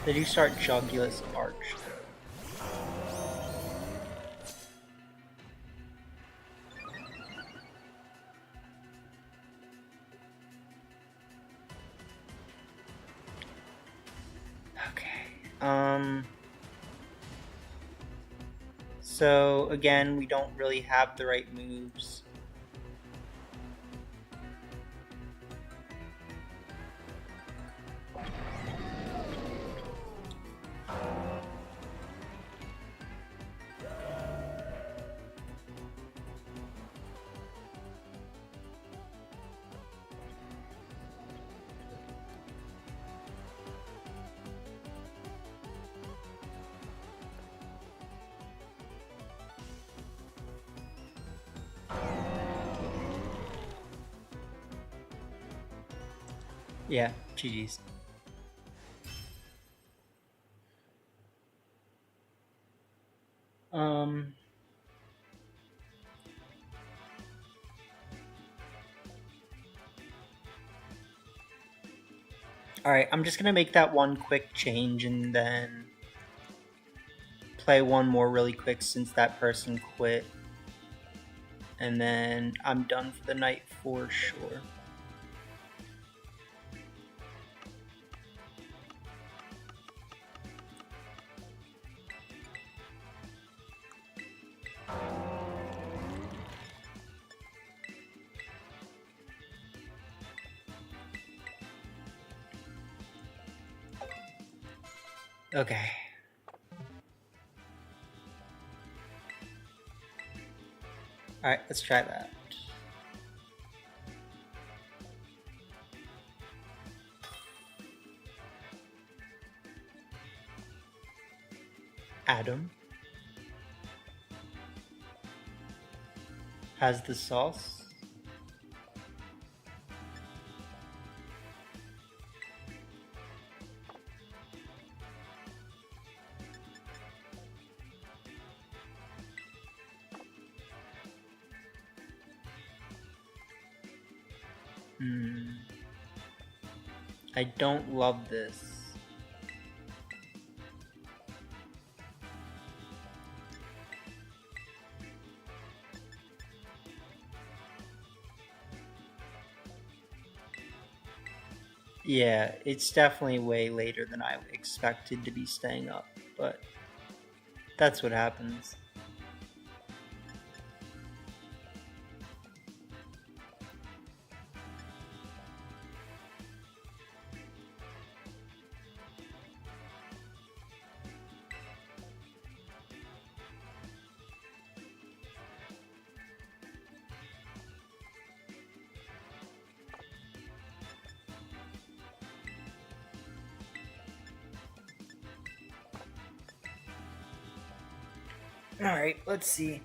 They do start Jugulus Arch, though. Okay. So, again, we don't really have the right moves. Yeah, GG's. Alright, I'm just gonna make that one quick change and then play one more really quick since that person quit. And then I'm done for the night for sure. Okay. Alright, let's try that. Adam has the sauce. I don't love this. Yeah, it's definitely way later than I expected to be staying up, but that's what happens. Alright, let's see.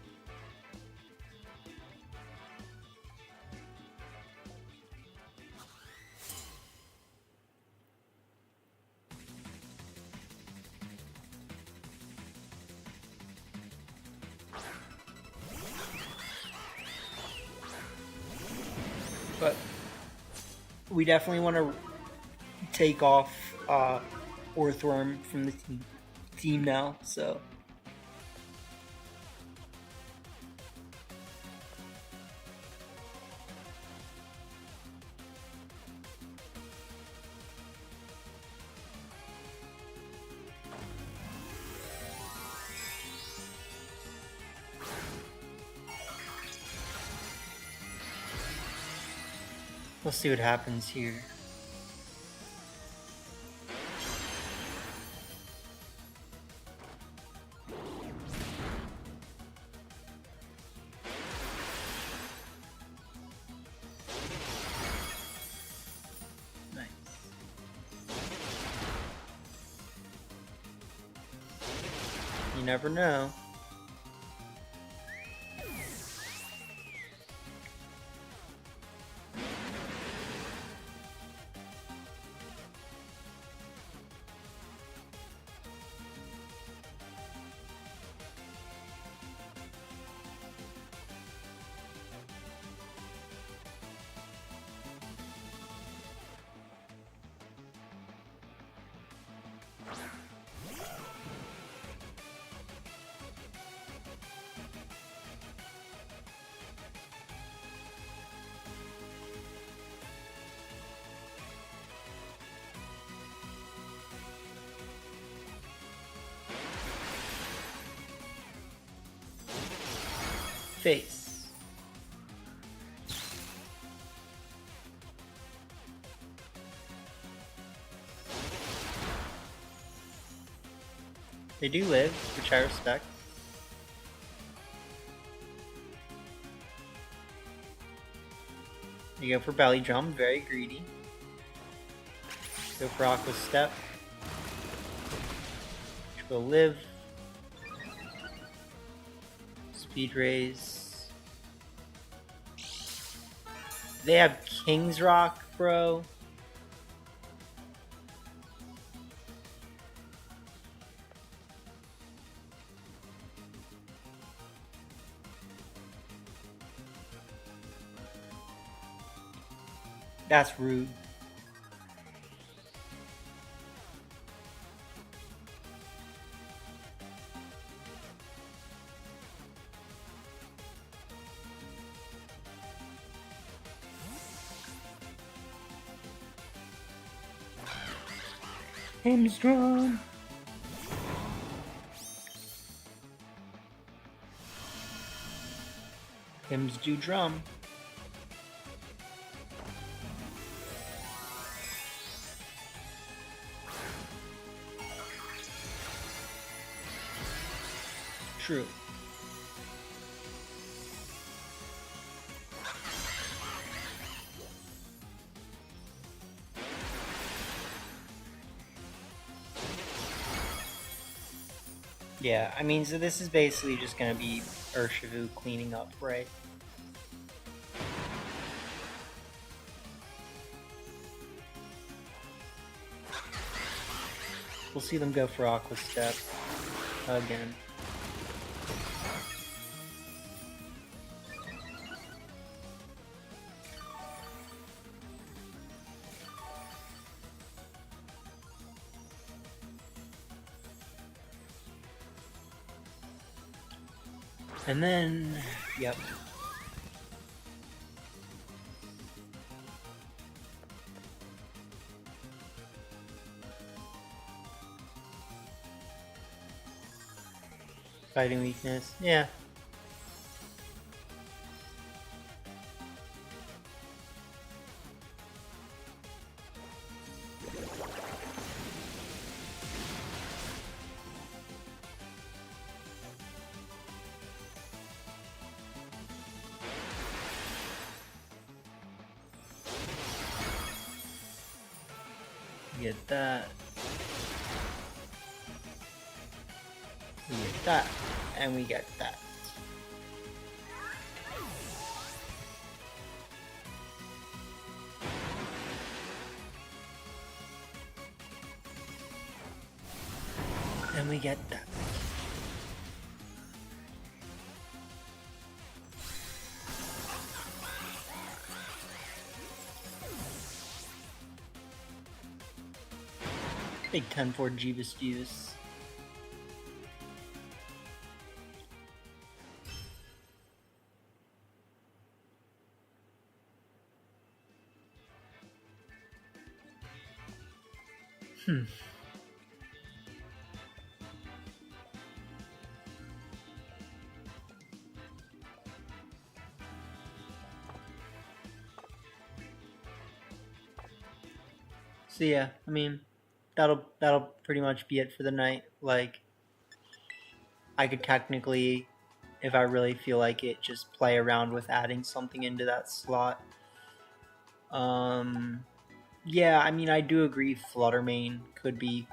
But we definitely want to take off Orthworm from the team now, so... We'll see what happens here. Nice. You never know. Face. They do live, which I respect. You go for belly drum, very greedy. Go for aqua step. Which will live. Speed raise. They have King's Rock, bro. That's rude. Hymns drum. Hymns do drum. True. Yeah, I mean, so this is basically just gonna be Urshivu cleaning up, right? We'll see them go for Aqua Step again. And then, yep. Fighting weakness, yeah. Get that. We get that. And we get that. And we get that. Big 10 for Jeebus Juice. So yeah, I mean, that'll pretty much be it for the night. Like, I could technically, if I really feel like it, just play around with adding something into that slot. Yeah, I mean, I do agree Fluttermane could be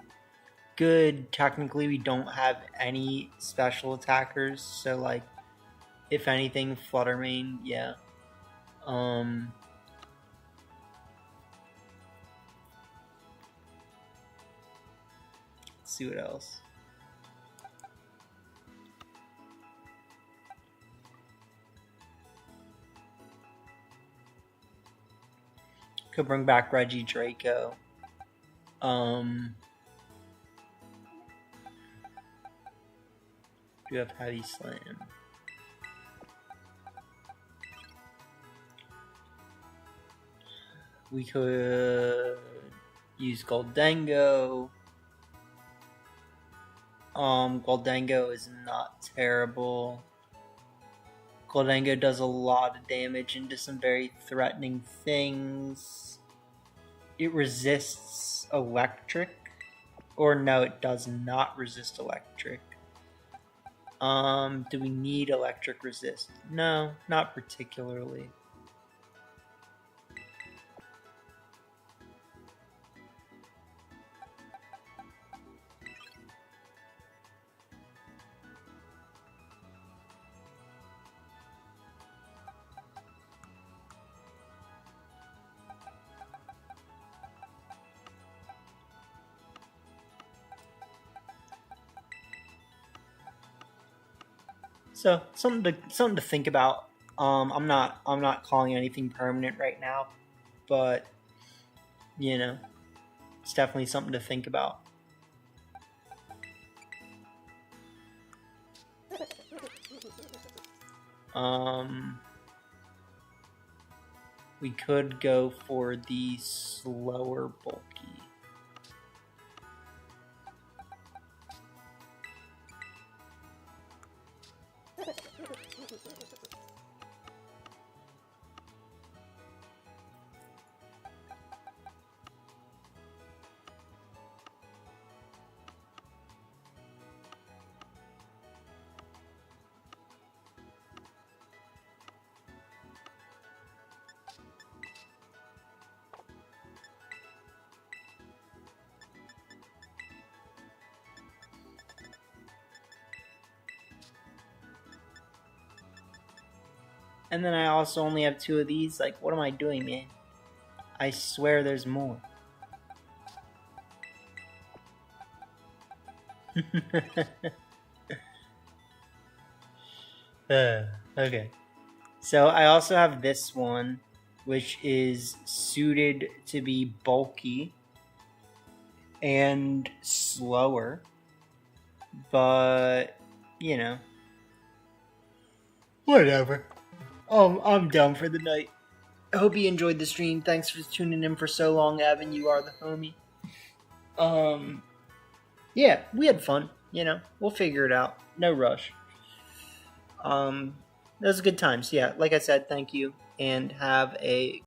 good. Technically, we don't have any special attackers, so like, if anything, Fluttermane, yeah. Let's see what else. Could bring back Reggie Draco. Do have Heavy Slam. We could use Goldango. Goldango is not terrible. Goldango does a lot of damage into some very threatening things. It resists electric. Or no, it does not resist electric. Do we need electric resist? No, not particularly. So something to think about. I'm not calling anything permanent right now, but, you know, it's definitely something to think about. We could go for the slower bulky. And then I also only have 2 of these. Like, what am I doing, man? I swear there's more. Okay. So I also have this one, which is suited to be bulky and slower. But, you know, whatever. I'm done for the night. I hope you enjoyed the stream. Thanks for tuning in for so long, Evan. You are the homie. Yeah, we had fun. You know, we'll figure it out. No rush. Those are good times. Yeah, like I said, thank you, and have a